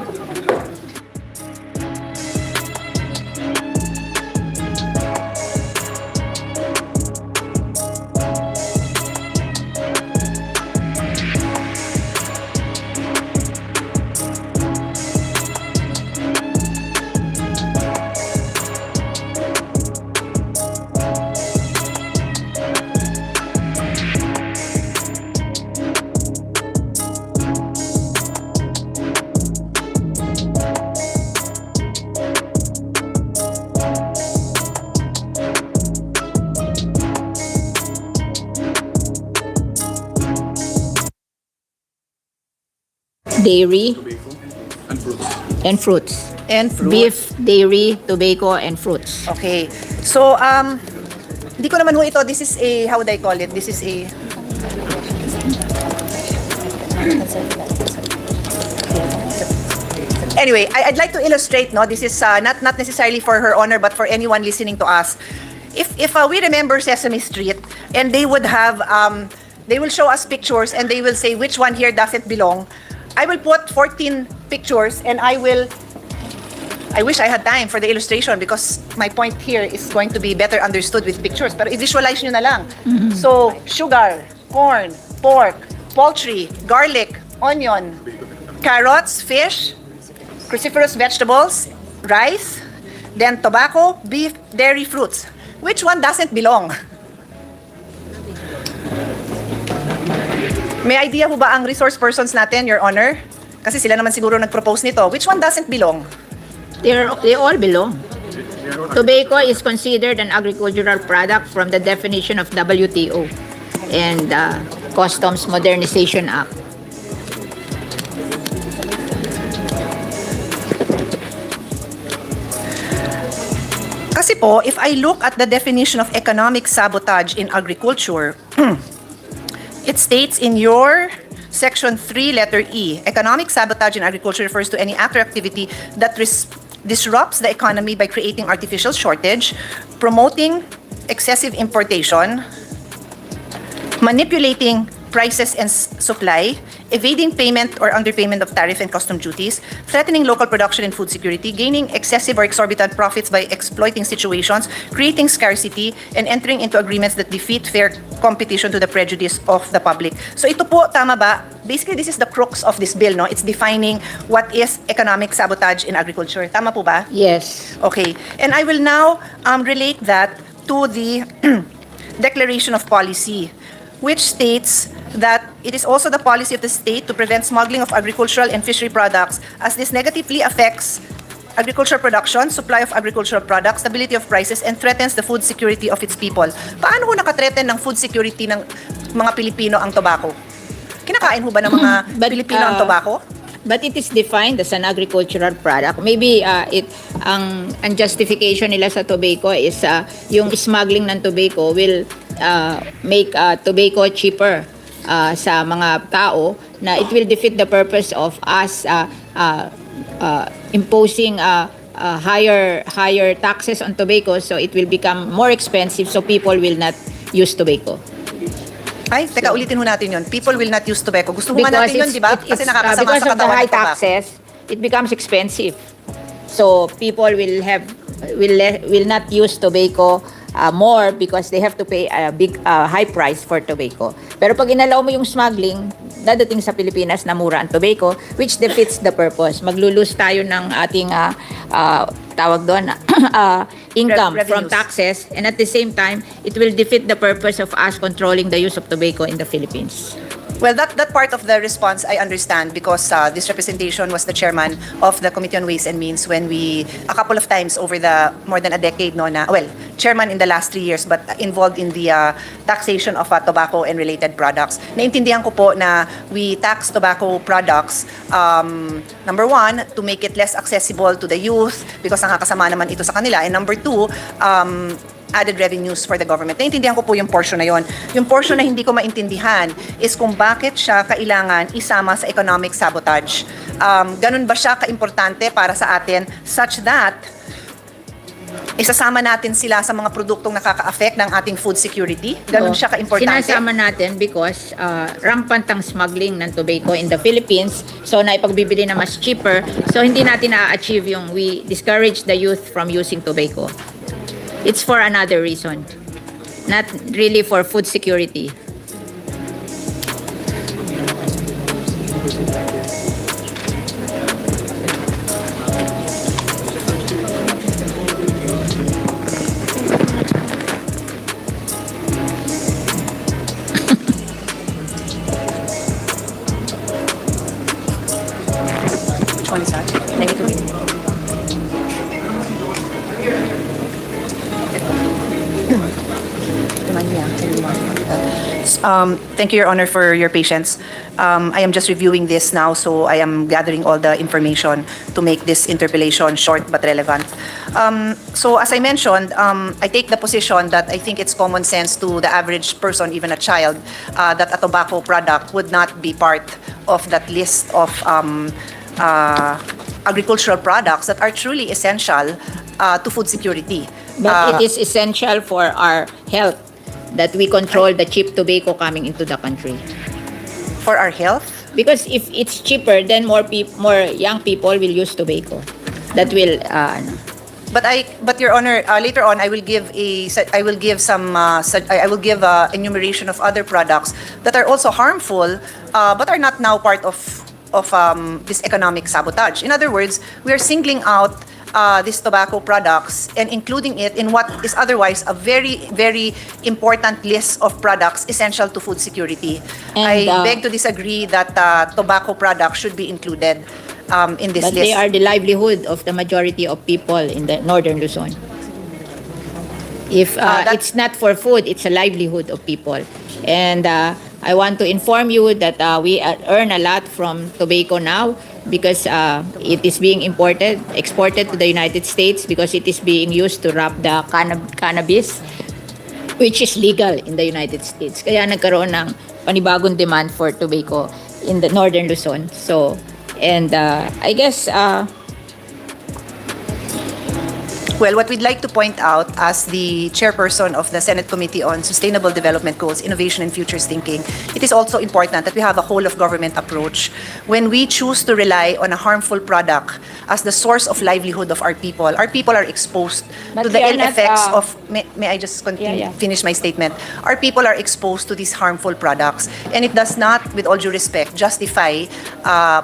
dairy, and fruits. And fruit. Beef, dairy, tobacco, and fruits. Okay. So, hindi ko naman ho ito, this is a, how would I call it? This is a... Anyway, I'd like to illustrate, no, this is not necessarily for Her Honor, but for anyone listening to us. If we remember Sesame Street, and they would have, they will show us pictures, and they will say which one here doesn't belong. I will put 14 pictures, and I wish I had time for the illustration because my point here is going to be better understood with pictures. Pero i-visualize nyo na lang. So, sugar, corn, pork, poultry, garlic, onion, carrots, fish, cruciferous vegetables, rice, then tobacco, beef, dairy, fruits. Which one doesn't belong? May idea ho ba ang resource persons natin, Your Honor? Kasi sila naman siguro nag-propose nito. Which one doesn't belong? They all belong. Tobacco is considered an agricultural product from the definition of WTO and Customs Modernization Act. Kasi po, if I look at the definition of economic sabotage in agriculture, it states in your Section 3, letter E, economic sabotage in agriculture refers to any act or activity that disrupts the economy by creating artificial shortage, promoting excessive importation, manipulating prices and supply, evading payment or underpayment of tariff and custom duties, threatening local production and food security, gaining excessive or exorbitant profits by exploiting situations, creating scarcity, and entering into agreements that defeat fair competition to the prejudice of the public. So ito po, tama ba? Basically, this is the crux of this bill, no? It's defining what is economic sabotage in agriculture. Tama po ba? Yes. Okay. And I will now relate that to the Declaration of Policy, which states that it is also the policy of the state to prevent smuggling of agricultural and fishery products as this negatively affects agricultural production, supply of agricultural products, stability of prices, and threatens the food security of its people. Paano ho nakathreaten ng food security ng mga Pilipino ang tobacco? Kinakain ho ba ng mga Pilipino ang tobacco? But it is defined as an agricultural product. Maybe ang justification nila sa tobacco is yung smuggling ng tobacco will make tobacco cheaper sa mga tao, na it will defeat the purpose of us imposing higher taxes on tobacco, so it will become more expensive, so people will not use tobacco. Ay, teka, ulitin ho natin yun. People will not use tobacco. Gusto ho nga natin yun, di ba? Kasi nakakasama because sa of the katawan high ng tobacco. taxes, it becomes expensive. So people will not use tobacco more because they have to pay a big high price for tobacco. Pero pag inalaw mo yung smuggling, dadating sa Pilipinas na mura ang tobacco, which defeats the purpose. Maglulus tayo ng ating tawag doon income from Revenues. taxes, and at the same time it will defeat the purpose of us controlling the use of tobacco in the Philippines. Well, that part of the response I understand because this representation was the chairman of the Committee on Ways and Means when we, a couple of times over the more than a decade, chairman in the last 3 years, but involved in the taxation of tobacco and related products. Naintindihan ko po na we tax tobacco products, number one, to make it less accessible to the youth because nakakasama naman ito sa kanila, and number two, added revenues for the government. Naintindihan ko po yung portion na yon. Yung portion na hindi ko maintindihan is kung bakit siya kailangan isama sa economic sabotage. Ganun ba siya kaimportante para sa atin such that isasama natin sila sa mga produktong nakaka-affect ng ating food security? Ganun siya kaimportante? Sinasama natin because rampant ang smuggling ng tobacco in the Philippines, so naipagbibili na mas cheaper, so hindi natin na-achieve yung we discourage the youth from using tobacco. It's for another reason, not really for food security. Which one is that? Negative. Thank you, Your Honor, for your patience. I am just reviewing this now, so I am gathering all the information to make this interpellation short but relevant. So as I mentioned, I take the position that I think it's common sense to the average person, even a child, that a tobacco product would not be part of that list of agricultural products that are truly essential to food security. But it is essential for our health that we control the cheap tobacco coming into the country. For our health? Because if it's cheaper, then more young people will use tobacco. That will But Your Honor, later on I will give enumeration of other products that are also harmful, but are not now part of this economic sabotage. In other words, we are singling out these tobacco products and including it in what is otherwise a very, very important list of products essential to food security. And, I beg to disagree that tobacco products should be included in this but list. they are the livelihood of the majority of people in the northern Luzon. If it's not for food, it's a livelihood of people. And I want to inform you that we earn a lot from tobacco now because it is being exported to the United States because it is being used to wrap the cannabis, which is legal in the United States. Kaya nagkaroon ng panibagong demand for tobacco in the northern Luzon. So, and I guess Well, what we'd like to point out as the chairperson of the Senate Committee on Sustainable Development Goals, Innovation and Futures Thinking, it is also important that we have a whole-of-government approach. When we choose to rely on a harmful product as the source of livelihood of our people are exposed But to the they are ill not, effects of... May I just continue, Yeah. finish my statement? Our people are exposed to these harmful products, and it does not, with all due respect, justify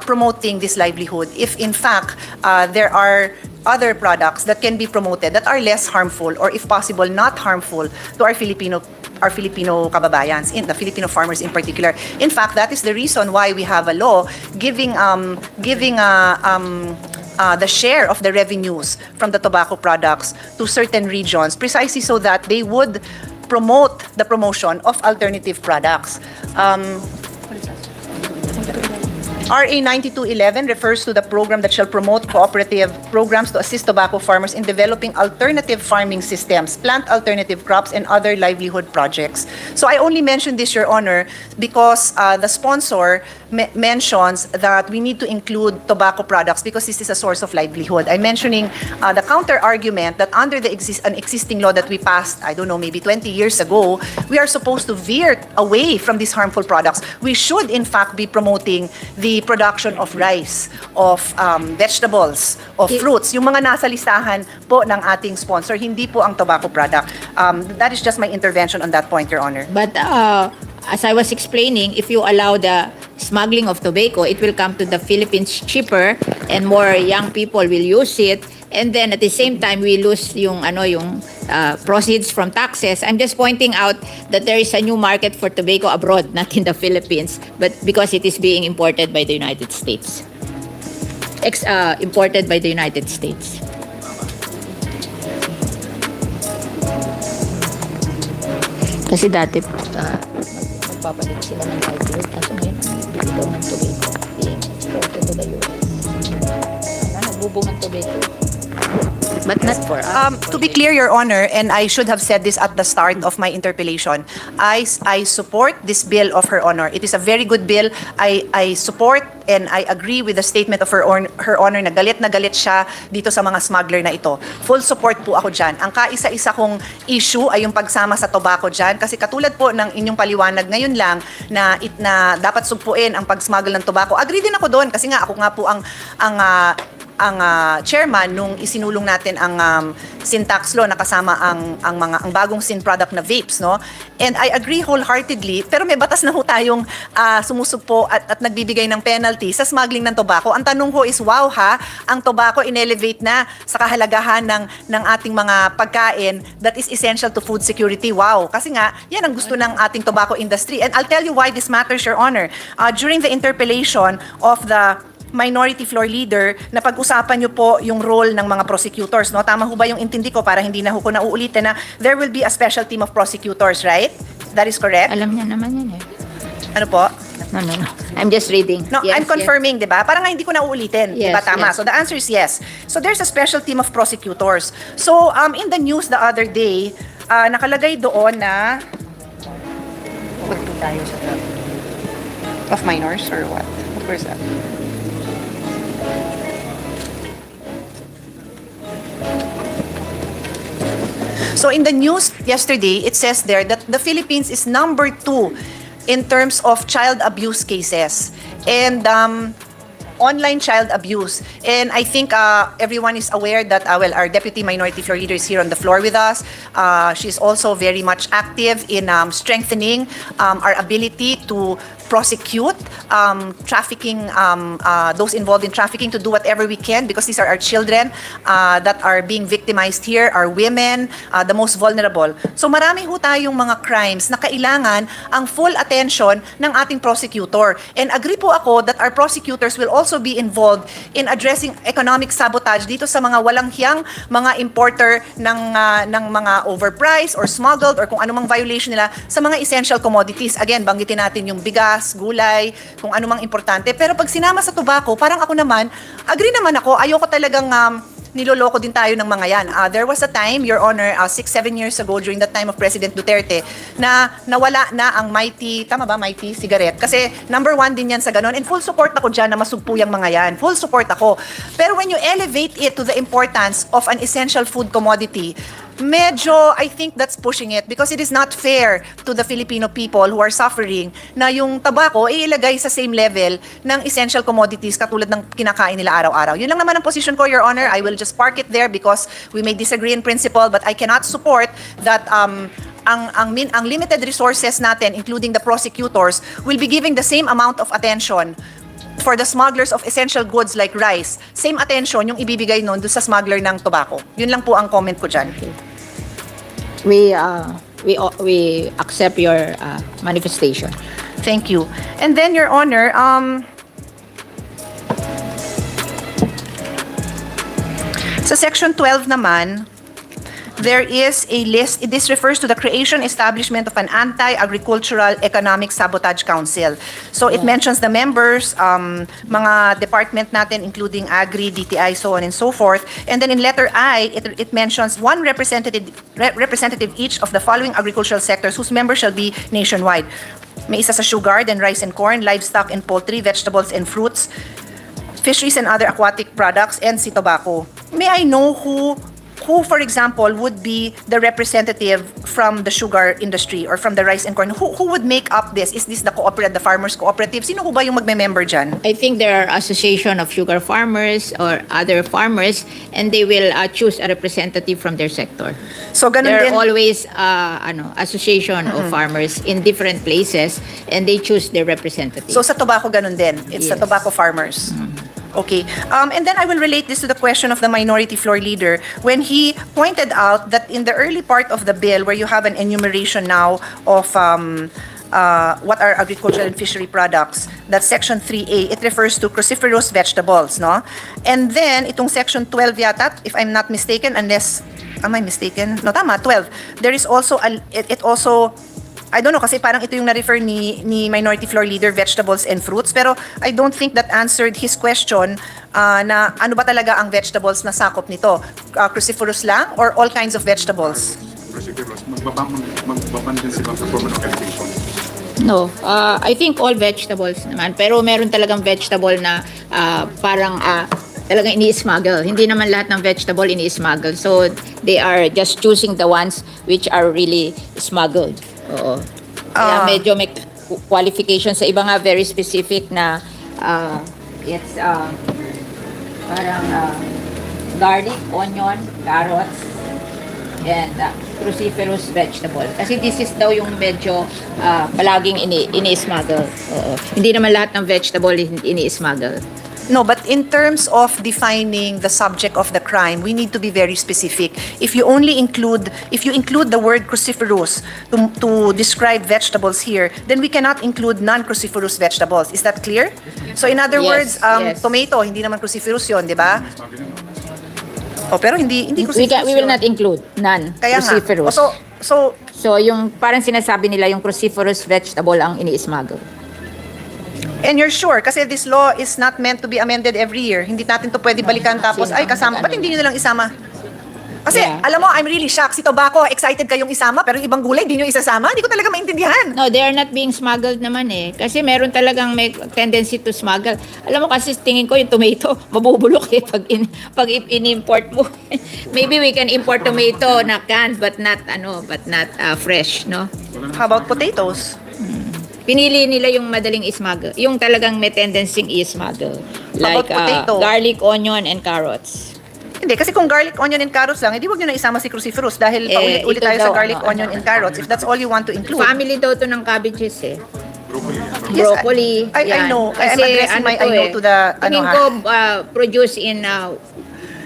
promoting this livelihood if, in fact, there are other products that can be promoted that are less harmful or if possible not harmful to our Filipino kababayans, in the Filipino farmers in particular. In fact, that is the reason why we have a law giving the share of the revenues from the tobacco products to certain regions, precisely so that they would promote the promotion of alternative products. RA 9211 refers to the program that shall promote cooperative programs to assist tobacco farmers in developing alternative farming systems, plant alternative crops, and other livelihood projects. So I only mention this, Your Honor, because the sponsor mentions that we need to include tobacco products because this is a source of livelihood. I'm mentioning the counter-argument that under the an existing law that we passed, I don't know, maybe 20 years ago, we are supposed to veer away from these harmful products. We should, in fact, be promoting the production of rice, of vegetables, of fruits. Yung mga nasa listahan po ng ating sponsor, hindi po ang tobacco product. That is just my intervention on that point, Your Honor. But as I was explaining, if you allow the smuggling of tobacco, it will come to the Philippines cheaper and more young people will use it. And then at the same time, we lose yung proceeds from taxes. I'm just pointing out that there is a new market for tobacco abroad, not in the Philippines, but because it is being imported by the United States. Imported by the United States. Kasi dati, magpapalit sila ng livelihood, kaso ngayon, bili daw ng tobacco, being exported to the US. Nagbubungan tobacco. But not for us. To be clear, Your Honor, and I should have said this at the start of my interpellation, I support this bill of Her Honor. It is a very good bill. I support and I agree with the statement of Her Honor na galit siya dito sa mga smuggler na ito. Full support po ako dyan. Ang kaisa-isa kong issue ay yung pagsama sa tobacco dyan kasi katulad po ng inyong paliwanag ngayon lang na dapat sugpuin ang pag-smuggle ng tobacco. Agree din ako doon kasi nga ako nga po ang chairman nung isinulong natin ang sin tax law na kasama ang bagong sin product na vapes, no? And I agree wholeheartedly, pero may batas na ho tayong sumusugpo at nagbibigay ng penalty sa smuggling ng tobacco. Ang tanong ko is, wow ha, ang tobacco in-elevate na sa kahalagahan ng ating mga pagkain that is essential to food security. Wow, kasi nga, yan ang gusto ng ating tobacco industry. And I'll tell you why this matters, Your Honor. During the interpellation of the Minority Floor Leader, na pag-usapan niyo po yung role ng mga prosecutors, no? Tama ho ba yung intindi ko para hindi na ho ko nauulitin na there will be a special team of prosecutors, right? That is correct? Alam niya naman yan eh. Ano po? No. I'm just reading. No, Yes, I'm confirming, di ba? Parang nga hindi ko na uulitin. Di ba? Yes, Tama. yes. So the answer is yes. So there's a special team of prosecutors. So in the news the other day, nakalagay doon na... What po tayo sa of minors or what? Where's that? So in the news yesterday, it says there that the Philippines is number 2 in terms of child abuse cases and online child abuse. And I think everyone is aware that, well, our Deputy Minority Floor Leader is here on the floor with us. She's also very much active in strengthening our ability to prosecute trafficking, those involved in trafficking, to do whatever we can, because these are our children that are being victimized here, are women, the most vulnerable. So marami ho tayong mga crimes na kailangan ang full attention ng ating prosecutor. And agree po ako that our prosecutors will also be involved in addressing economic sabotage dito sa mga walang hiyang mga importer ng mga overpriced or smuggled or kung anumang violation nila sa mga essential commodities. Again, banggitin natin yung bigas, gulay, kung ano mang importante. Pero pag sinama sa tobacco, parang ako naman, agree naman ako, ayoko talagang niloloko din tayo ng mga yan. There was a time, Your Honor, 6-7 years ago, during the time of President Duterte, na nawala na ang Mighty, tama ba, Mighty cigarette? Kasi number 1 din yan sa ganon. And full support ako dyan na masugpo yung mga yan. Full support ako. Pero when you elevate it to the importance of an essential food commodity, medyo, I think that's pushing it because it is not fair to the Filipino people who are suffering na yung tabako ilagay sa same level ng essential commodities katulad ng kinakain nila araw-araw. Yun lang naman ang position ko, Your Honor. I will just park it there because we may disagree in principle, but I cannot support that ang limited resources natin, including the prosecutors, will be giving the same amount of attention for the smugglers of essential goods like rice. Same attention yung ibibigay nun doon sa smuggler ng tobacco. Yun lang po ang comment ko dyan. We accept your manifestation. Thank you. And then, Your Honor, sa Section 12 naman, there is a list. This refers to the creation, establishment of an anti-agricultural economic sabotage council. So it mentions the members, mga department natin, including Agri, DTI, so on and so forth. And then in letter I, it mentions one representative each of the following agricultural sectors whose members shall be nationwide. May isa sa sugar, then rice and corn, livestock and poultry, vegetables and fruits, fisheries and other aquatic products, and si tobacco. May I know who, for example, would be the representative from the sugar industry or from the rice and corn? Who would make up this? Is this the farmers cooperative? Sino ho ba yung magme-member dyan? I think there are association of sugar farmers or other farmers, and they will choose a representative from their sector. So ganun There are din. always association of farmers in different places, and they choose their representative. So sa tobacco ganun din. It's the Yes. tobacco farmers. Okay. And then I will relate this to the question of the minority floor leader when he pointed out that in the early part of the bill, where you have an enumeration now of what are agricultural and fishery products, that's Section 3A, it refers to cruciferous vegetables, no? And then, itong Section 12 yata, if I'm not mistaken, unless, am I mistaken? No, tama, 12. There is also, it also, I don't know, kasi parang ito yung na-refer ni Minority Floor Leader, vegetables and fruits. Pero I don't think that answered his question na ano ba talaga ang vegetables na sakop nito? Cruciferous lang or all kinds of vegetables? No, I think all vegetables naman. Pero meron talagang vegetable na parang talagang ini-smuggle. Hindi naman lahat ng vegetable ini-smuggle. So they are just choosing the ones which are really smuggled. Oo. Kaya medyo may qualification sa iba nga very specific na it's parang garlic, onion, carrots, and cruciferous vegetable. Kasi this is daw yung medyo palaging ini-smuggle. Oo. Hindi naman lahat ng vegetable ini-smuggle. No, but in terms of defining the subject of the crime, we need to be very specific. If you include the word cruciferous to describe vegetables here, then we cannot include non-cruciferous vegetables. Is that clear? So in other words, yes. tomato, hindi naman cruciferous yun, di ba? Oh, pero hindi cruciferous We will yun. not include Kaya nga. non-cruciferous. So So yung parang sinasabi nila yung cruciferous vegetable ang ini-smuggle. And you're sure, kasi this law is not meant to be amended every year. Hindi natin to pwede balikan tapos, ay kasama, ba't hindi nyo nalang isama? Kasi, Yeah. alam mo, I'm really shocked. Si tobacco, excited kayong isama, pero yung ibang gulay, di nyo isasama? Hindi ko talaga maintindihan. No, they are not being smuggled naman eh. Kasi meron talagang may tendency to smuggle. Alam mo kasi tingin ko yung tomato, mabubulok eh pag in-import mo. Maybe we can import tomato na canned but not fresh, no? How about potatoes? Pinili nila yung madaling ismuggle, yung talagang may tendency i-smuggle. Like About potato? garlic, onion, and carrots. Hindi, kasi kung garlic, onion, and carrots lang, hindi wag nyo na isama si cruciferous dahil paulit-ulit ito tayo sa daw, garlic, onion, and carrots if that's all you want to include. Family daw to ng cabbages eh. Yes, Broccoli. I yan. know. I'm Kasi addressing my I to know eh, to the, tingin ko, produce in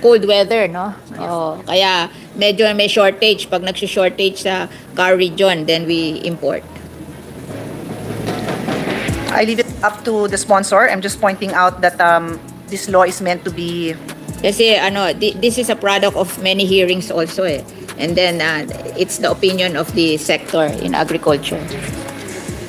cold weather, no? Oh, kaya medyo may shortage. Pag nagsi-shortage sa car region, then we import. I leave it up to the sponsor. I'm just pointing out that this law is meant to be. Kasi this is a product of many hearings also eh. And then it's the opinion of the sector in agriculture.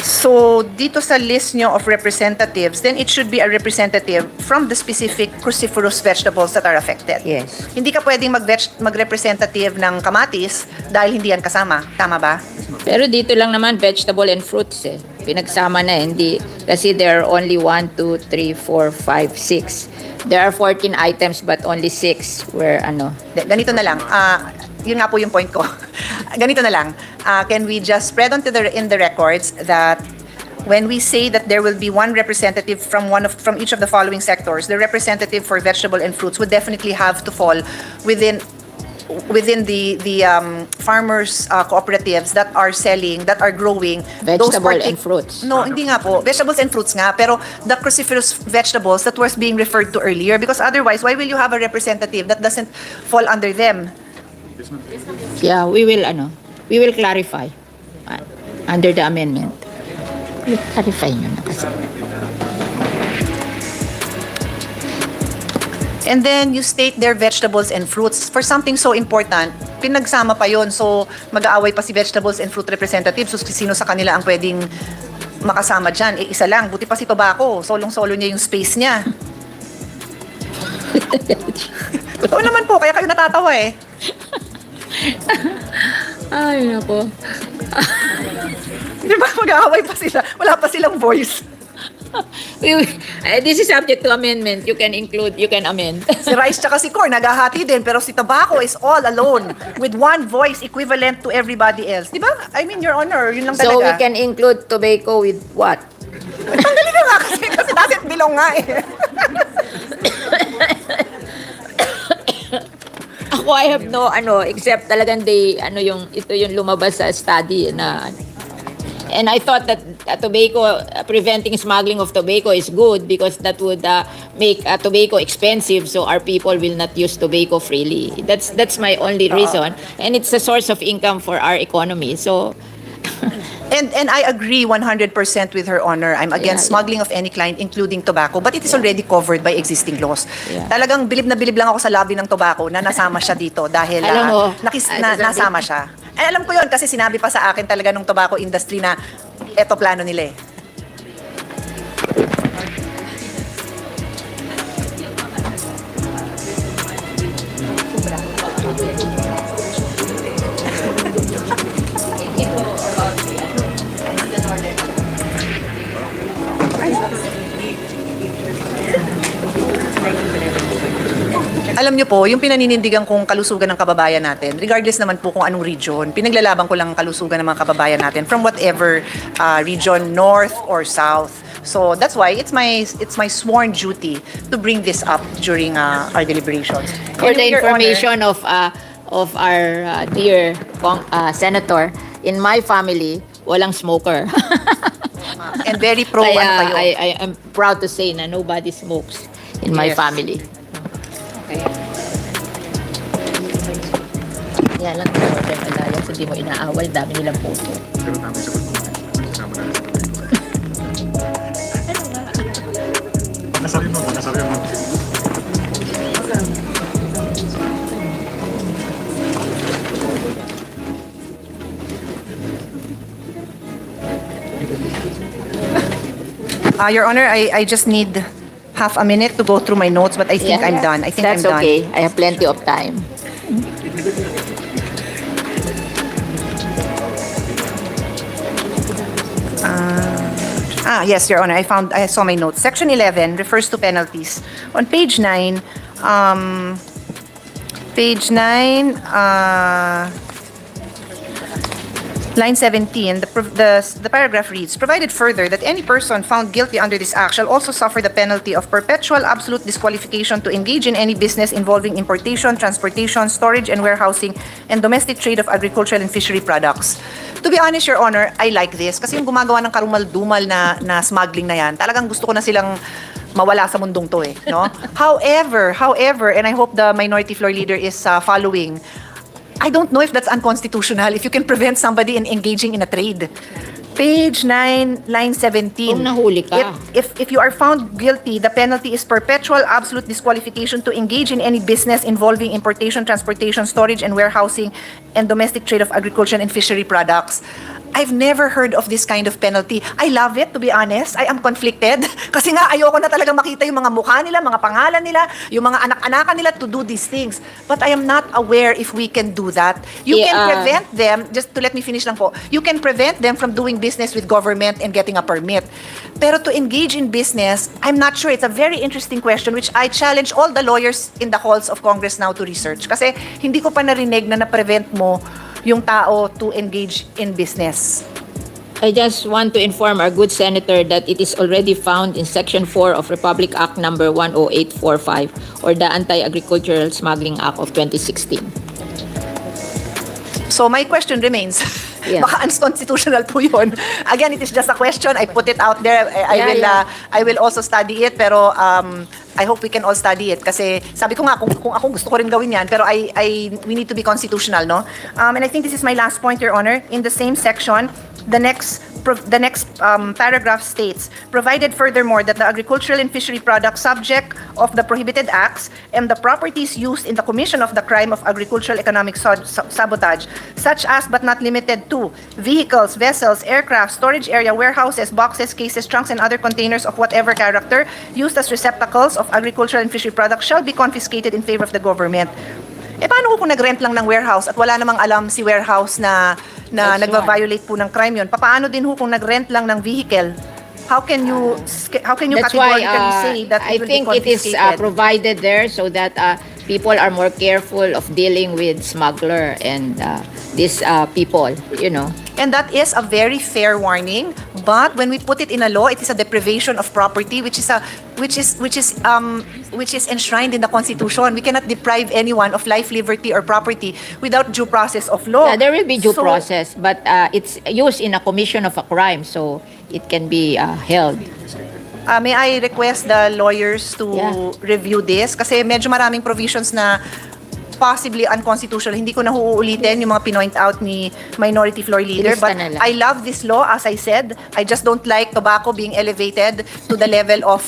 So, dito sa list nyo of representatives, then it should be a representative from the specific cruciferous vegetables that are affected. Yes. Hindi ka pwedeng mag-representative ng kamatis dahil hindi yan kasama. Tama ba? Pero dito lang naman vegetable and fruits eh. Pinagsama na hindi kasi there are only 1, 2, 3, 4, 5, 6. There are 14 items but only 6 were Ganito na lang. Yun nga po yung point ko. Ganito na lang. Can we just spread in the records that when we say that there will be one representative from each of the following sectors, the representative for vegetable and fruits would definitely have to fall within the farmers cooperatives that are selling, that are growing vegetable and fruits. No, hindi nga po. Vegetables and fruits nga, pero the cruciferous vegetables that was being referred to earlier, because otherwise, why will you have a representative that doesn't fall under them? Yeah, we will clarify under the amendment. Clarify nyo na kasi. And then you state their vegetables and fruits. For something so important, pinagsama pa yon. So, mag-aaway pa si vegetables and fruit representatives. So, sino sa kanila ang pwedeng makasama dyan? Isa lang. Buti pa si tobacco. Solong-solo niya yung space niya. Totoo naman po. Kaya kayo natatawa eh. Ay, nako. Di ba mag-aaway pa sila? Wala pa silang voice. This is subject to amendment. You can amend. Si Rice tsaka si Cor, naghahati din. Pero si Tobacco is all alone with one voice equivalent to everybody else. Di ba? I mean, Your Honor, yun lang talaga. So we can include tobacco with what? Tanggalin na nga kasi doesn't belong nga eh. Ako, I have no, except talagang ito yung lumabas sa study na. And I thought that preventing smuggling of tobacco is good because that would make tobacco expensive, so our people will not use tobacco freely. That's my only reason, and it's a source of income for our economy. So, And I agree 100% with Her Honor. I'm against smuggling of any kind, including tobacco, but it is already covered by existing laws. Yeah. Talagang bilib na bilib lang ako sa lobby ng tobacco na nasama siya dito dahil Alam mo, nasama siya. Ay, alam ko yun kasi sinabi pa sa akin talaga nung tobacco industry na eto plano nila eh. Alam niyo po, yung pinaninindigan kong kalusugan ng kababayan natin, regardless naman po kung anong region, pinaglalaban ko lang ang kalusugan ng mga kababayan natin from whatever region, north or south. So that's why it's my sworn duty to bring this up during our deliberations. for the Your information of our dear senator, in my family, walang smoker. Honor, and very pro Kaya ano kayo. I am proud to say na nobody smokes in my Yes. family. Okay. Kaya lang, alliance, hindi mo inaawal, dami nilang photo. Your Honor, I just need half a minute to go through my notes, but I think I'm done. I think That's I'm done. okay. I have plenty of time. Yes, Your Honor, I saw my notes. Section 11 refers to penalties. On page 9, line 17, the paragraph reads, provided further that any person found guilty under this act shall also suffer the penalty of perpetual absolute disqualification to engage in any business involving importation, transportation, storage and warehousing, and domestic trade of agricultural and fishery products. To be honest, Your Honor, I like this. Kasi yung gumagawa ng karumal-dumal na smuggling na yan, talagang gusto ko na silang mawala sa mundong to eh. No? However, and I hope the minority floor leader is following, I don't know if that's unconstitutional if you can prevent somebody in engaging in a trade. Page 9, line 17. Kung nahuli ka. If you are found guilty, the penalty is perpetual absolute disqualification to engage in any business involving importation, transportation, storage, and warehousing, and domestic trade of agriculture and fishery products. I've never heard of this kind of penalty. I love it, to be honest. I am conflicted. Kasi nga, ayoko na talagang makita yung mga mukha nila, mga pangalan nila, yung mga anak-anakan nila to do these things. But I am not aware if we can do that. You can prevent them, just to let me finish lang po, you can prevent them from doing business with government and getting a permit. Pero to engage in business, I'm not sure. It's a very interesting question which I challenge all the lawyers in the halls of Congress now to research. Kasi hindi ko pa narinig na na-prevent mo yung tao to engage in business. I just want to inform our good senator that it is already found in Section 4 of Republic Act number 10845 or the Anti-Agricultural Smuggling Act of 2016. So my question remains, baka unconstitutional po yun. Again, it is just a question. I put it out there. I will also study it, pero I hope we can all study it. Kasi sabi ko nga, kung ako gusto ko rin gawin yan, pero we need to be constitutional, no? And I think this is my last point, Your Honor. In the same section, the next paragraph states, provided furthermore that the agricultural and fishery products subject of the prohibited acts and the properties used in the commission of the crime of agricultural economic sabotage, such as but not limited to vehicles, vessels, aircraft, storage area, warehouses, boxes, cases, trunks, and other containers of whatever character used as receptacles of agricultural and fishery products shall be confiscated in favor of the government. Eh paano kung nag-rent lang ng warehouse at wala namang alam si warehouse na nagva-violate po ng crime yun? Paano din kung nag-rent lang ng vehicle? How can you That's why categorically say that I it will think be it is confiscated? provided there so that people are more careful of dealing with smuggler and these people, you know. And that is a very fair warning. But when we put it in a law, it is a deprivation of property, which is enshrined in the Constitution. We cannot deprive anyone of life, liberty, or property without due process of law. Yeah, there will be due process, but it's used in a commission of a crime, so it can be held. May I request the lawyers to review this? Kasi medyo maraming provisions na possibly unconstitutional. Hindi ko na uulitin yung mga pinoint out ni Minority Floor Leader. Ilista But na lang. I love this law, as I said. I just don't like tobacco being elevated to the level of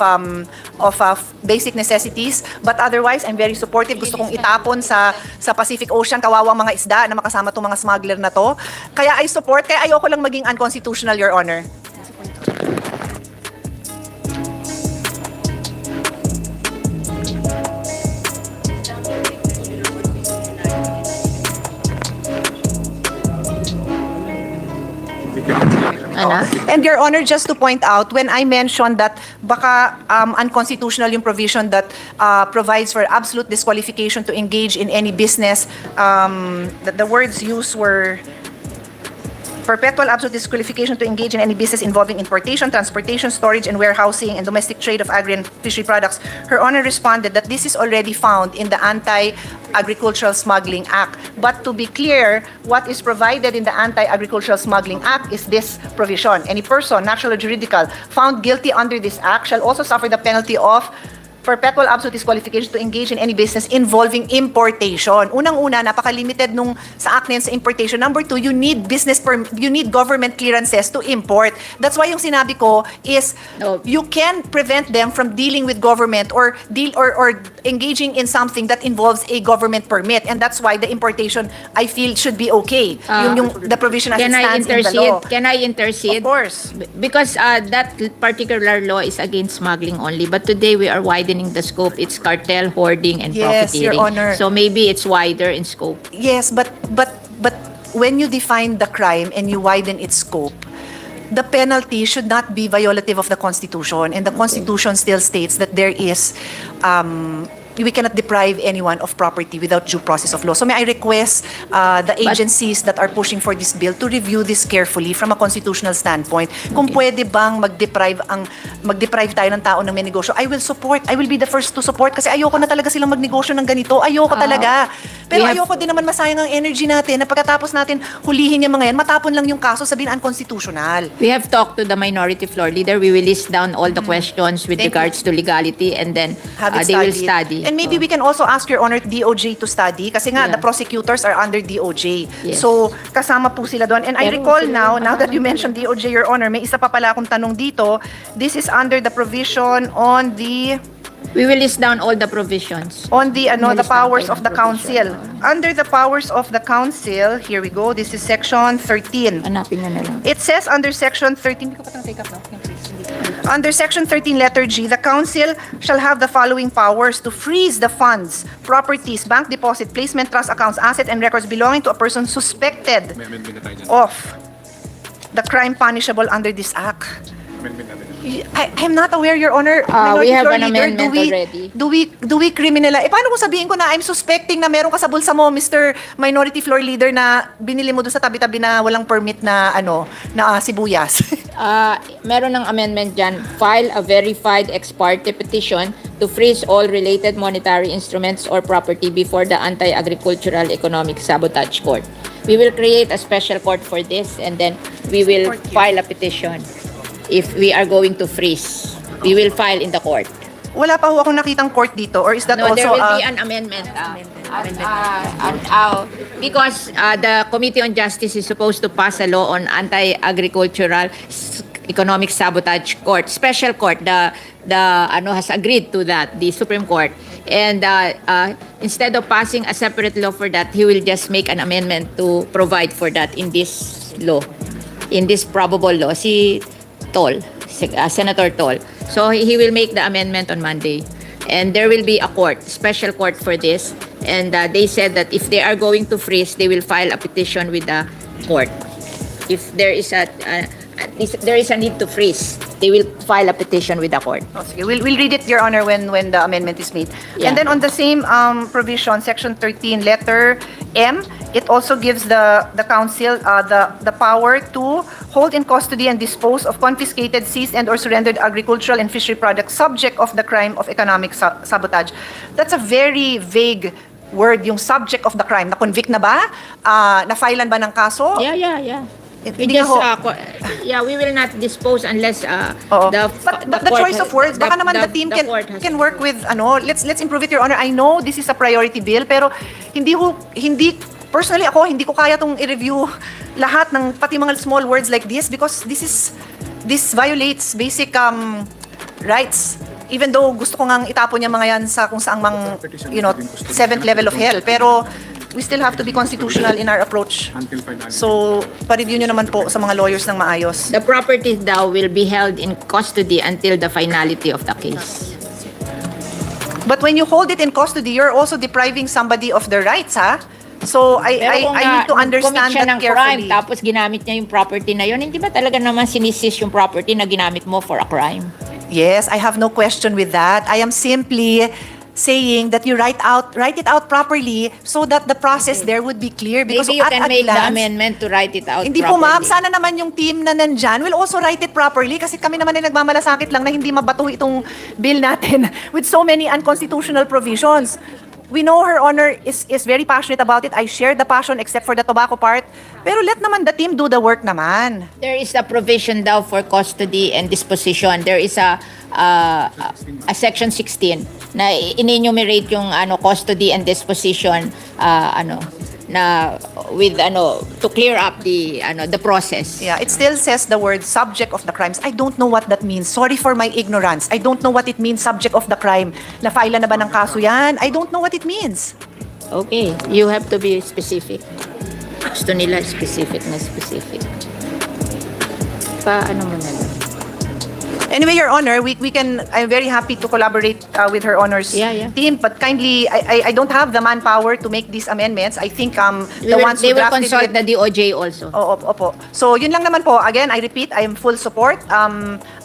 basic necessities. But otherwise, I'm very supportive. Gusto kong itapon sa Pacific Ocean, kawawang mga isda na makasama itong mga smuggler na to. Kaya I support, kaya ayoko lang maging unconstitutional, Your Honor. And Your Honor, just to point out, when I mentioned that baka unconstitutional yung provision that provides for absolute disqualification to engage in any business, that the words used were perpetual absolute disqualification to engage in any business involving importation, transportation, storage, and warehousing, and domestic trade of agri and fishery products. Her Honor responded that this is already found in the Anti-Agricultural Smuggling Act. But to be clear, what is provided in the Anti-Agricultural Smuggling Act is this provision. Any person, natural or juridical, found guilty under this act shall also suffer the penalty of perpetual absolute disqualification to engage in any business involving importation. Unang-una, napaka-limited nung sa act na yan sa importation. Number two, you need you need government clearances to import. That's why yung sinabi ko is you can prevent them from dealing with government or engaging in something that involves a government permit, and that's why the importation I feel should be okay. The provision as it stands in the law. Can I intercede? Of course. Because that particular law is against smuggling only, but today we are widening the scope. It's cartel, hoarding, and Yes, Your profiteering. Honor. So maybe it's wider in scope. Yes, but when you define the crime and you widen its scope, the penalty should not be violative of the Constitution, and the Constitution still states that there is we cannot deprive anyone of property without due process of law. So may I request the agencies that are pushing for this bill to review this carefully from a constitutional standpoint. Kung pwede bang mag-deprive tayo ng tao ng may negosyo, I will support. I will be the first to support kasi ayoko na talaga silang magnegosyo ng ganito. Ayoko talaga. Pero ayoko din naman masayang ang energy natin na pagkatapos natin hulihin yung mga yan, matapon lang yung kaso, sabihin unconstitutional. We have talked to the minority floor leader. We will list down all the questions with Thank regards to legality, and then Have it they will studied. study. And maybe we can also ask Your Honor DOJ to study kasi nga the prosecutors are under DOJ. Yes. So kasama po sila doon. And I recall now that you mentioned DOJ, Your Honor, may isa pa pala akong tanong dito. This is under the provision on the We will list down all the provisions. the powers of the council. Under the powers of the council, here we go. This is section 13. Hanapin nyo na lang. It says under section 13, hindi ko pa take up now. Under section 13 letter G, the council shall have the following powers: to freeze the funds, properties, bank deposit, placement, trust accounts, asset and records belonging to a person suspected of the crime punishable under this act. I'm not aware, Your Honor. We have Floor an Leader, amendment already. Do we criminalize? Paano kung sabihin ko na I'm suspecting na meron ka sa bulsa mo, Mr. Minority Floor Leader, na binili mo doon sa tabi-tabi na walang permit na sibuyas? Meron ng amendment dyan. File a verified ex parte petition to freeze all related monetary instruments or property before the Anti-Agricultural Economic Sabotage Court. We will create a special court for this, and then we will file a petition. If we are going to freeze, we will file in the court. Wala pa ho akong nakitang court dito, or is that No, also there will be an amendment. Because the Committee on Justice is supposed to pass a law on Anti-Agricultural Economic Sabotage Court, special court. The has agreed to that, the Supreme Court. And instead of passing a separate law for that, he will just make an amendment to provide for that in this law, in this probable law. Senator Tol. So he will make the amendment on Monday. And there will be a court, special court for this. And they said that if they are going to freeze, they will file a petition with the court. If there is a need to freeze, they will file a petition with the court. Okay, we'll read it, Your Honor, when the amendment is made. Yeah. And then on the same provision, section 13, letter M, it also gives the council the power to hold in custody and dispose of confiscated, seized, and or surrendered agricultural and fishery products subject of the crime of economic sabotage. That's a very vague word, yung subject of the crime. Na-convict na ba? Na-filean ba ng kaso? Yeah. We Hindi just, ako. we will not dispose unless Oo. the But the court choice of words, baka naman the team court has- can work with let's improve it, Your Honor. I know this is a priority bill, pero hindi personally ako hindi ko kaya tong i-review lahat ng pati mga small words like this, because this violates basic rights. Even though gusto ko ngang itapon yung mga yan sa kung saang seventh level of hell, pero we still have to be constitutional in our approach. So, pa-review nyo naman po sa mga lawyers ng maayos. The property daw will be held in custody until the finality of the case. But when you hold it in custody, you're also depriving somebody of their rights, ha? So, I need to understand that carefully. Crime, tapos ginamit niya yung property na yun, hindi ba talaga naman sinisis yung property na ginamit mo for a crime? Yes, I have no question with that. I am simply saying that you write it out properly so that the process there would be clear. Because Maybe you can make the glance, amendment to write it out hindi properly. po, ma'am. Sana naman yung team na nandyan will also write it properly, kasi kami naman ay nagmamalasakit lang na hindi mabato itong bill natin with so many unconstitutional provisions. We know Her Honor is very passionate about it. I share the passion except for the tobacco part. Pero let naman the team do the work naman. There is a provision daw for custody and disposition. There is a section 16 na in-enumerate yung custody and disposition na with to clear up the process. Yeah, it still says the word subject of the crimes. I don't know what that means. Sorry for my ignorance. I don't know what it means, subject of the crime. Na-file na ba ng kaso yan? I don't know what it means. Okay, you have to be specific. Gusto nila specific na specific. Paano mo na lang? Anyway, Your Honor, I'm very happy to collaborate with Her Honor's team, but kindly, I don't have the manpower to make these amendments. I think the ones who They will drafted consult it- the DOJ also. Opo. So, yun lang naman po. Again, I repeat, I am full support,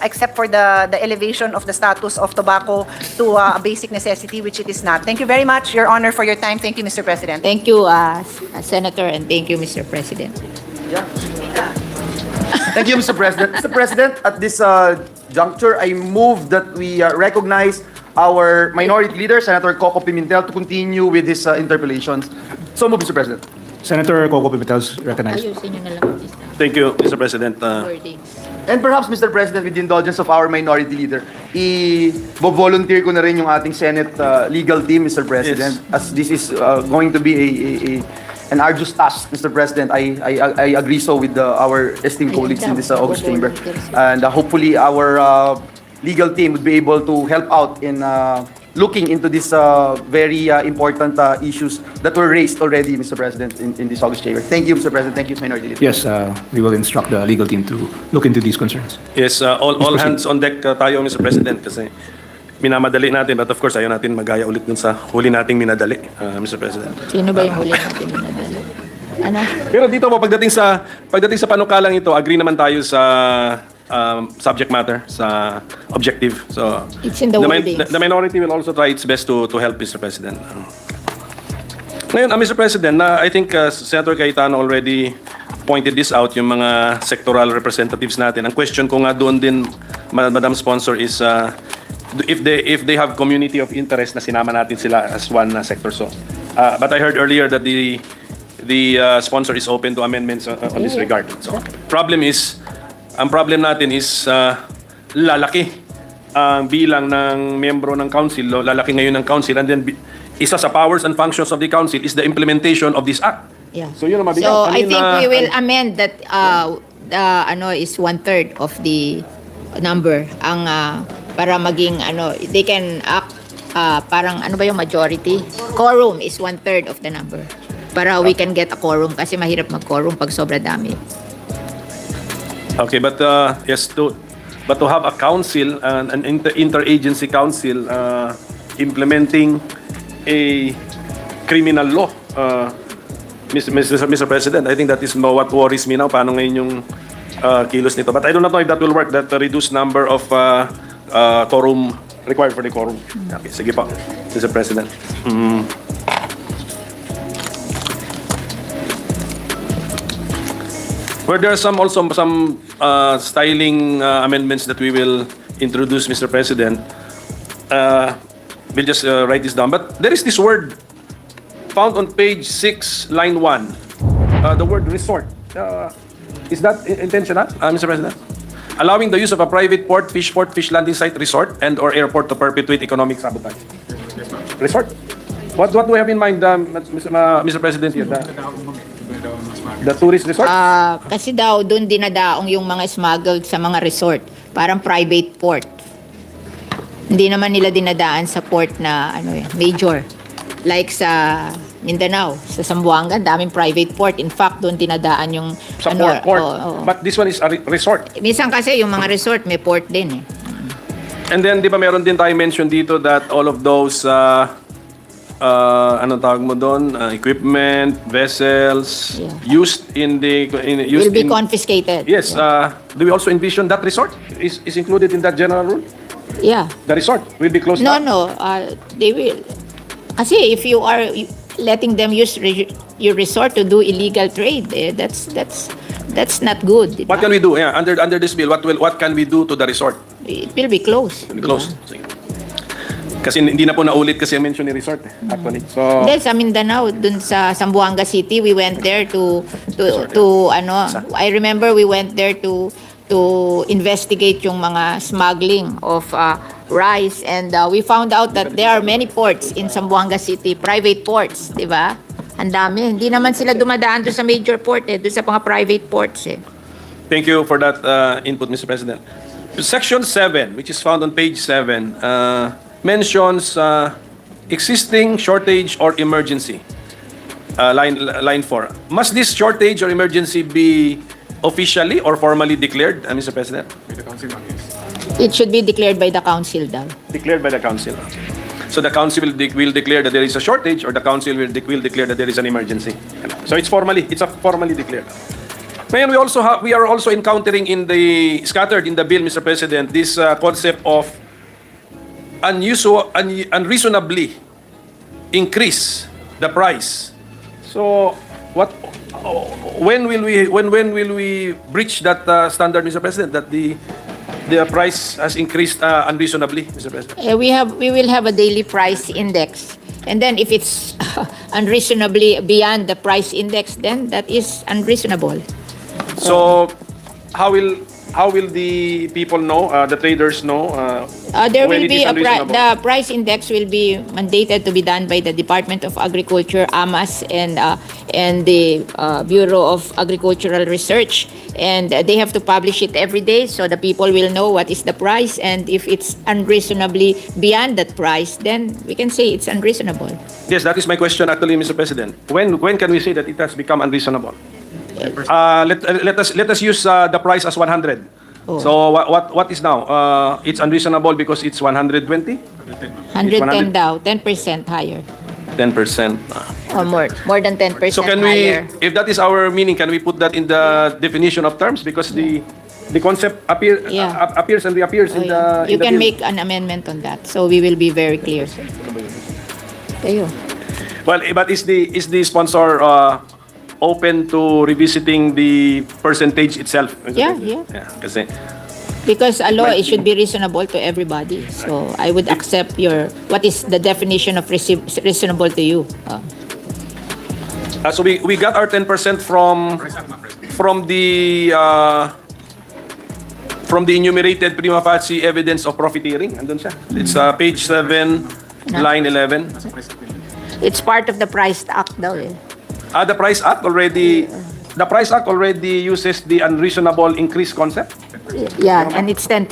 except for the elevation of the status of tobacco to a basic necessity, which it is not. Thank you very much, Your Honor, for your time. Thank you, Mr. President. Thank you, Senator, and thank you, Mr. President. Thank you, Mr. President. Mr. President, at this juncture, I move that we recognize our minority leader, Senator Coco Pimentel, to continue with his interpellations. So move, Mr. President. Senator Coco Pimentel is recognized. Ayusin nyo na lang please, Thank you, Mr. President. wordings. And perhaps, Mr. President, with the indulgence of our minority leader, i-volunteer ko na rin yung ating Senate legal team, Mr. President, as this is going to be an arduous task, Mr. President. I agree so with our esteemed colleagues in this August chamber. And hopefully our legal team would be able to help out in looking into these very important issues that were raised already, Mr. President, in this August chamber. Thank you, Mr. President. Thank you, Minority Leader. Yes, we will instruct the legal team to look into these concerns. Yes, all hands on deck tayo, Mr. President, kasi minamadali natin, but of course, ayaw natin magaya ulit dun sa huli nating minadali, Mr. President. Sino ba yung huli natin minadali? Ano? Pero dito po, pagdating sa panukalang ito, agree naman tayo sa subject matter, sa objective. So, It's in the wordings. the minority will also try its best to help, Mr. President. Ngayon, Mr. President, I think Senator Cayetano already pointed this out, yung mga sectoral representatives natin. Ang question ko nga doon din, Madam Sponsor, is if they have community of interest na sinama natin sila as one sector. So, but I heard earlier that the sponsor is open to amendments on this regard. So, ang problem natin is lalaki ang bilang ng miyembro ng council, lalaki ngayon ng council, and then isa sa powers and functions of the council is the implementation of this act. Yeah. So yun ang mabigat. So I think we will amend that is 1/3 of the number ang para maging they can act parang yung majority. Quorum is 1/3 of the number. Para we can get a quorum kasi mahirap mag-quorum pag sobra dami. Okay, but yes, to have a council, an interagency council implementing a criminal law, Mr. President, I think that is what worries me now. Paano ngayon yung kilos nito? But I don't know if that will work, that reduced number of quorum required for the quorum. Okay, sige po, Mr. President. Where there are some styling amendments that we will introduce, Mr. President, we'll just write this down. But there is this word found on page 6, line 1, the word resort. Is that intentional, Mr. President? Allowing the use of a private port, fish landing site, resort, and/or airport to perpetuate economic sabotage. Resort. What do we have in mind, Mr. President? Here? The tourist resort? Kasi daw doon dinadaong yung mga smuggled sa mga resort, parang private port. Hindi naman nila dinadaan sa port na major. Like sa Mindanao, sa Zamboanga, daming private port. In fact, doon dinadaan yung Sa port. But this one is a resort. Minsan kasi yung mga resort may port din eh. And then, di ba meron din tayo mention dito that all of those anong tawag mo doon? Equipment, vessels, used Will be confiscated. Yes. Do we also envision that resort is included in that general rule? Yeah. The resort will be closed down? No. They will. Kasi if you are letting them use your resort to do illegal trade, that's not good. What can we do? Yeah, under this bill, what can we do to the resort? It will be closed. Will be closed. Kasi hindi na po naulit kasi ang mention ni resort actually. So Hindi, sa Mindanao, dun sa Zamboanga City, we went there to I remember we went there to investigate yung mga smuggling of rice, and we found out that there are many ports in Zamboanga City, private ports, di ba? Ang dami. Hindi naman sila dumadaan doon sa major port doon sa mga private ports thank you for that input, Mr. President. Section 7, which is found on page 7, mentions existing shortage or emergency. Line 4. Must this shortage or emergency be officially or formally declared, Mr. President? It should be declared by the council daw. Declared by the council. So the council will declare that there is a shortage, or the council will declare that there is an emergency. So it's formally declared. Ngayon, we are also encountering scattered in the bill, Mr. President, this concept of unreasonably increase the price. So when will we breach that standard, Mr. President, that the price has increased unreasonably, Mr. President? We will have a daily price index. And then if it's unreasonably beyond the price index, then that is unreasonable. So how will the people know, the traders know, There when will it be is unreasonable? the price index will be mandated to be done by the Department of Agriculture, AMAS, and the Bureau of Agricultural Research, and they have to publish it every day so the people will know what is the price, and if it's unreasonably beyond that price, then we can say it's unreasonable. Yes, that is my question actually, Mr. President. When can we say that it has become unreasonable? Let us use the price as 100. Oh. So what is now? It's unreasonable because it's 120? 110 daw, 10% higher. 10%. Or more than 10% So can higher. we, if that is our meaning, can we put that in the definition of terms? Because the concept appears and reappears in the You can bill. make an amendment on that, so we will be very clear. Kayo. Well, but is the sponsor open to revisiting the percentage itself? Yeah. Kasi Because a law, it should be reasonable to everybody. So I would accept what is the definition of reasonable to you? so we got our 10% from the enumerated prima facie evidence of profiteering. Andun siya. It's page 7, line 11. It's part of the Price Act daw The Price Act already uses the unreasonable increase concept. Yeah, and it's 10%.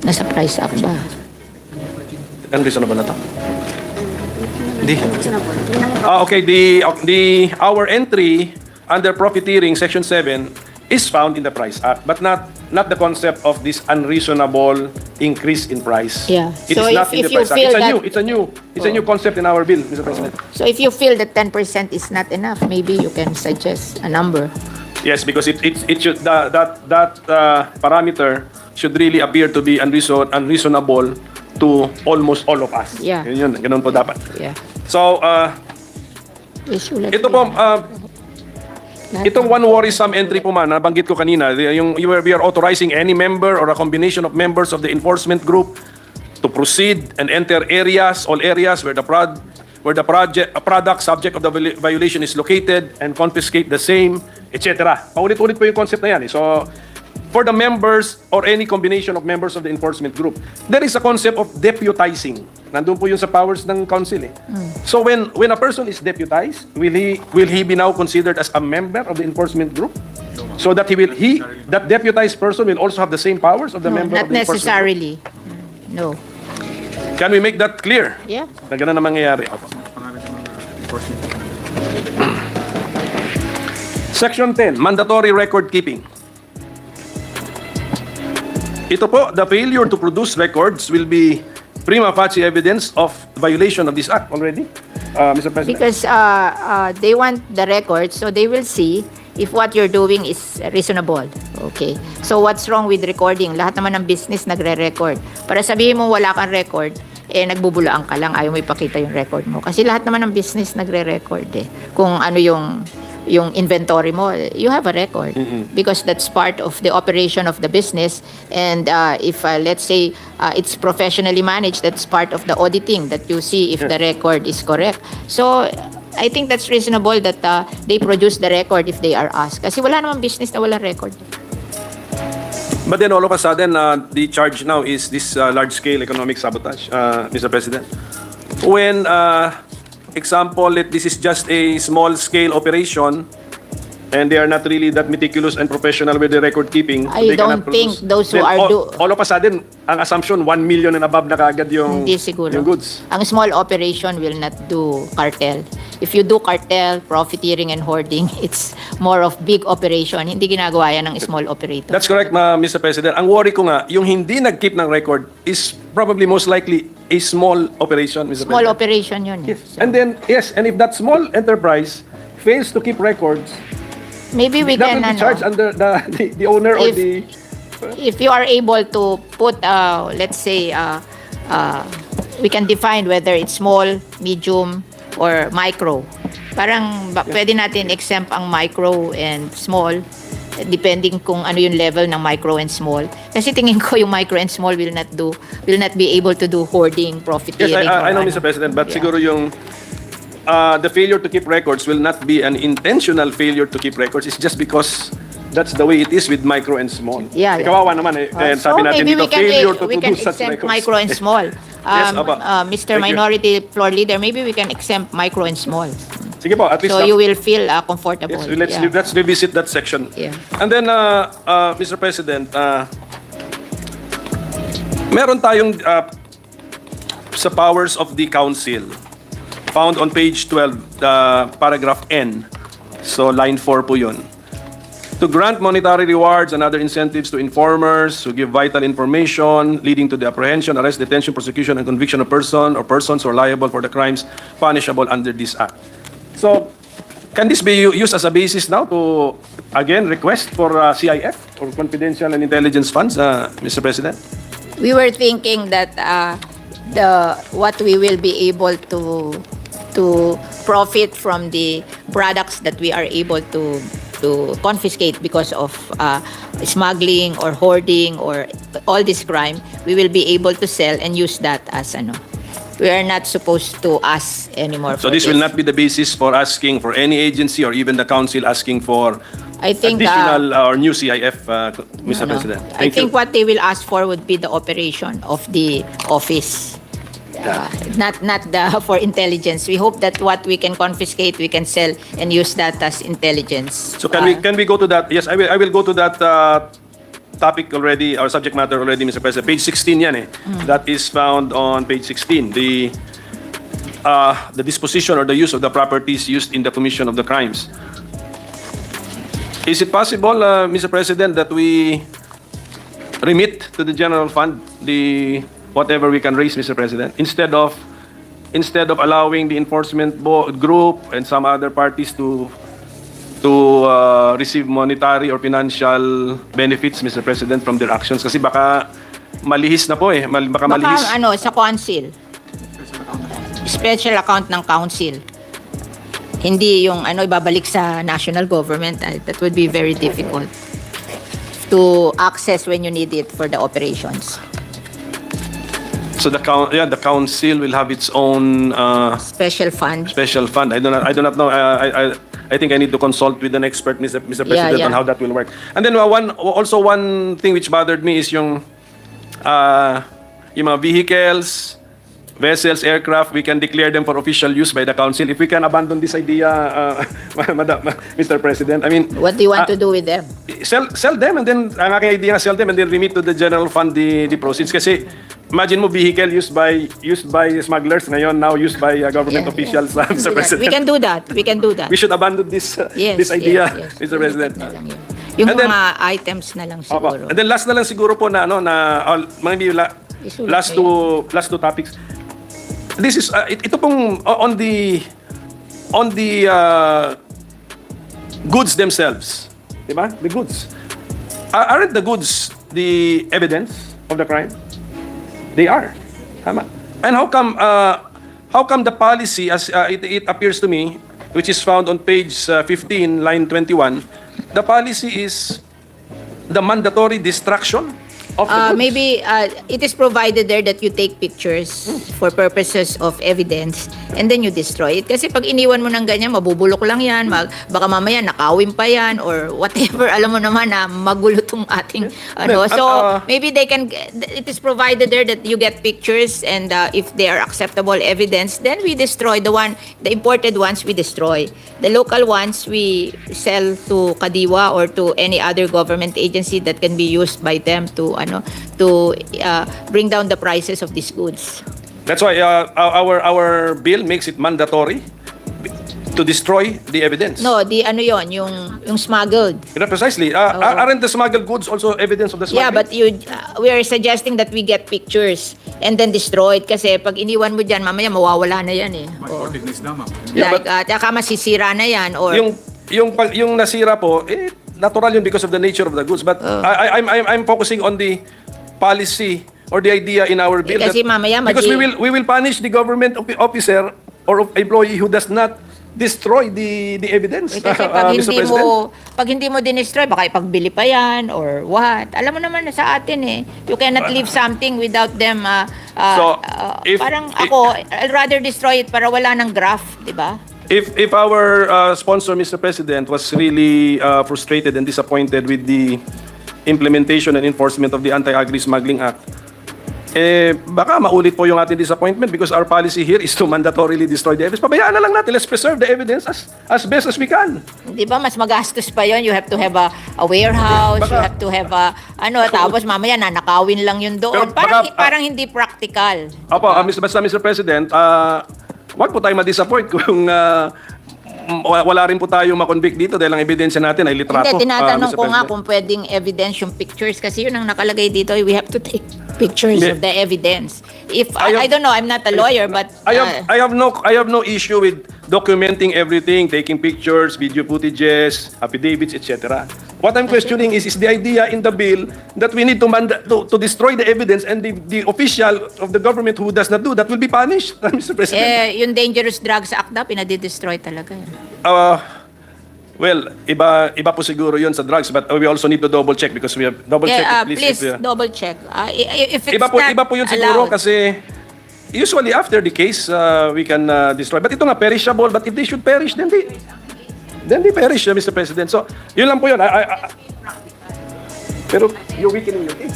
Nasa Price Act ba? Unreasonable na to? Hindi. Okay, our entry under profiteering, section 7, is found in the Price Act, but not the concept of this unreasonable increase in price. Yeah. It So is not if in the you Price Act. feel It's a new concept in our bill, Mr. President. So if you feel that 10% is not enough, maybe you can suggest a number. Yes, because it should that parameter should really appear to be unreasonable to almost all of us. Yeah. Yun, ganun po dapat. Yeah. So, ito po, itong one worrisome entry po man, nabanggit ko kanina, we are authorizing any member or a combination of members of the enforcement group to proceed and enter all areas where the product subject of the violation is located and confiscate the same, etc. Paulit-ulit po yung concept na yan. So, for the members or any combination of members of the enforcement group, there is a concept of deputizing. Nandun po yun sa powers ng council. So when a person is deputized, will he be now considered as a member of the enforcement group? So that that deputized person will also have the same powers of the member of Not the enforcement necessarily. No. group? Can we make that clear? Yeah. Na ganun na mangyayari. Section 10, mandatory record keeping. Ito po, the failure to produce records will be prima facie evidence of violation of this act already, Mr. President. Because they want the records, so they will see if what you're doing is reasonable. Okay. So what's wrong with recording? Lahat naman ng business nagre-record. Para sabihin mo wala kang record, nagbubulaan ka lang, ayaw mo ipakita yung record mo. Kasi lahat naman ng business nagre-record Kung ano yung inventory mo, you have a record. Because that's part of the operation of the business. And if, let's say, it's professionally managed, that's part of the auditing that you see if the record is correct. So, I think that's reasonable that they produce the record if they are asked. Kasi wala namang business na wala record. But then all of a sudden, the charge now is this large-scale economic sabotage, Mr. President. When, example, this is just a small-scale operation, and they are not really that meticulous and professional with the record keeping. I don't think those who are all of a sudden, ang assumption, 1 million and above na kaagad yung, Hindi siguro. yung goods. Ang small operation will not do cartel. If you do cartel, profiteering, and hoarding, it's more of big operation. Hindi ginagawa yan ng small operator. That's correct, Mr. President. Ang worry ko nga, yung hindi nag-keep ng record is probably most likely a small operation, Mr. Small President. operation yun. Yes. And then, yes, and if that small enterprise fails to keep records, Maybe we that can, will be charged under the owner or the... if you are able to put, let's say, we can define whether it's small, medium, or micro. Parang pwede natin exempt ang micro and small, depending kung ano yung level ng micro and small. Kasi tingin ko yung micro and small will not be able to do hoarding, profiteering. Yes, I know, or Mr. President, but siguro yung the failure to keep records will not be an intentional failure to keep records. It's just because that's the way it is with micro and small. Yeah, yeah. Kawawa naman Kaya sabi natin maybe dito, failure to we do can such exempt records. micro and small. Yes, Aba. Mr. Thank you. Minority Floor Leader, maybe we can exempt micro and small. Sige po, at least... So you will feel comfortable. Yes, let's revisit that section. Yeah. And then, Mr. President, meron tayong sa powers of the council, found on page 12, paragraph N. So, line 4 po yun. To grant monetary rewards and other incentives to informers who give vital information leading to the apprehension, arrest, detention, prosecution, and conviction of person or persons who are liable for the crimes punishable under this act. So, can this be used as a basis now to, again, request for CIF or confidential and intelligence funds, Mr. President? We were thinking that what we will be able to profit from the products that we are able to confiscate because of smuggling or hoarding or all this crime, we will be able to sell and use that as we are not supposed to ask anymore. So this will not be the basis for asking for any agency or even the council asking for I think additional or new CIF, Mr. no. President. I think what they will ask for would be the operation of the office. Not for intelligence. We hope that what we can confiscate, we can sell and use that as intelligence. So can we go to that? Yes, I will go to that topic already, or subject matter already, Mr. President. Page 16 yan That is found on page 16. The disposition or the use of the properties used in the commission of the crimes. Is it possible, Mr. President, that we remit to the general fund the whatever we can raise, Mr. President, instead of allowing the enforcement group and some other parties to receive monetary or financial benefits, Mr. President, from their actions? Kasi baka malihis na po baka malihis. Baka sa council. Special account ng council. Hindi yung ibabalik sa national government. That would be very difficult to access when you need it for the operations. So the council will have its own Special fund. special fund. I do not know. I think I need to consult with an expert, Mr. President, yeah. on how that will work. And then one thing which bothered me is yung mga vehicles, vessels, aircraft, we can declare them for official use by the council. If we can abandon this idea, Mr. President, I mean... What do you want to do with them? Sell them, and then, ang aking idea, sell them and then remit to the general fund the proceeds. Kasi, imagine mo, vehicle used by smugglers, ngayon, now used by government officials, Mr. President. We can do that. We should abandon this idea, yes. Mr. President. Yung And then- mga items na lang siguro. And then last na lang siguro po na last two topics. This is ito pong on the goods themselves. Diba? The goods. Aren't the goods the evidence of the crime? They are. Tama. And how come the policy, as it appears to me, which is found on page 15, line 21, the policy is the mandatory destruction of the goods? Maybe it is provided there that you take pictures for purposes of evidence and then you destroy it. Kasi pag iniwan mo ng ganyan, mabubulok lang yan, baka mamaya nakawin pa yan or whatever. Alam mo naman na magulo tong ating ano. So maybe it is provided there that you get pictures and if they are acceptable evidence, then we destroy the imported ones we destroy. The local ones we sell to Kadiwa or to any other government agency that can be used by them to bring down the prices of these goods. That's why our bill makes it mandatory to destroy the evidence. No, yung smuggled. Precisely. Aren't the smuggled goods also evidence of the smuggling? Yeah, but we are suggesting that we get pictures and then destroy it kasi pag iniwan mo dyan, mamaya mawawala na yan eh. Tsaka masisira na yan or... Yung nasira po, natural yun because of the nature of the goods. But I'm focusing on the policy or the idea in our bill. Kasi mamaya because we will punish the government officer or employee who does not destroy the evidence. Kasi pag hindi mo dinestroy, baka ipagbili pa yan or what. Alam mo naman na sa atin eh. You cannot leave something without them. Parang I'd rather destroy it para wala ng graph, di ba? If our sponsor, Mr. President, was really frustrated and disappointed with the implementation and enforcement of the Anti-Agri Smuggling Act, baka maulit po yung ating disappointment because our policy here is to mandatorily destroy the evidence. Pabayaan na lang natin. Let's preserve the evidence as best as we can. Di ba, mas magastos pa yon. You have to have a warehouse, you have to have tapos mamaya nanakawin lang yun doon. Parang hindi practical. Opo, Mr. President, wag po tayo ma-disappoint kung wala rin po tayong makonvict dito dahil ang ebidensya natin ay litrato. Hindi, tinatanong Mr. ko nga President. kung pwedeng evidence yung pictures kasi yun ang nakalagay dito. We have to take pictures of the evidence. If I don't know, I'm not a lawyer, but I have no issue with documenting everything, taking pictures, video footages, affidavits, etc. What I'm questioning is the idea in the bill that we need to destroy the evidence and the official of the government who does not do that will be punished, Mr. President. yung Dangerous Drugs Act na pinadi-destroy talaga yun. Well, iba po siguro yun sa drugs, but we also need to double check because we have double check. Please double check. If it's Iba po yun siguro allowed. kasi usually after the case we can destroy. But ito nga perishable, but if they should perish then they perish, Mr. President. So, yun lang po yun. Pero you're weakening your case.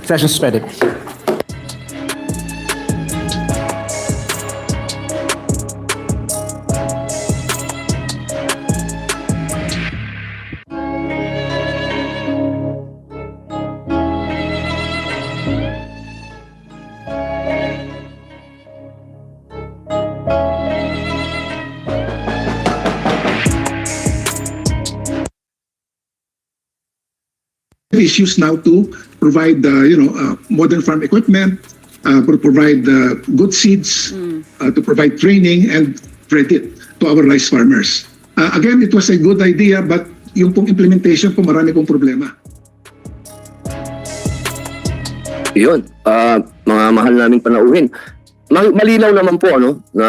Session suspended. Issues now to provide modern farm equipment, provide good seeds, to provide training and credit to our rice farmers. Again, it was a good idea but yung pong implementation po marami pong problema. Yun, mga mahal naming panauhin. Malinaw naman po na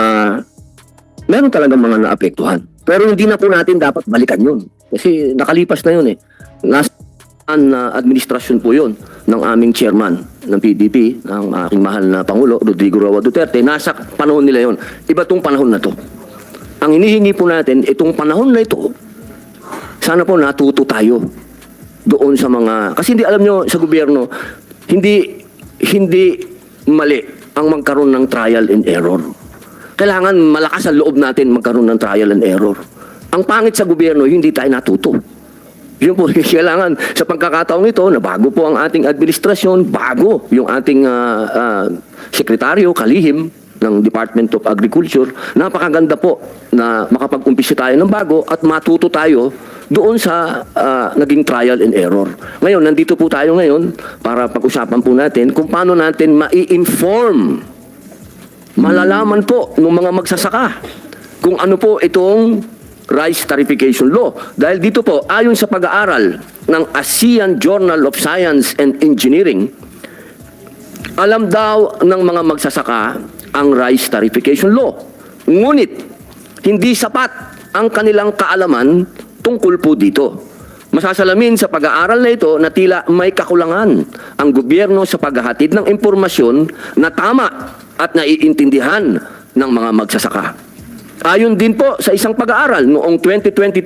meron talagang mga naapektuhan. Pero hindi na po natin dapat balikan yun. Kasi nakalipas na yun eh. Nasa administrasyon po yun ng aming chairman ng PDP, ng aking mahal na Pangulo, Rodrigo Roa Duterte. Nasa panahon nila yun. Iba tong panahon na to. Ang hinihingi po natin, itong panahon na ito, sana po natuto tayo doon sa mga... Kasi hindi alam nyo sa gobyerno, hindi mali ang magkaroon ng trial and error. Kailangan malakas ang loob natin magkaroon ng trial and error. Ang pangit sa gobyerno, hindi tayo natuto. Yun po, kailangan sa pagkakataong ito na bago po ang ating administrasyon, bago yung ating sekretaryo, kalihim ng Department of Agriculture, napakaganda po na makapag-umpisa tayo ng bago at matuto tayo doon sa naging trial and error. Ngayon, nandito po tayo ngayon para pag-usapan po natin kung paano natin ma-inform, malalaman po ng mga magsasaka kung ano po itong rice tarification law. Dahil dito po, ayon sa pag-aaral ng ASEAN Journal of Science and Engineering, alam daw ng mga magsasaka ang rice tarification law. Ngunit, hindi sapat ang kanilang kaalaman tungkol po dito. Masasalamin sa pag-aaral na ito na tila may kakulangan ang gobyerno sa paghahatid ng impormasyon na tama at naiintindihan ng mga magsasaka. Ayon din po sa isang pag-aaral noong 2022,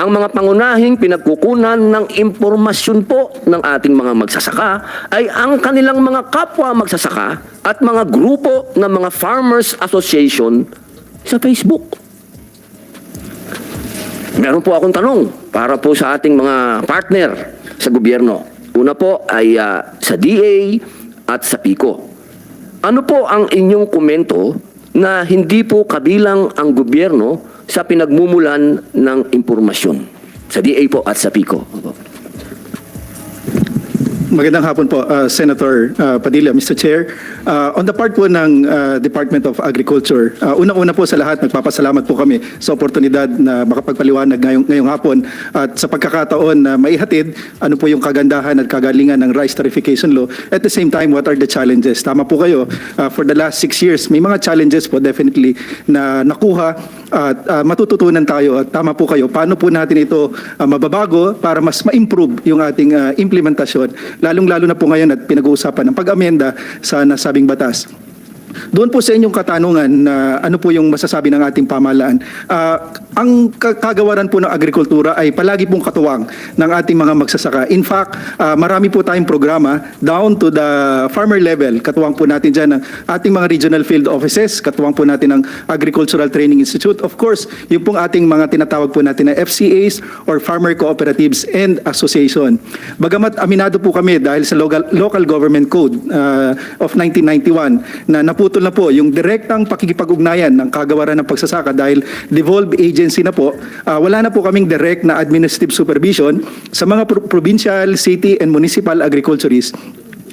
ang mga pangunahing pinagkukunan ng impormasyon po ng ating mga magsasaka ay ang kanilang mga kapwa magsasaka at mga grupo ng mga farmers association sa Facebook. Meron po akong tanong para po sa ating mga partner sa gobyerno. Una po ay sa DA at sa PICO. Ano po ang inyong komento na hindi po kabilang ang gobyerno sa pinagmumulan ng impormasyon? Sa DA po at sa PICO. Magandang hapon po, Senator Padilla, Mr. Chair. On the part po ng Department of Agriculture, unang-una po sa lahat, nagpapasalamat po kami sa oportunidad na makapagpaliwanag ngayong hapon at sa pagkakataon na maihatid ano po yung kagandahan at kagalingan ng rice tarification law. At the same time, what are the challenges? Tama po kayo, for the last 6 years, may mga challenges po definitely na nakuha at matututunan tayo. At tama po kayo, paano po natin ito mababago para mas ma-improve yung ating implementasyon, lalong-lalo na po ngayon at pinag-uusapan ng pag-amenda sa nasabing batas. Doon po sa inyong katanungan na ano po yung masasabi ng ating pamahalaan. Ang kagawaran po ng agrikultura ay palagi pong katuwang ng ating mga magsasaka. In fact, marami po tayong programa down to the farmer level. Katuwang po natin dyan ang ating mga regional field offices, katuwang po natin ang Agricultural Training Institute. Of course, yung pong ating mga tinatawag po natin na FCAs or Farmer Cooperatives and Association. Bagamat aminado po kami dahil sa Local Government Code of 1991 na naputol na po yung direktang pakikipag-ugnayan ng kagawaran ng pagsasaka dahil devolved agency na po, wala na po kaming direct na administrative supervision sa mga provincial, city, and municipal agriculturists.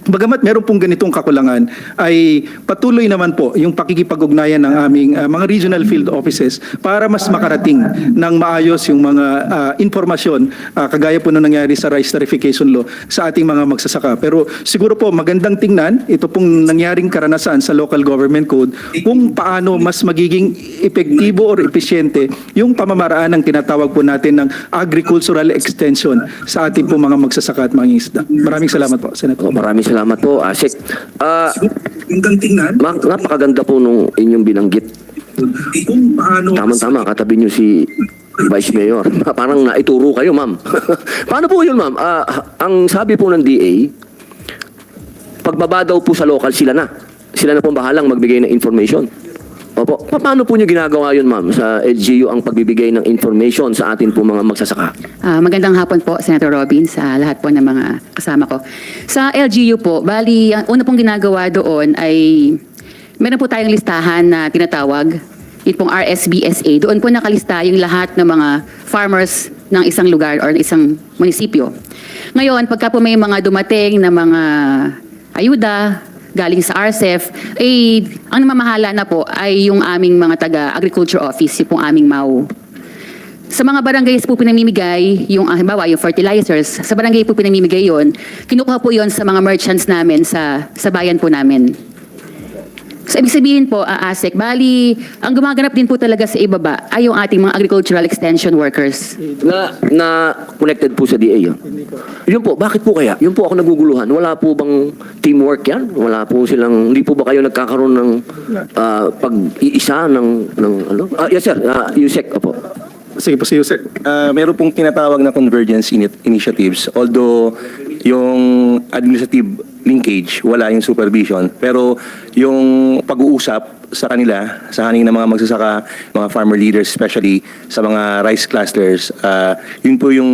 Bagamat meron pong ganitong kakulangan, ay patuloy naman po yung pakikipag-ugnayan ng aming mga regional field offices para mas makarating ng maayos yung mga informasyon kagaya po nung nangyari sa rice tarification law sa ating mga magsasaka. Pero siguro po magandang tingnan ito pong nangyaring karanasan sa local government code kung paano mas magiging epektibo or epesyente yung pamamaraan ng tinatawag po natin ng agricultural extension sa ating po mga magsasaka at mga isda. Maraming salamat po, Senator. Maraming salamat po, Asik. Napakaganda po nung inyong binanggit. Tama-tama, katabi niyo si Vice Mayor. Parang naituro kayo, ma'am. Paano po yun, ma'am? Ang sabi po ng DA, pagbaba daw po sa local, sila na. Sila na po bahalang magbigay ng information. Opo. Paano po niyo ginagawa yun, ma'am, sa LGU ang pagbibigay ng information sa atin po mga magsasaka? Magandang hapon po, Senator Robin, sa lahat po ng mga kasama ko. Sa LGU po, bali, ang una pong ginagawa doon ay meron po tayong listahan na tinatawag, yun pong RSBSA. Doon po nakalista yung lahat ng mga farmers ng isang lugar or isang munisipyo. Ngayon, pagka po may mga dumating na mga ayuda, galing sa RCEF, ang namamahala na po ay yung aming mga taga-agriculture office, yung pong aming MAU. Sa mga barangays po pinamimigay, yung halimbawa yung fertilizers, sa barangay po pinamimigay yon, kinukuha po yon sa mga merchants namin sa bayan po namin. So, ibig sabihin po, ASEC, bali, ang gumaganap din po talaga sa ibaba ay yung ating mga agricultural extension workers. Na connected po sa DA yun? Yun po, bakit po kaya? Yun po ako naguguluhan. Wala po bang teamwork yan? Wala po silang, hindi po ba kayo nagkakaroon ng pag-iisa ng ano? Yes sir, Yusek, opo. Sige po, si Yusek. Meron pong tinatawag na convergence initiatives. Although yung administrative linkage, wala yung supervision. Pero yung pag-uusap sa kanila, sa kaning ng mga magsasaka, mga farmer leaders, especially sa mga rice clusters, yun po yung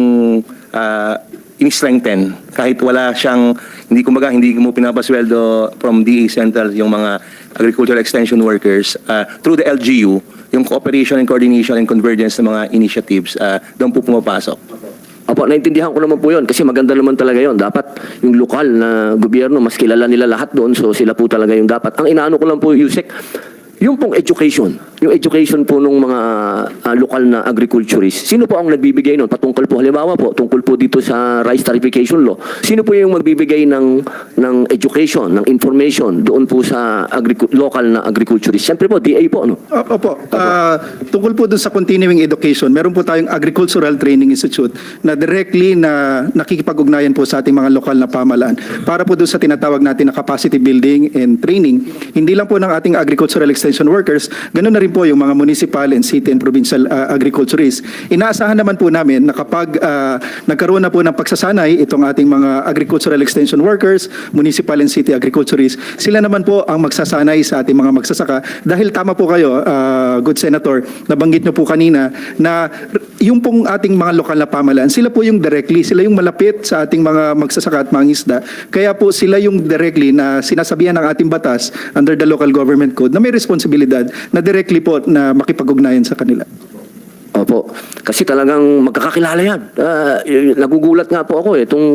in-strengthen. Kahit wala siyang, hindi mo pinapasweldo from DA Central yung mga agricultural extension workers, through the LGU, yung cooperation and coordination and convergence ng mga initiatives, doon po pumapasok. Opo, naintindihan ko naman po yun kasi maganda naman talaga yun. Dapat yung lokal na gobyerno, mas kilala nila lahat doon, so sila po talaga yung dapat. Ang inaano ko lang po, Yusek, yung pong education, yung education po ng mga lokal na agriculturists, sino po ang nagbibigay nun? Patungkol po, halimbawa po, tungkol po dito sa rice tarification law, sino po yung magbibigay ng education, ng information doon po sa local na agriculturists? Siyempre po, DA po, no? Opo. Tungkol po dun sa continuing education, meron po tayong Agricultural Training Institute na directly na nakikipag-ugnayan po sa ating mga lokal na pamahalaan para po dun sa tinatawag natin na capacity building and training. Hindi lang po ng ating agricultural extension workers, ganoon na rin po yung mga municipal and city and provincial agriculturists. Inaasahan naman po namin na kapag nagkaroon na po ng pagsasanay itong ating mga agricultural extension workers, municipal and city agriculturists, sila naman po ang magsasanay sa ating mga magsasaka. Dahil tama po kayo, good Senator, nabanggit niyo po kanina na yung pong ating mga lokal na pamahalaan, sila po yung directly, sila yung malapit sa ating mga magsasaka at mangingisda. Kaya po sila yung directly na sinasabihan ng ating batas under the local government code na may responsibilidad na directly po na makipag-ugnayan sa kanila. Opo. Kasi talagang magkakakilala yan. Nagugulat nga po ako itong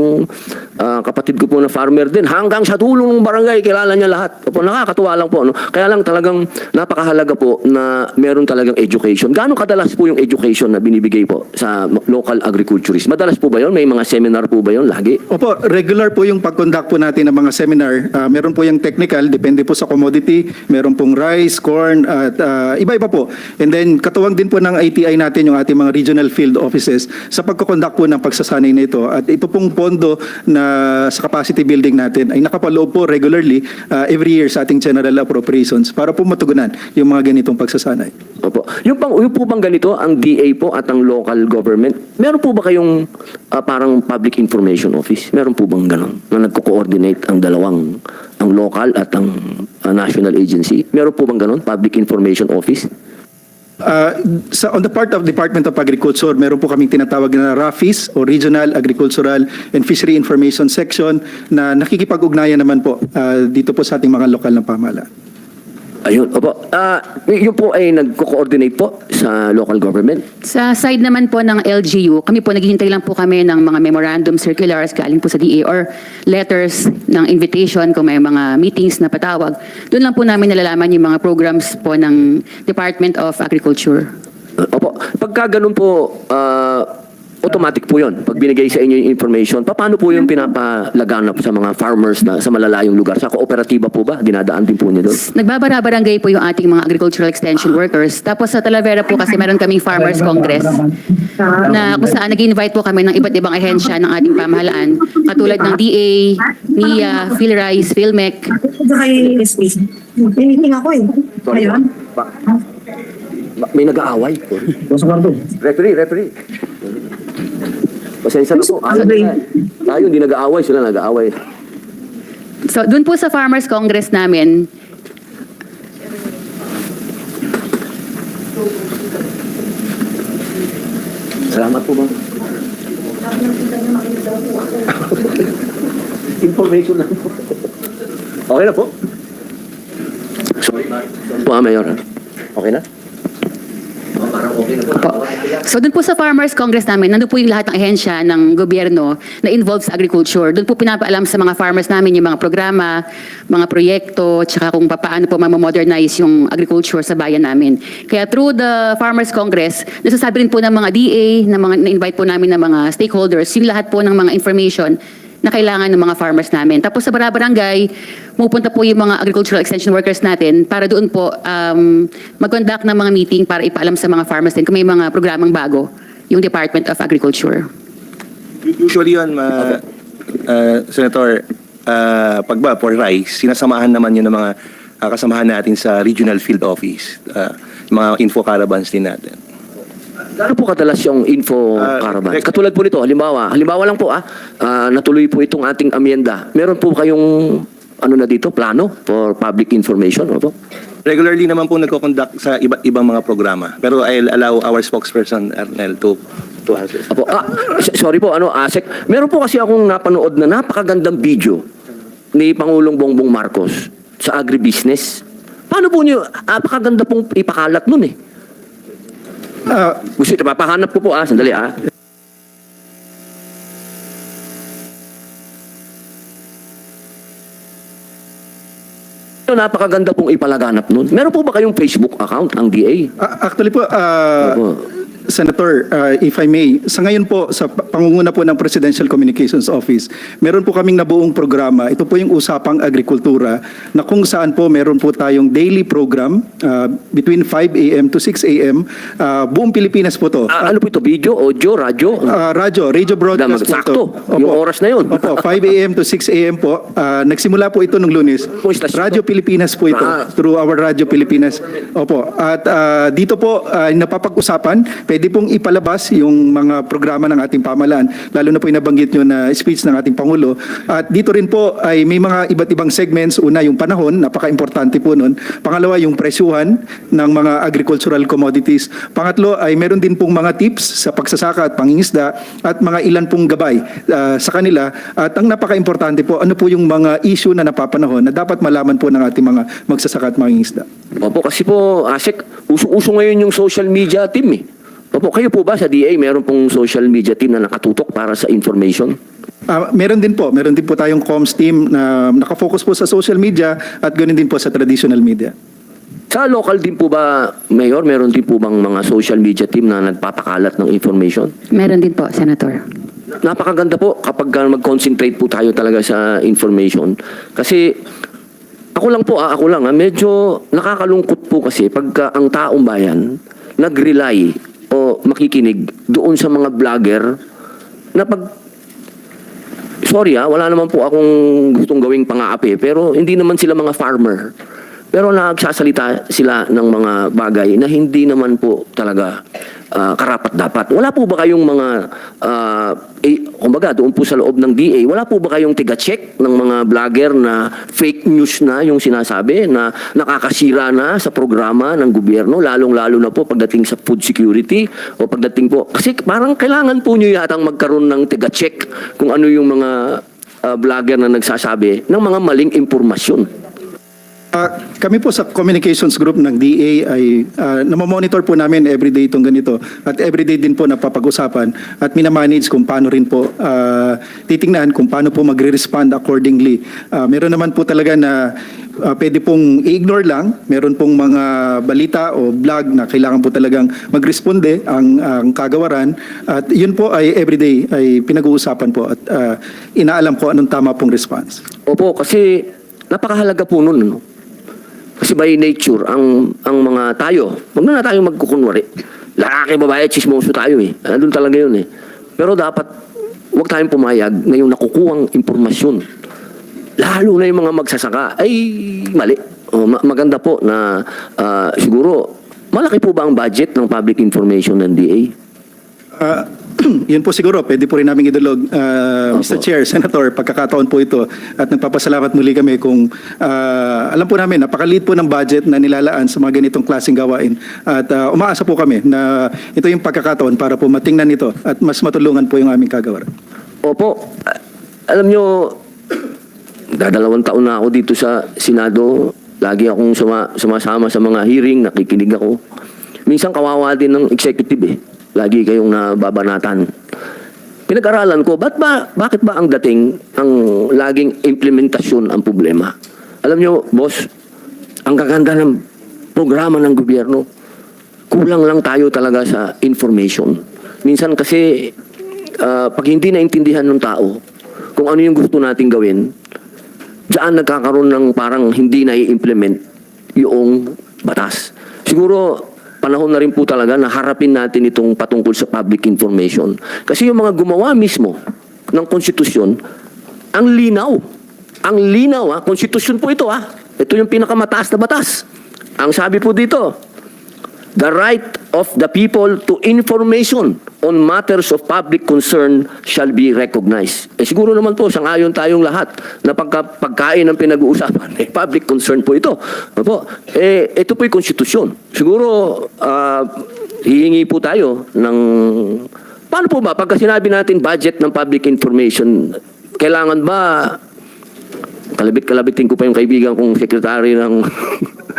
kapatid ko po na farmer din. Hanggang sa dulo ng barangay, kilala niya lahat. Opo, nakakatuwa lang po. No? Kaya lang talagang napakahalaga po na meron talagang education. Gaano kadalas po yung education na binibigay po sa local agriculturists? Madalas po ba yun? May mga seminar po ba yun lagi? Opo, regular po yung pag-conduct po natin ng mga seminar. Meron po yung technical, depende po sa commodity. Meron pong rice, corn, at iba-iba po. And then, katuwang din po ng ITI natin yung ating mga regional field offices sa pagko-conduct po ng pagsasanay nito. At ito pong pondo na sa capacity building natin ay nakapaloob po regularly every year sa ating general appropriations para po matugunan yung mga ganitong pagsasanay. Opo. Yung po bang ganito, ang DA po at ang local government, meron po ba kayong parang public information office? Meron po bang ganon na nagko-coordinate ang dalawang, ang local at ang national agency? Meron po bang ganon, public information office? On the part of Department of Agriculture, meron po kaming tinatawag na RAFIS o Regional Agricultural and Fishery Information Section na nakikipag-ugnayan naman po dito po sa ating mga lokal na pamahalaan. Ayun, opo. Yun po ay nagko-coordinate po sa local government? Sa side naman po ng LGU, kami po naghihintay lang po kami ng mga memorandum circulars galing po sa DA or letters ng invitation kung may mga meetings na patawag. Doon lang po namin nalalaman yung mga programs po ng Department of Agriculture. Opo. Pagka ganun po, automatic po yun. Pag binigay sa inyo yung information, paano po yung pinapalaganap sa mga farmers na sa malalayong lugar? Sa kooperatiba po ba? Dinadaan din po niyo doon? Nagbabara-barangay po yung ating mga agricultural extension workers. Tapos sa Talavera po kasi meron kaming Farmers Congress na kung saan nag-invite po kami ng iba't ibang ahensya ng ating pamahalaan. Katulad ng DA, NIA, PhilRice, PhilMec. Meeting ako eh. Ayun? May nag-aaway. Referee. Pasensya na po. Tayo hindi nag-aaway, sila nag-aaway. So doon po sa Farmers Congress namin, Salamat po ba? Information na po. Okay na po? Sorry po, Mayor. Okay na? Parang okay na po. so doon po sa Farmers Congress namin, nandun po yung lahat ng ahensya ng gobyerno na involved sa agriculture. Doon po pinapaalam sa mga farmers namin yung mga programa, mga proyekto, tsaka kung paano po ma-modernize yung agriculture sa bayan namin. Kaya through the Farmers Congress, nasasabi rin po ng mga DA, na-invite po namin ng mga stakeholders, yung lahat po ng mga information na kailangan ng mga farmers namin. Tapos sa barangay, pupunta po yung mga agricultural extension workers natin para doon po mag-conduct ng mga meeting para ipaalam sa mga farmers din kung may mga programang bago yung Department of Agriculture. Usually yun, Senator, pagba for rice, sinasamahan naman yun ng mga kasamahan natin sa regional field office, mga info caravans din natin. Gaano po kadalas yung info caravans? Katulad po nito, halimbawa lang po natuloy po itong ating amyenda. Meron po kayong na dito, plano for public information? Opo? Regularly naman po nagko-conduct sa iba't ibang mga programa. Pero I'll allow our spokesperson, Arnel, to answer. Opo. Sorry po, ASEC. Meron po kasi akong napanood na napakagandang video ni Pangulong Bongbong Marcos sa agribusiness. Paano po niyo, napakaganda pong ipakalat nun eh. Gusto ito, papahanap ko po sandali Napakaganda pong ipalaganap nun. Meron po ba kayong Facebook account, ang DA? Actually po, Senator, if I may, sa ngayon po, sa pangunguna po ng Presidential Communications Office, meron po kaming nabuong programa. Ito po yung Usapang Agrikultura, na kung saan po meron po tayong daily program between 5 a.m. to 6 a.m. Buong Pilipinas po to. Ano po ito? Video, audio, radyo? Radio broadcast po ito. Sakto, yung oras na yun. Opo, 5 a.m. to 6 a.m. po. Nagsimula po ito nung Lunes. Radio Pilipinas po ito, through our Radio Pilipinas. Opo. At dito po, napapag-usapan, pwede pong ipalabas yung mga programa ng ating pamahalaan, lalo na po yung nabanggit nyo na speech ng ating Pangulo. At dito rin po ay may mga iba't ibang segments. Una, yung panahon, napaka-importante po nun. Pangalawa, yung presyuhan ng mga agricultural commodities. Pangatlo, ay meron din pong mga tips sa pagsasaka at pangingisda at mga ilan pong gabay sa kanila. At ang napaka-importante po, ano po yung mga issue na napapanahon na dapat malaman po ng ating mga magsasaka at mangingisda. Opo, kasi po, Asek, uso-uso ngayon yung social media team eh. Opo, kayo po ba sa DA meron pong social media team na nakatutok para sa information? Meron din po tayong comms team na nakafocus po sa social media at ganoon din po sa traditional media. Sa local din po ba, Mayor, meron din po bang mga social media team na nagpapakalat ng information? Meron din po, Senator. Napakaganda po kapag mag-concentrate po tayo talaga sa information. Kasi ako lang, medyo nakakalungkot po kasi pagka ang taong bayan nag-rely o makikinig doon sa mga vlogger na wala naman po akong gustong gawing pang-aapi, pero hindi naman sila mga farmer. Pero nagsasalita sila ng mga bagay na hindi naman po talaga karapat-dapat. Wala po ba kayong mga, kumbaga doon po sa loob ng DA, wala po ba kayong tiga-check ng mga vlogger na fake news na yung sinasabi, na nakakasira na sa programa ng gobyerno, lalong-lalo na po pagdating sa food security o pagdating po, kasi parang kailangan po nyo yatang magkaroon ng tiga-check kung ano yung mga vlogger na nagsasabi ng mga maling impormasyon. Kami po sa communications group ng DA ay namamonitor po namin everyday itong ganito at everyday din po napapag-usapan at minamanage kung paano rin po titingnan kung paano po magre-respond accordingly. Meron naman po talaga na pwede pong i-ignore lang, meron pong mga balita o vlog na kailangan po talagang magresponde ang kagawaran at yun po ay everyday ay pinag-uusapan po at inaalam ko anong tama pong response. Opo, kasi napakahalaga po nun, no? Kasi by nature, ang mga tayo, huwag na tayo magkukunwari. Lalaki, babae, chismoso tayo eh. Doon talaga yun eh. Pero dapat, huwag tayong pumayag na yung nakukuhang impormasyon, lalo na yung mga magsasaka, ay mali. Maganda po na siguro, malaki po ba ang budget ng public information ng DA? Yun po siguro, pwede po rin namin idulog. Mr. Chair, Senator, pagkakataon po ito at nagpapasalamat muli kami kung alam po namin, napakaliit po ng budget na nilalaan sa mga ganitong klaseng gawain at umaasa po kami na ito yung pagkakataon para po matingnan ito at mas matulungan po yung aming kagawaran. Opo, alam nyo, dadalawang taon na ako dito sa Senado, lagi akong sumasama sa mga hearing, nakikinig ako. Minsan kawawa din ng executive eh. Lagi kayong nababanatan. Pinag-aralan ko, bakit ba ang dating, ang laging implementasyon ang problema? Alam nyo, boss, ang gaganda ng programa ng gobyerno, kulang lang tayo talaga sa information. Minsan kasi, pag hindi naintindihan ng tao, kung ano yung gusto nating gawin, diyan nagkakaroon ng parang hindi na-i-implement yung batas. Siguro, panahon na rin po talaga na harapin natin itong patungkol sa public information. Kasi yung mga gumawa mismo ng konstitusyon, ang linaw. Ang linaw, konstitusyon po ito. Ito yung pinakamataas na batas. Ang sabi po dito, the right of the people to information on matters of public concern shall be recognized. Siguro naman po, sangayon tayong lahat na pagkain ng pinag-uusapan, public concern po ito. Ito po yung konstitusyon. Siguro, hihingi po tayo ng... Paano po ba? Pagka sinabi natin budget ng public information, kailangan ba... Kalabit-kalabitin ko pa yung kaibigan kong sekretary ng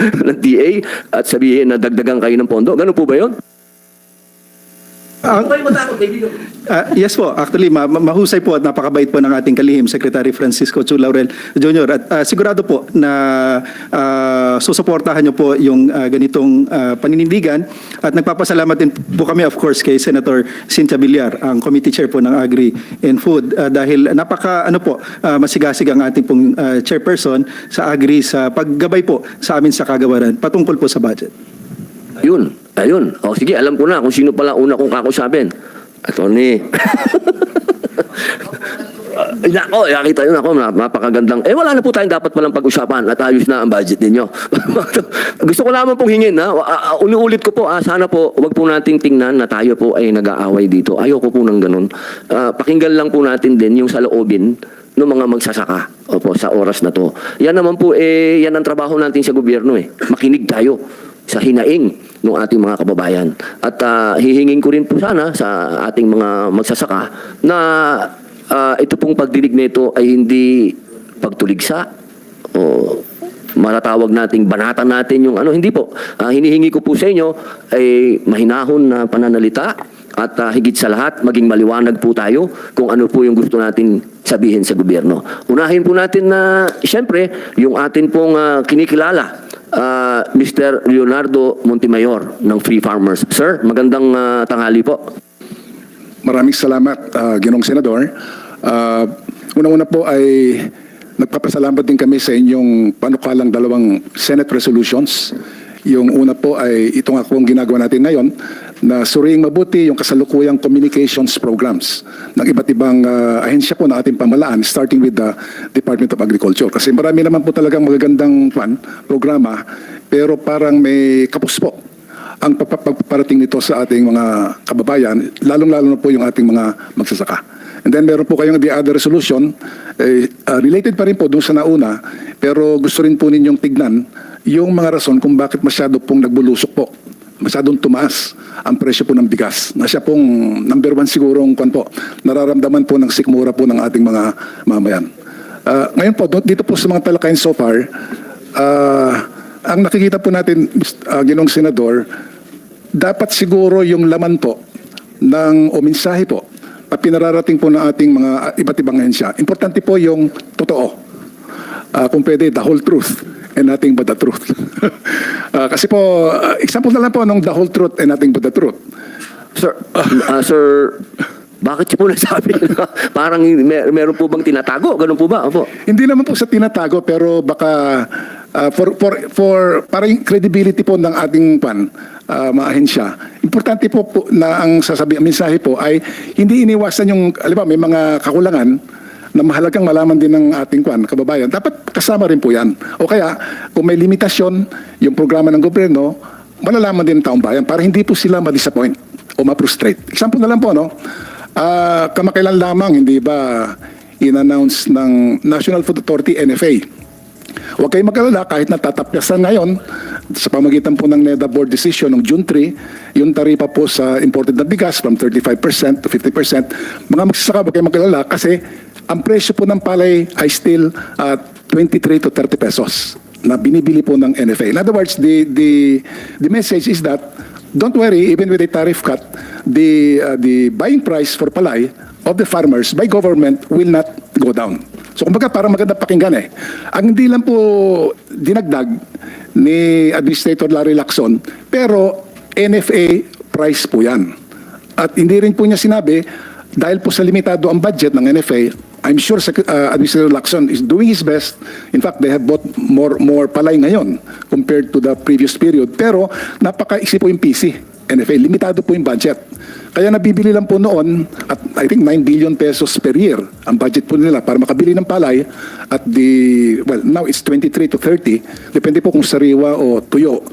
ng DA at sabihin na dagdagan kayo ng pondo. Ganun po ba yun? Yes po, actually mahusay po at napakabait po ng ating kalihim Secretary Francisco Chu Laurel Jr. At sigurado po na susuportahan niyo po yung ganitong paninindigan at nagpapasalamat din po kami of course kay Senator Cynthia Villar, ang Committee Chair po ng Agri and Food dahil masigasig ang ating pong chairperson sa Agri sa paggabay po sa amin sa kagawaran patungkol po sa budget. Ayun. O sige, alam ko na kung sino pala una kong kakusapin. Attorney. Nako, nakita nyo ako, napakagandang. Wala na po tayong dapat palang pag-usapan at ayos na ang budget ninyo. Gusto ko naman pong hingin, uliulit ko po, sana po, wag po nating tingnan na tayo po ay nag-aaway dito. Ayoko po ng ganun. Pakinggan lang po natin din yung saloobin ng mga magsasaka. Opo, sa oras na to. Yan naman po, yan ang trabaho natin sa gobyerno. Makinig tayo sa hinaing ng ating mga kababayan. At hihingin ko rin po sana sa ating mga magsasaka na ito pong pagdinig nito ay hindi pagtuligsa o matatawag nating banatan natin yung hindi po. Hinihingi ko po sa inyo ay mahinahon na pananalita at higit sa lahat maging maliwanag po tayo kung ano po yung gusto natin sabihin sa gobyerno. Unahin po natin na siyempre yung atin pong kinikilala Mr. Leonardo Montemayor ng Free Farmers. Sir, magandang tanghali po. Maraming salamat, Ginoong Senador. Unang-una po ay nagpapasalamat din kami sa inyong panukalang dalawang Senate resolutions. Yung una po ay itong akong ginagawa natin ngayon na suriing mabuti yung kasalukuyang communications programs ng iba't ibang ahensya po ng ating pamahalaan starting with the Department of Agriculture. Kasi marami naman po talagang magagandang programa pero parang may kapos po ang pagpaparating nito sa ating mga kababayan, lalong-lalo na po yung ating mga magsasaka. And then meron po kayong the other resolution, related pa rin po doon sa nauna, pero gusto rin po ninyong tignan yung mga rason kung bakit masyado pong nagbulusok po, masyadong tumaas ang presyo po ng bigas. Na siya pong number one sigurong nararamdaman po ng sikmura po ng ating mga mamayan. Ngayon po, dito po sa mga talakayan so far, ang nakikita po natin, Ginoong Senador, dapat siguro yung laman po o mensahe po pinararating po ng ating mga iba't ibang ahensya. Importante po yung totoo. Kung pwede, the whole truth and nothing but the truth. Kasi po, example na lang po ng the whole truth and nothing but the truth. Sir, bakit siya po nasabi? Parang meron po bang tinatago? Ganun po ba? Opo. Hindi naman po sa tinatago, pero baka for para yung credibility po ng ating mga ahensya. Importante po na ang mensahe po ay hindi iniwasan yung, may mga kakulangan na mahalagang malaman din ng ating kababayan. Dapat kasama rin po yan. O kaya, kung may limitasyon yung programa ng gobyerno, malalaman din ng taong bayan para hindi po sila ma-disappoint o ma-frustrate. Example na lang po, kamakailan lamang, hindi ba, in-announce ng National Food Authority, NFA. Huwag kayong mag-alala, kahit natatapyasan ngayon sa pamagitan po ng NEDA Board Decision noong June 3, yung taripa po sa imported na bigas from 35% to 50%, mga magsasaka, huwag kayong mag-alala kasi ang presyo po ng palay ay still 23 to 30 pesos na binibili po ng NFA. In other words, the message is that don't worry, even with a tariff cut, the buying price for palay of the farmers by government will not go down. So kumbaga parang maganda pakinggan Ang hindi lang po dinagdag ni Administrator Larry Lacson, pero NFA price po yan. At hindi rin po niya sinabi, dahil po sa limitado ang budget ng NFA, I'm sure Administrator Lacson is doing his best. In fact, they have bought more palay ngayon compared to the previous period. Pero napakaiksi po yung PC. NFA, limitado po yung budget. Kaya nabibili lang po noon at I think 9 billion pesos per year ang budget po nila para makabili ng palay at now it's 23 to 30, depende po kung sariwa o tuyo,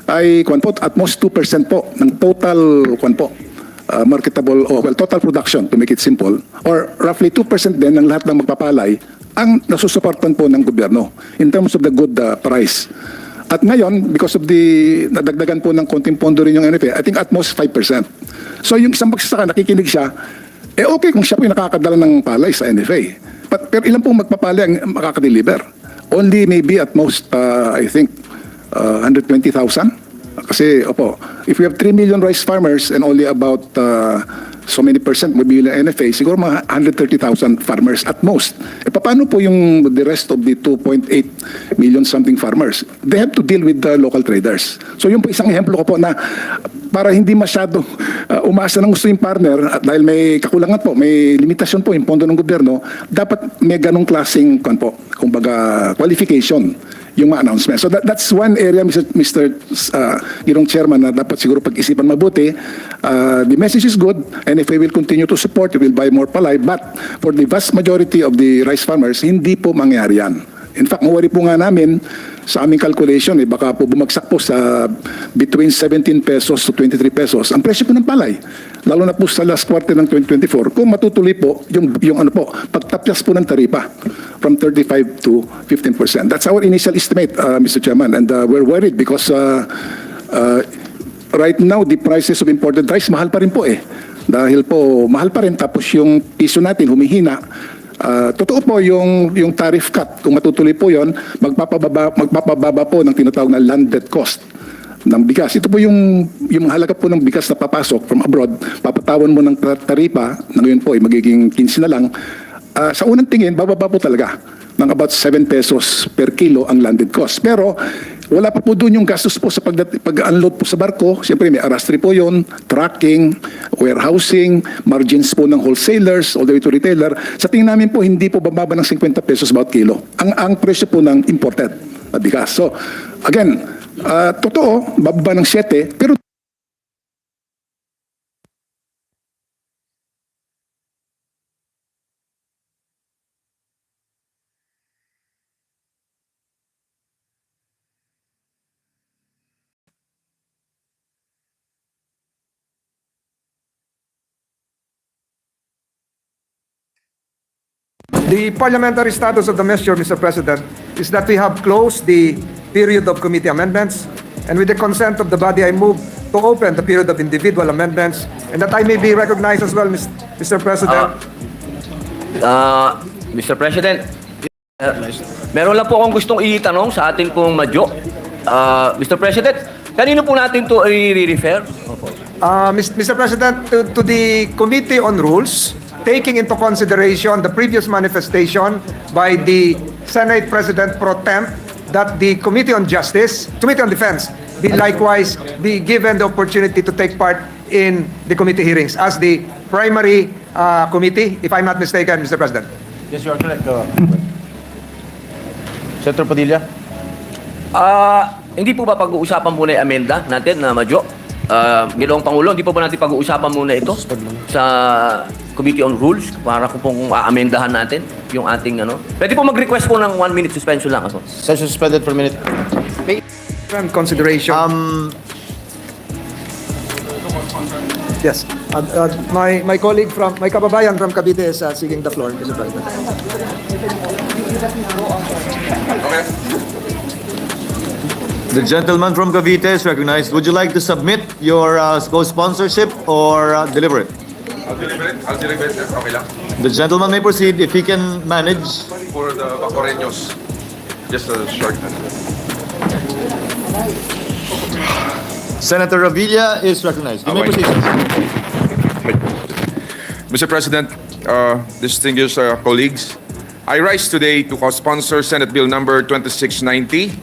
ay at most 2% po ng total marketable total production, to make it simple, or roughly 2% din ng lahat ng magpapalay ang nasusuportan po ng gobyerno in terms of the good price. At ngayon, because of nadagdagan po ng konting pondo rin yung NFA, I think at most 5%. So yung isang magsasaka, nakikinig siya, okay kung siya po yung nakakadala ng palay sa NFA. Pero ilan pong magpapalay ang makakadeliver? Only maybe at most, I think, 120,000. Kasi, if we have 3 million rice farmers and only about so many percent mabibili ng NFA, siguro mga 130,000 farmers at most. Paano po yung the rest of the 2.8 million something farmers? They have to deal with the local traders. So yun po isang ehemplo ko po na para hindi masyado umasa ng gusto yung partner at dahil may kakulangan po, may limitasyon po yung pondo ng gobyerno, dapat may ganong klaseng kumbaga qualification yung mga announcement. So that's one area, Mr. Ginoong Chairman, na dapat siguro pag-isipan mabuti. The message is good, and if we will continue to support, we will buy more palay. But for the vast majority of the rice farmers, hindi po mangyari yan. In fact, worry po nga namin sa aming calculation, baka po bumagsak po sa between 17 pesos to 23 pesos ang presyo po ng palay. Lalo na po sa last quarter ng 2024, kung matutuloy po yung pagtapyas po ng taripa from 35 to 15%. That's our initial estimate, Mr. Chairman, and we're worried because right now, the prices of imported rice mahal pa rin po Dahil po mahal pa rin, tapos yung piso natin humihina. Totoo po yung tariff cut, kung matutuloy po yon, magpapababa po ng tinatawag na landed cost ng bigas. Ito po yung halaga po ng bigas na papasok from abroad, papatawan mo ng taripa, na ngayon po magiging 15 na lang. Sa unang tingin, bababa po talaga ng about 7 pesos per kilo ang landed cost. Pero wala pa po doon yung gastos po sa pag-unload po sa barko. Siyempre may arrastry po yon, tracking, warehousing, margins po ng wholesalers all the way to retailer. Sa tingin namin po, hindi po bababa ng 50 pesos bawat kilo ang presyo po ng imported na bigas. So again, totoo, bababa ng 7, pero The parliamentary status of the measure, Mr. President, is that we have closed the period of committee amendments, and with the consent of the body, I move to open the period of individual amendments, and that I may be recognized as well, Mr. President. Mr. President, meron lang po akong gustong itanong sa ating pong madyo. Mr. President, kanino po natin to i-refer? Mr. President, to the Committee on Rules, taking into consideration the previous manifestation by the Senate President Pro Temp that the Committee on Justice, Committee on Defense, be likewise be given the opportunity to take part in the committee hearings as the primary committee, if I'm not mistaken, Mr. President. Yes, you are correct. Senator Padilla? Hindi po ba pag-uusapan muna yung amenda natin na madyo? Ginoong Pangulo, hindi po ba natin pag-uusapan muna ito sa Committee on Rules para kung amendahan natin yung ating Pwede po mag-request po ng 1 minute suspension lang. Session suspended for a minute. Consideration. Yes. My colleague my kababayan from Cavite is seeking the floor, Mr. President. Okay. The gentleman from Cavite is recognized. Would you like to submit your co-sponsorship or deliver it? I'll deliver it. Okay lang. The gentleman may proceed if he can manage. For the Bacoreños, just a short. Senator Revilla is recognized. You may Okay. proceed. Mr. President, distinguished colleagues, I rise today to co-sponsor Senate Bill number 2690,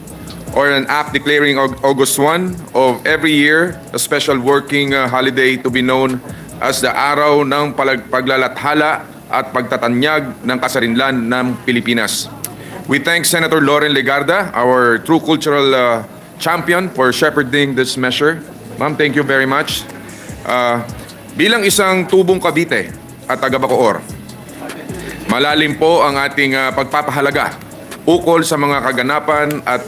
or an act declaring August 1 of every year a special working holiday to be known as the Araw ng Paglalathala at Pagtatanyag ng Kasarinlan ng Pilipinas. We thank Senator Loren Legarda, our true cultural champion, for shepherding this measure. Ma'am, thank you very much. Bilang isang tubong Cavite at taga Bacoor, malalim po ang ating pagpapahalaga ukol sa mga kaganapan at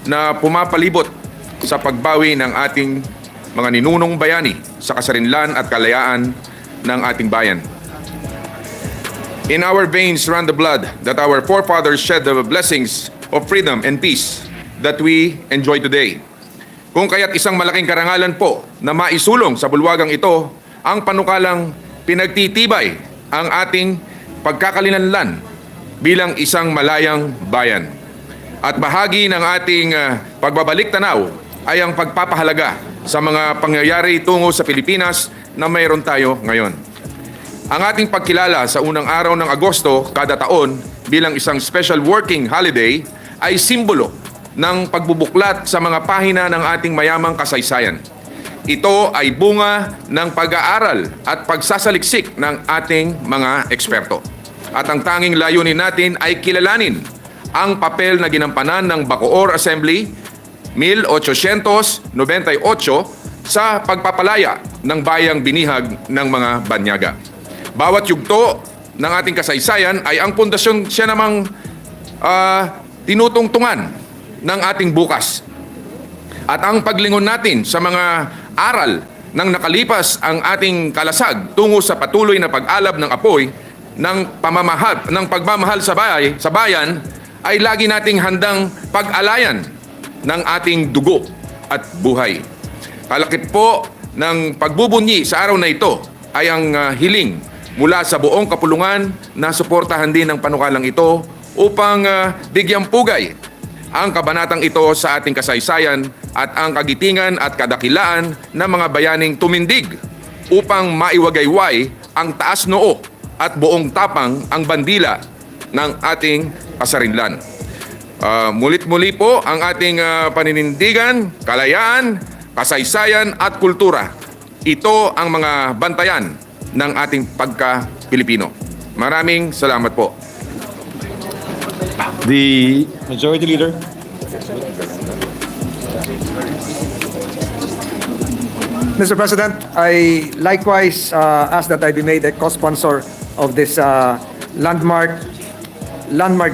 na pumapalibot sa pagbawi ng ating mga ninunong bayani sa kasarinlan at kalayaan ng ating bayan. In our veins run the blood that our forefathers shed, the blessings of freedom and peace that we enjoy today. Kung kaya't isang malaking karangalan po na maisulong sa bulwagang ito ang panukalang pinagtitibay ang ating pagkakalinlanlan bilang isang malayang bayan. At bahagi ng ating pagbabalik tanaw ay ang pagpapahalaga sa mga pangyayari tungo sa Pilipinas na mayroon tayo ngayon. Ang ating pagkilala sa unang araw ng Agosto kada taon bilang isang special working holiday ay simbolo ng pagbubuklat sa mga pahina ng ating mayamang kasaysayan. Ito ay bunga ng pag-aaral at pagsasaliksik ng ating mga eksperto. At ang tanging layunin natin ay kilalanin ang papel na ginampanan ng Bacoor Assembly 1898 sa pagpapalaya ng bayang binihag ng mga banyaga. Bawat yugto ng ating kasaysayan ay ang pundasyon siya namang tinutungtungan ng ating bukas. At ang paglingon natin sa mga aral ng nakalipas ang ating kalasag tungo sa patuloy na pag-alab ng apoy ng pagmamahal sa bayan ay lagi nating handang pag-alayan ng ating dugo at buhay. Kalakip po ng pagbubunyi sa araw na ito ay ang hiling mula sa buong kapulungan na suportahan din ng panukalang ito upang bigyang pugay ang kabanatang ito sa ating kasaysayan at ang kagitingan at kadakilaan ng mga bayaning tumindig upang maiwagayway ang taas noo at buong tapang ang bandila ng ating kasarinlan. Mulit-muli po ang ating paninindigan, kalayaan, kasaysayan at kultura. Ito ang mga bantayan ng ating pagka-Pilipino. Maraming salamat po. The Majority Leader. Mr. President, I likewise ask that I be made a co-sponsor of this landmark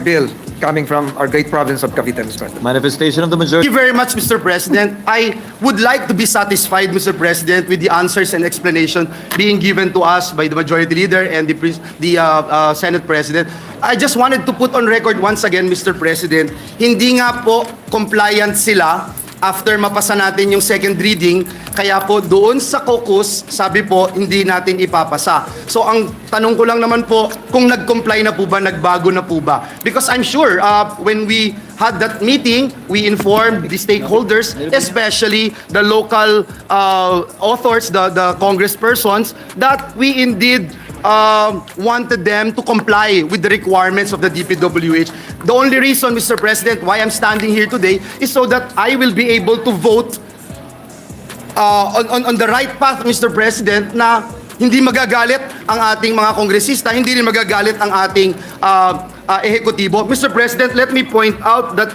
bill coming from our great province of Cavite, Mr. President. Manifestation of the majority. Thank you very much, Mr. President. I would like to be satisfied, Mr. President, with the answers and explanation being given to us by the Majority Leader and the Senate President. I just wanted to put on record once again, Mr. President, hindi nga po compliant sila after mapasa natin yung second reading, kaya po doon sa caucus, sabi po, hindi natin ipapasa. So ang tanong ko lang naman po, kung nag-comply na po ba, nagbago na po ba? Because I'm sure when we had that meeting, we informed the stakeholders, especially the local authors, the congresspersons, that we indeed wanted them to comply with the requirements of the DPWH. The only reason, Mr. President, why I'm standing here today is so that I will be able to vote on the right path, Mr. President, na hindi magagalit ang ating mga kongresista, hindi rin magagalit ang ating ehekutibo. Mr. President, let me point out that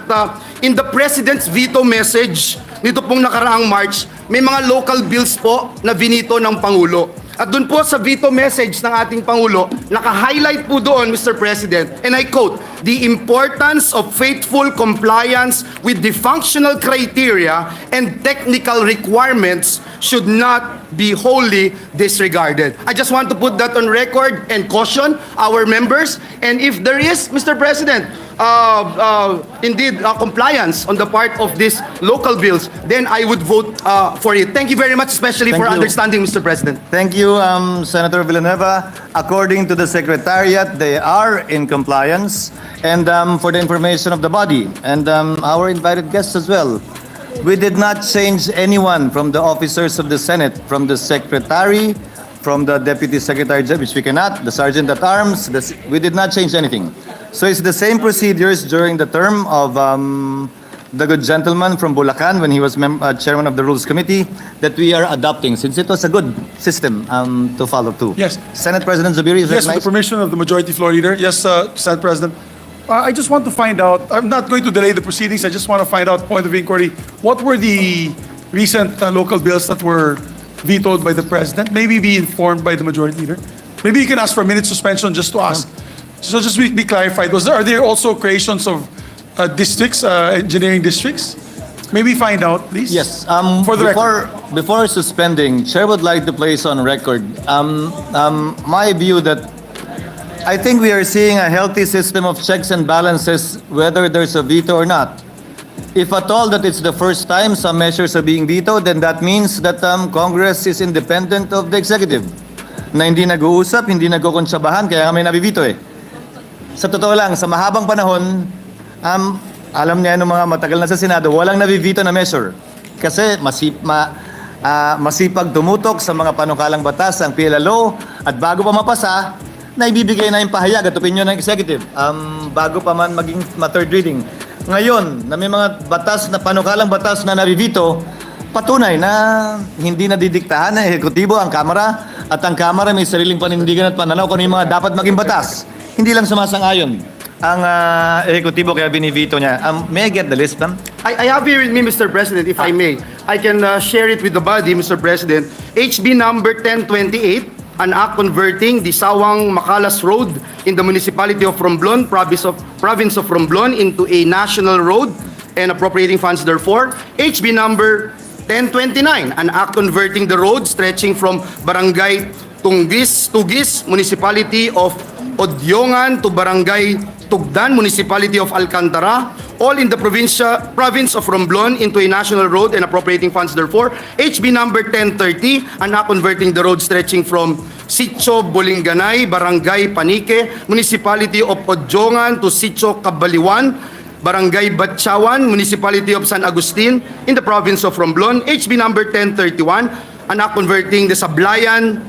in the President's veto message nito pong nakaraang March, may mga local bills po na vinito ng Pangulo. At doon po sa veto message ng ating Pangulo, naka-highlight po doon, Mr. President, and I quote, "The importance of faithful compliance with the functional criteria and technical requirements should not be wholly disregarded." I just want to put that on record and caution our members. And if there is, Mr. President, indeed compliance on the part of these local bills, then I would vote for it. Thank you very much, especially for understanding, Mr. President. Thank you, Senator Villanueva. According to the Secretariat, they are in compliance. And for the information of the body and our invited guests as well, we did not change anyone from the officers of the Senate, from the Secretary, from the Deputy Secretary, which we cannot, the Sergeant at Arms, we did not change anything. So it's the same procedures during the term of the good gentleman from Bulacan when he was chairman of the Rules Committee that we are adopting, since it was a good system to follow too. Yes. Senate President Zubiri, is Yes, that with the permission of the Majority Floor Leader. Yes, Senate President. I just want to find out, I'm not going to delay the proceedings, I just want to find out, point of inquiry, what were the recent local bills that were vetoed by the President? Maybe be informed by the Majority Leader. Maybe you can ask for a minute suspension just to ask. So just be clarified. Are there also creations of districts, engineering districts? Maybe find out, please. Yes. For the record. Before suspending, Chair would like to place on record my view that I think we are seeing a healthy system of checks and balances whether there's a veto or not. If at all that it's the first time some measures are being vetoed, then that means that Congress is independent of the executive. Na hindi nag-uusap, hindi nagkukonsyabahan, kaya kami nabivito eh. Sa totoo lang, sa mahabang panahon, alam niya ng mga matagal na sa Senado, walang nabivito na measure. Kasi masipag tumutok sa mga panukalang batas ng PLLO at bago pa mapasa, na ibibigay na yung pahayag at opinion ng executive bago pa man maging third reading. Ngayon, na may mga batas na panukalang batas na narivito, patunay na hindi nadidiktahan ng ehekutibo ang Kamara at ang Kamara may sariling panindigan at pananaw kung ano yung mga dapat maging batas. Hindi lang sumasang-ayon ang ehekutibo kaya binivito niya. May I get the list, ma'am? I have here with me, Mr. President, if I may. I can share it with the body, Mr. President. HB number 1028, an act converting the Sawang Makalas Road in the municipality of Romblon, province of Romblon, into a national road and appropriating funds therefore. HB number 1029, an act converting the road stretching from Barangay Tugis, municipality of Odyongan to Barangay Tugdan, municipality of Alcantara, all in the province of Romblon into a national road and appropriating funds therefore. HB number 1030, an act converting the road stretching from Sitio Bolinganay, Barangay Panique, municipality of Odyongan to Sitio Kabaliwan, Barangay Batchawan, municipality of San Agustin in the province of Romblon. HB number 1031, an act converting the Sablayan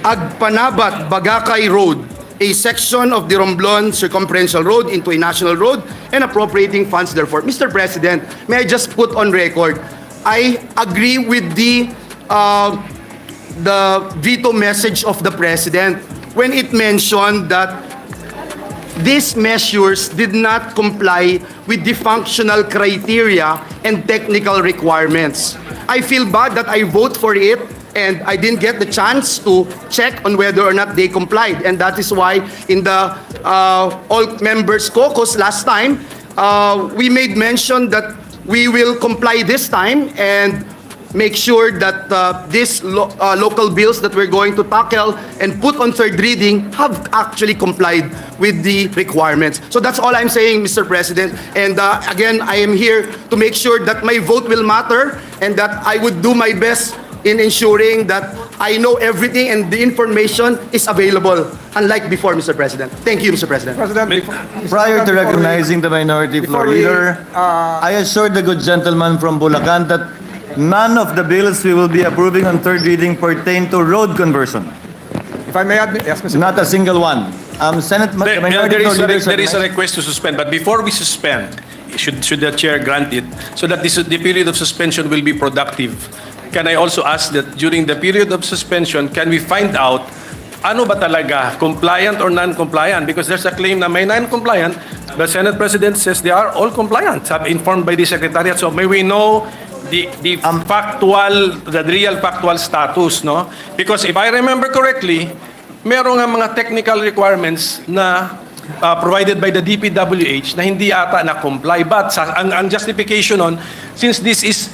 Agpanabat Bagakay Road, a section of the Romblon Circumferential Road, into a national road and appropriating funds therefore. Mr. President, may I just put on record, I agree with the veto message of the President when it mentioned that these measures did not comply with the functional criteria and technical requirements. I feel bad that I vote for it and I didn't get the chance to check on whether or not they complied. And that is why in the all members caucus last time, we made mention that we will comply this time and make sure that these local bills that we're going to tackle and put on third reading have actually complied with the requirements. So that's all I'm saying, Mr. President. And again, I am here to make sure that my vote will matter and that I would do my best in ensuring that I know everything and the information is available, unlike before, Mr. President. Thank you, Mr. President. Prior to recognizing the minority floor leader, I assured the good gentleman from Bulacan that none of the bills we will be approving on third reading pertain to road conversion. If I may add, yes, Mr. Not a single one. Senate, the minority floor leader There is a request to suspend, but before we suspend, should the chair grant it, so that the period of suspension will be productive, can I also ask that during the period of suspension, can we find out ano ba talaga, compliant or non-compliant? Because there's a claim na may non-compliant, the Senate President says they are all compliant, informed by the Secretariat. So may we know the real factual status, no? Because if I remember correctly, merong nga mga technical requirements na provided by the DPWH na hindi ata na-comply. But ang justification on, since this is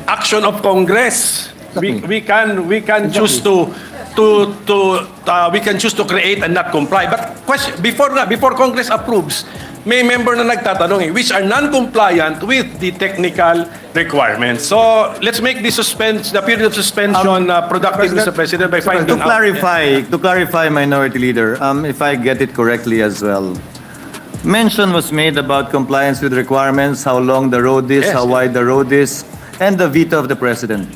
action of Congress, we can choose to create and not comply. But question, before Congress approves, may member na nagtatanong which are non-compliant with the technical requirements. So let's make the period of suspension productive, Mr. President, by finding out. To clarify, Minority Leader, if I get it correctly as well, mention was made about compliance with requirements, how long the road is, how wide the road is, and the veto of the President.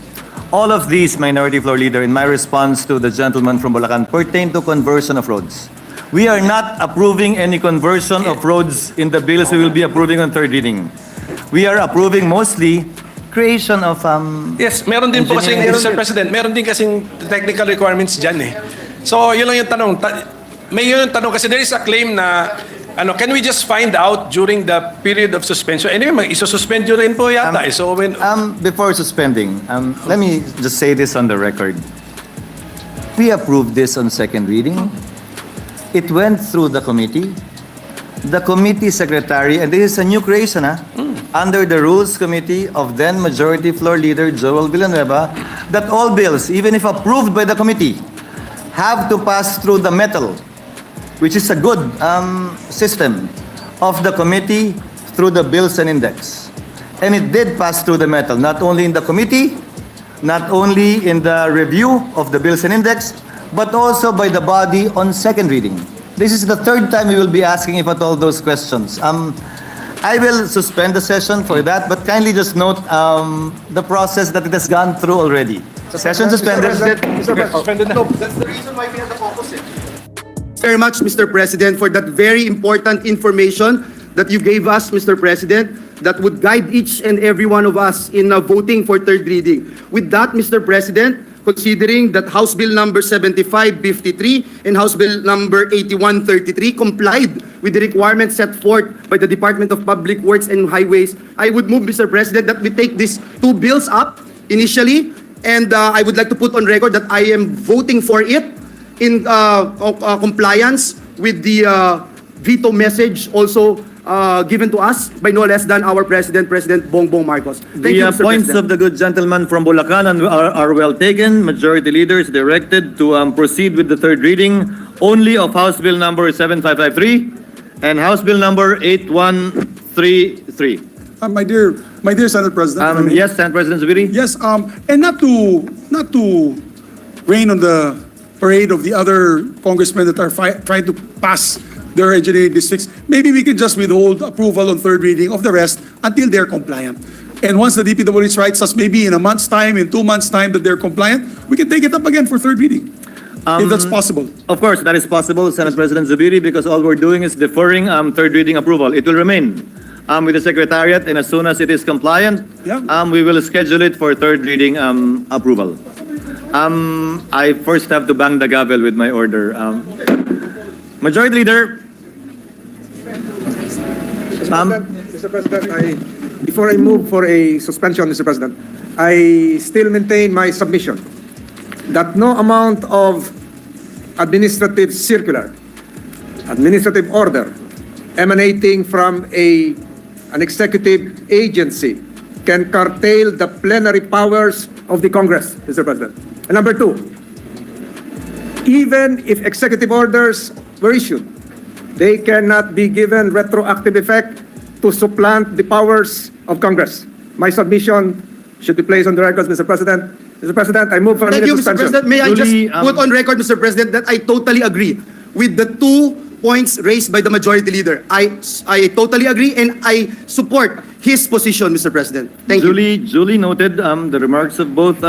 All of these, Minority Floor Leader, in my response to the gentleman from Bulacan, pertain to conversion of roads. We are not approving any conversion of roads in the bills we will be approving on third reading. We are approving mostly creation of Yes, meron din po kasing, Mr. President, meron din kasing technical requirements dyan eh. So, yun lang yung tanong. May yun yung tanong kasi there is a claim na can we just find out during the period of suspension? Anyway, isususpend nyo rin po yata. So when before suspending, let me just say this on the record. We approved this on second reading. It went through the committee. The committee secretary, and this is a new creation, under the Rules Committee of then Majority Floor Leader Joel Villanueva, that all bills, even if approved by the committee, have to pass through the metal, which is a good system of the committee through the bills and index. And it did pass through the metal, not only in the committee, not only in the review of the bills and index, but also by the body on second reading. This is the third time we will be asking if at all those questions. I will suspend the session for that, but kindly just note the process that it has gone through already. Session suspended. That's the reason why we had the focus. Very much, Mr. President, for that very important information that you gave us, Mr. President, that would guide each and every one of us in voting for third reading. With that, Mr. President, considering that House Bill number 7553 and House Bill number 8133 complied with the requirements set forth by the Department of Public Works and Highways, I would move, Mr. President, that we take these two bills up initially, and I would like to put on record that I am voting for it in compliance with the veto message also given to us by no less than our President, President Bongbong Marcos. Thank you, Mr. Points President. of the good gentleman from Bulacan are well taken. Majority leader is directed to proceed with the third reading only of House Bill number 7553 and House Bill number 8133. My dear Senate President. Yes, Senate President Zubiri. Yes, and not to rain on the parade of the other congressmen that are trying to pass their engineering districts, maybe we can just withhold approval on third reading of the rest until they're compliant. And once the DPWH writes us, maybe in a month's time, in 2 months' time, that they're compliant, we can take it up again for third reading, if that's possible. Of course, that is possible, Senate President Zubiri, because all we're doing is deferring third reading approval. It will remain with the Secretariat, and as soon as it is compliant, we will schedule it for third reading approval. I first have to bang the gavel with my order. Majority Leader. Mr. President, before I move for a suspension, Mr. President, I still maintain my submission that no amount of administrative circular, administrative order emanating from an executive agency can curtail the plenary powers of the Congress, Mr. President. And number two, even if executive orders were issued, they cannot be given retroactive effect to supplant the powers of Congress. My submission should be placed on the records, Mr. President. Mr. President, I move for a Thank minute you, Mr. suspension. President. May I just put on record, Mr. President, that I totally agree with the 2 points raised by the majority leader. I totally agree, and I support his position, Mr. President. Thank you. Duly noted the remarks of both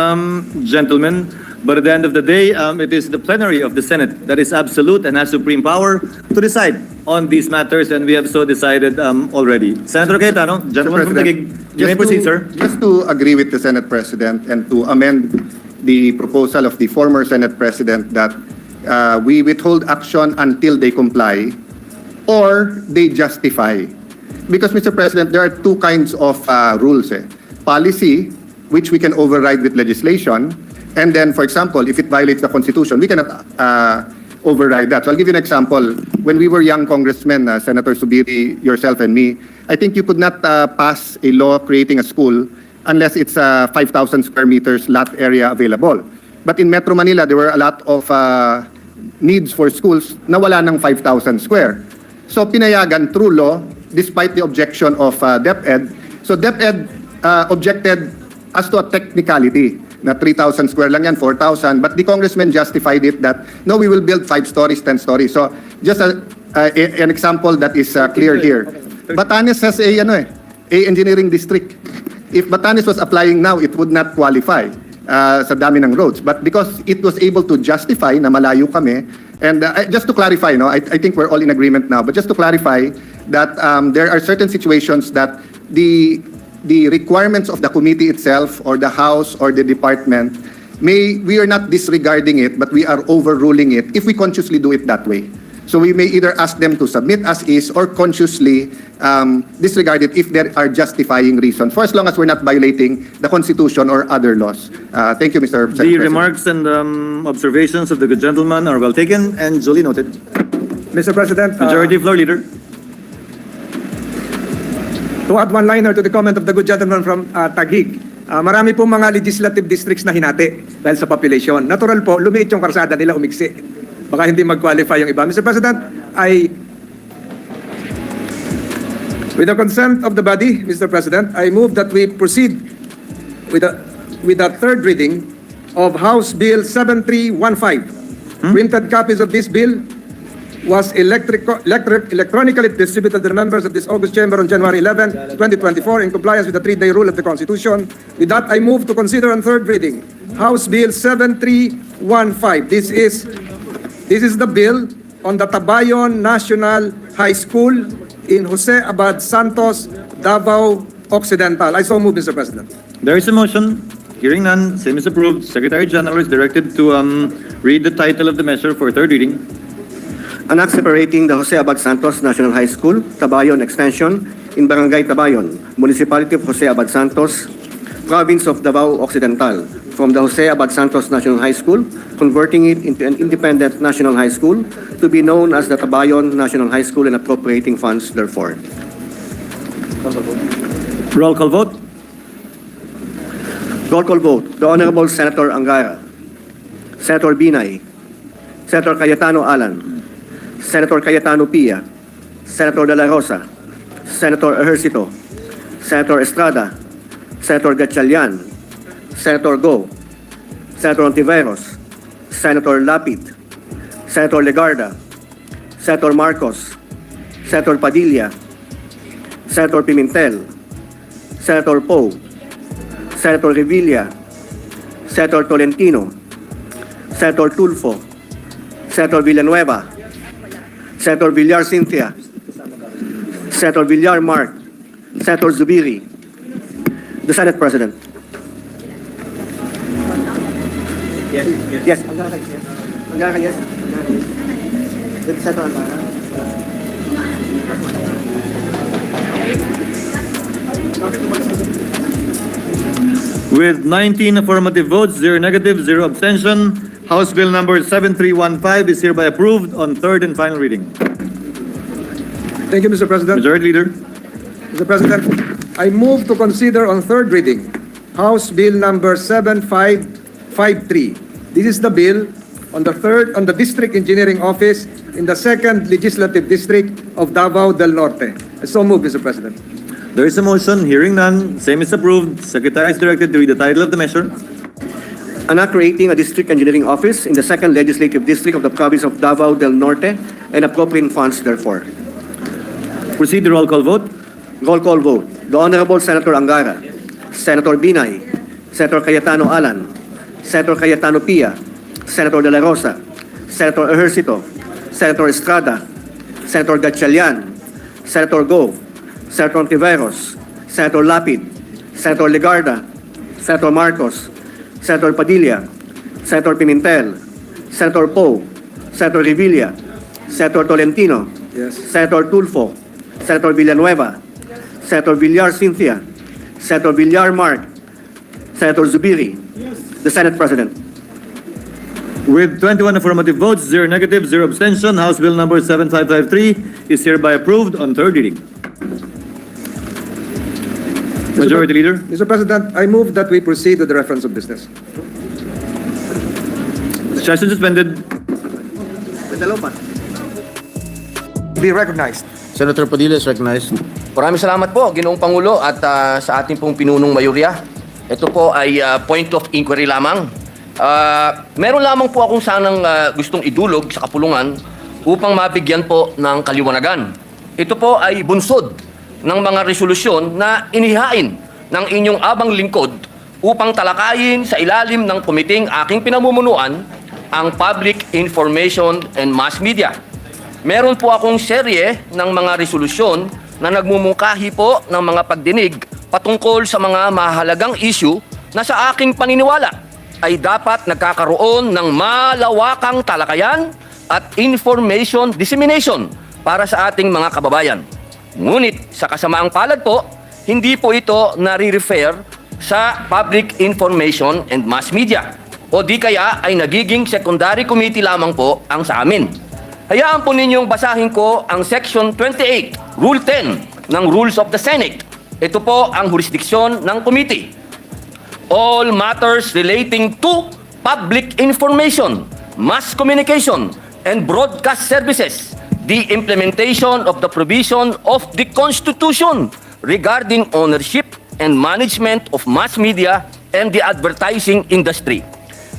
gentlemen. But at the end of the day, it is the plenary of the Senate that is absolute and has supreme power to decide on these matters, and we have so decided already. Senator Cayetano, gentleman from Taguig, you may proceed, sir. Just to agree with the Senate President and to amend the proposal of the former Senate President that we withhold action until they comply or they justify. Because, Mr. President, there are 2 kinds of rules. Policy, which we can override with legislation, and then, for example, if it violates the Constitution, we cannot override that. So I'll give you an example. When we were young congressmen, Senator Zubiri, yourself, and me, I think you could not pass a law creating a school unless it's 5,000 square meters lot area available. But in Metro Manila, there were a lot of needs for schools na wala ng 5,000 square. So pinayagan through law, despite the objection of DepEd. So DepEd objected as to a technicality na 3,000 square lang yan, 4,000. But the congressman justified it that, no, we will build 5 stories, 10 stories. So just an example that is clear here. Batanes has a engineering district. If Batanes was applying now, it would not qualify sa dami ng roads. But because it was able to justify na malayo kami, and just to clarify, I think we're all in agreement now, but just to clarify that there are certain situations that the requirements of the committee itself or the House or the department, we are not disregarding it, but we are overruling it if we consciously do it that way. So we may either ask them to submit as is or consciously disregard it if there are justifying reasons, for as long as we're not violating the Constitution or other laws. Thank you, Mr. The remarks and observations of the good gentleman are well taken and duly noted. Mr. President, Majority Floor Leader. to add one-liner to the comment of the good gentleman from Taguig, marami pong mga legislative districts na hinati dahil sa population. Natural po, lumiit yung karsada nila, umiksi. Baka hindi mag-qualify yung iba. Mr. President, with the consent of the body, Mr. President, I move that we proceed with the third reading of House Bill 7315. Printed copies of this bill was electronically distributed to the members of this August chamber on January 11, 2024 in compliance with the 3-day rule of the Constitution. With that, I move to consider on third reading House Bill 7315. This is the bill on the Tabayon National High School in Jose Abad Santos, Davao Occidental. I so move, Mr. President. There is a motion. Hearing none, same is approved. Secretary General is directed to read the title of the measure for third reading. An act separating the Jose Abad Santos National High School, Tabayon Extension, in Barangay Tabayon, Municipality of Jose Abad Santos, Province of Davao Occidental, from the Jose Abad Santos National High School, converting it into an independent national high school to be known as the Tabayon National High School and appropriating funds therefore. Roll call vote. Roll call vote. The Honorable Senator Angara, Senator Binay, Senator Cayetano Alan, Senator Cayetano Pia, Senator De La Rosa, Senator Ejercito, Senator Estrada, Senator Gatchalian, Senator Go, Senator Hontiveros, Senator Lapid, Senator Legarda, Senator Marcos, Senator Padilla, Senator Pimentel, Senator Poe, Senator Revilla, Senator Tolentino, Senator Tulfo, Senator Villanueva, Senator Villar Cynthia, Senator Villar Mark, Senator Zubiri. The Senate President. Yes. Yes. Angara, yes. Senator Angara. With 19 affirmative votes, 0 negative, 0 abstention, House Bill number 7315 is hereby approved on third and final reading. Thank you, Mr. President. Majority Leader. Mr. President, I move to consider on third reading House Bill number 7553. This is the bill on the District Engineering Office in the 2nd Legislative District of Davao del Norte. I so move, Mr. President. There is a motion. Hearing none, same is approved. Secretary is directed to read the title of the measure. An act creating a district engineering office in the 2nd Legislative District of the Province of Davao del Norte and appropriating funds therefore. Proceed to roll call vote. Roll call vote. The Honorable Senator Angara, Senator Binay, Senator Cayetano Alan, Senator Cayetano Pia, Senator De La Rosa, Senator Ejercito, Senator Estrada, Senator Gatchalian, Senator Go, Senator Hontiveros, Senator Lapid, Senator Legarda, Senator Marcos, Senator Padilla, Senator Pimentel, Senator Poe, Senator Revilla, Senator Tolentino, Senator Tulfo, Senator Villanueva, Senator Villar Cynthia, Senator Villar Mark, Senator Zubiri. The Senate President. With 21 affirmative votes, 0 negative, 0 abstention, House Bill number 7553 is hereby approved on third reading. Majority Leader. Mr. President, I move that we proceed with the reference of business. Session suspended. Be recognized. Senator Padilla is recognized. Maraming salamat po, Ginoong Pangulo, at sa ating pong pinunong mayorya. Ito po ay point of inquiry lamang. Meron lamang po akong sanang gustong idulog sa kapulungan upang mabigyan po ng kaliwanagan. Ito po ay bunsod ng mga resolusyon na inihain ng inyong abang lingkod upang talakayin sa ilalim ng komiting aking pinamumunuan ang Public Information and Mass Media. Meron po akong serye ng mga resolusyon na nagmumungkahi po ng mga pagdinig patungkol sa mga mahalagang issue na sa aking paniniwala ay dapat nagkakaroon ng malawakang talakayan at information dissemination para sa ating mga kababayan. Ngunit sa kasamaang palad po, hindi po ito nare-refer sa Public Information and Mass Media o di kaya ay nagiging secondary committee lamang po ang sa amin. Hayaan po ninyong basahin ko ang Section 28, Rule 10 ng Rules of the Senate. Ito po ang jurisdiksyon ng committee. All matters relating to public information, mass communication, and broadcast services, the implementation of the provision of the Constitution regarding ownership and management of mass media and the advertising industry,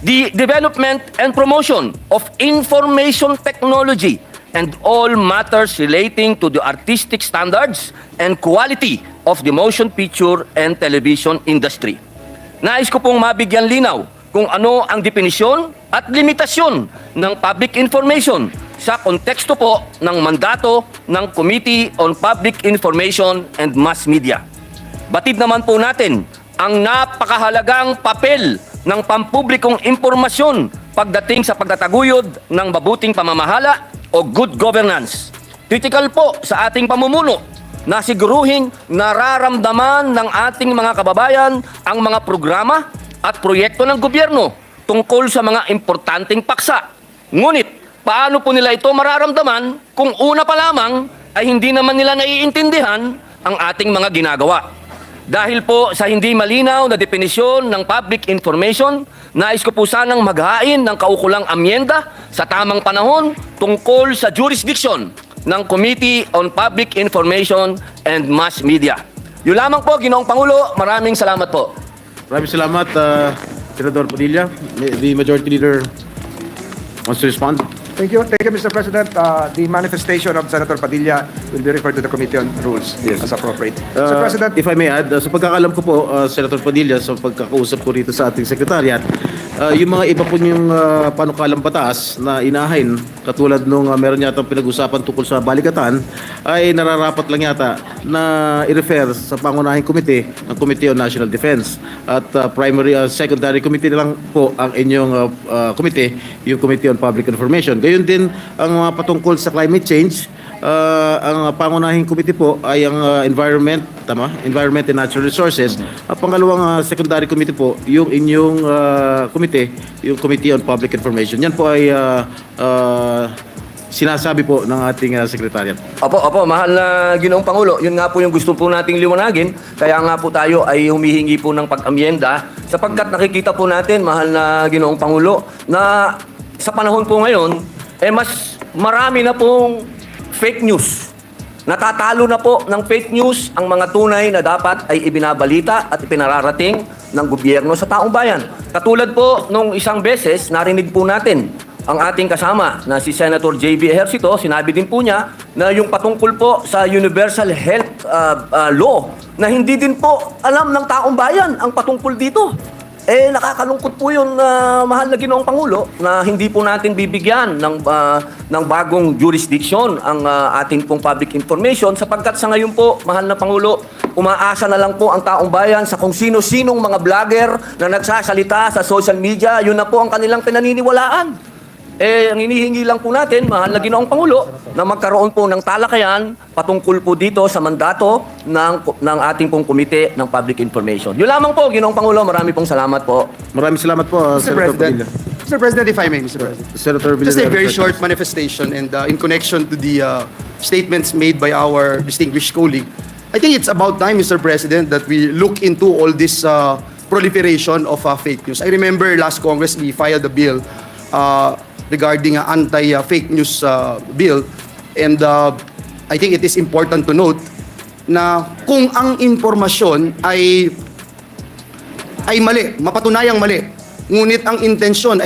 the development and promotion of information technology and all matters relating to the artistic standards and quality of the motion picture and television industry. Nais ko pong mabigyan linaw kung ano ang definisyon at limitasyon ng public information sa konteksto po ng mandato ng Committee on Public Information and Mass Media. Batid naman po natin ang napakahalagang papel ng pampublikong impormasyon pagdating sa pagtataguyod ng mabuting pamamahala o good governance. Critical po sa ating pamumuno na siguruhing nararamdaman ng ating mga kababayan ang mga programa at proyekto ng gobyerno tungkol sa mga importanteng paksa. Ngunit, paano po nila ito mararamdaman kung una pa lamang ay hindi naman nila naiintindihan ang ating mga ginagawa? Dahil po sa hindi malinaw na definisyon ng public information, nais ko po sanang maghain ng kaukulang amyenda sa tamang panahon tungkol sa jurisdiction ng Committee on Public Information and Mass Media. Yun lamang po, Ginoong Pangulo. Maraming salamat po. Maraming salamat, Senador Padilla. The Majority Leader wants to respond. Thank you, Mr. President. The manifestation of Senator Padilla will be referred to the Committee on Rules as appropriate. Mr. President, If I may add, sa pagkakalam ko po, Senator Padilla, sa pagkakausap ko rito sa ating Secretariat, yung mga iba po yung panukalang batas na inahin, katulad nung meron yata pinag-usapan tungkol sa balikatan, ay nararapat lang yata na i-refer sa pangunahing komite, ng Committee on National Defense. At secondary committee na lang po ang inyong komite, yung Committee on Public Information. Gayon din ang mga patungkol sa climate change. Ang pangunahing committee po ay ang Environment and Natural Resources. Ang pangalawang secondary committee po, yung inyong committee, yung Committee on Public Information. Yan po ay sinasabi po ng ating Secretariat. Opo, mahal na Ginoong Pangulo. Yun nga po yung gusto po nating liwanagin. Kaya nga po tayo ay humihingi po ng pag-amyenda sapagkat nakikita po natin, mahal na Ginoong Pangulo, na sa panahon po ngayon, mas marami na pong fake news. Natatalo na po ng fake news ang mga tunay na dapat ay ibinabalita at ipinararating ng gobyerno sa taong bayan. Katulad po nung isang beses, narinig po natin ang ating kasama na si Senator J.B. Ejercito, sinabi din po niya na yung patungkol po sa Universal Health Law na hindi din po alam ng taong bayan ang patungkol dito. Nakakalungkot po yun, mahal na Ginoong Pangulo, na hindi po natin bibigyan ng bagong jurisdiction ang ating pong public information sapagkat sa ngayon po, mahal na Pangulo, umaasa na lang po ang taong bayan sa kung sino-sinong mga vlogger na nagsasalita sa social media, yun na po ang kanilang pinaniniwalaan. Ang hinihingi lang po natin, mahal na Ginoong Pangulo, na magkaroon po ng talakayan patungkol po dito sa mandato ng ating pong Komite ng Public Information. Yun lamang po, Ginoong Pangulo. Marami pong salamat po. Maraming salamat po, Senator Padilla. Mr. President, if I may, Mr. President. Senator Just a Villar. very short manifestation and in connection to the statements made by our distinguished colleague. I think it's about time, Mr. President, that we look into all this proliferation of fake news. I remember last Congress, we filed a bill regarding anti-fake news bill. And I think it is important to note na kung ang impormasyon ay mali, mapatunayang mali, ngunit ang intensyon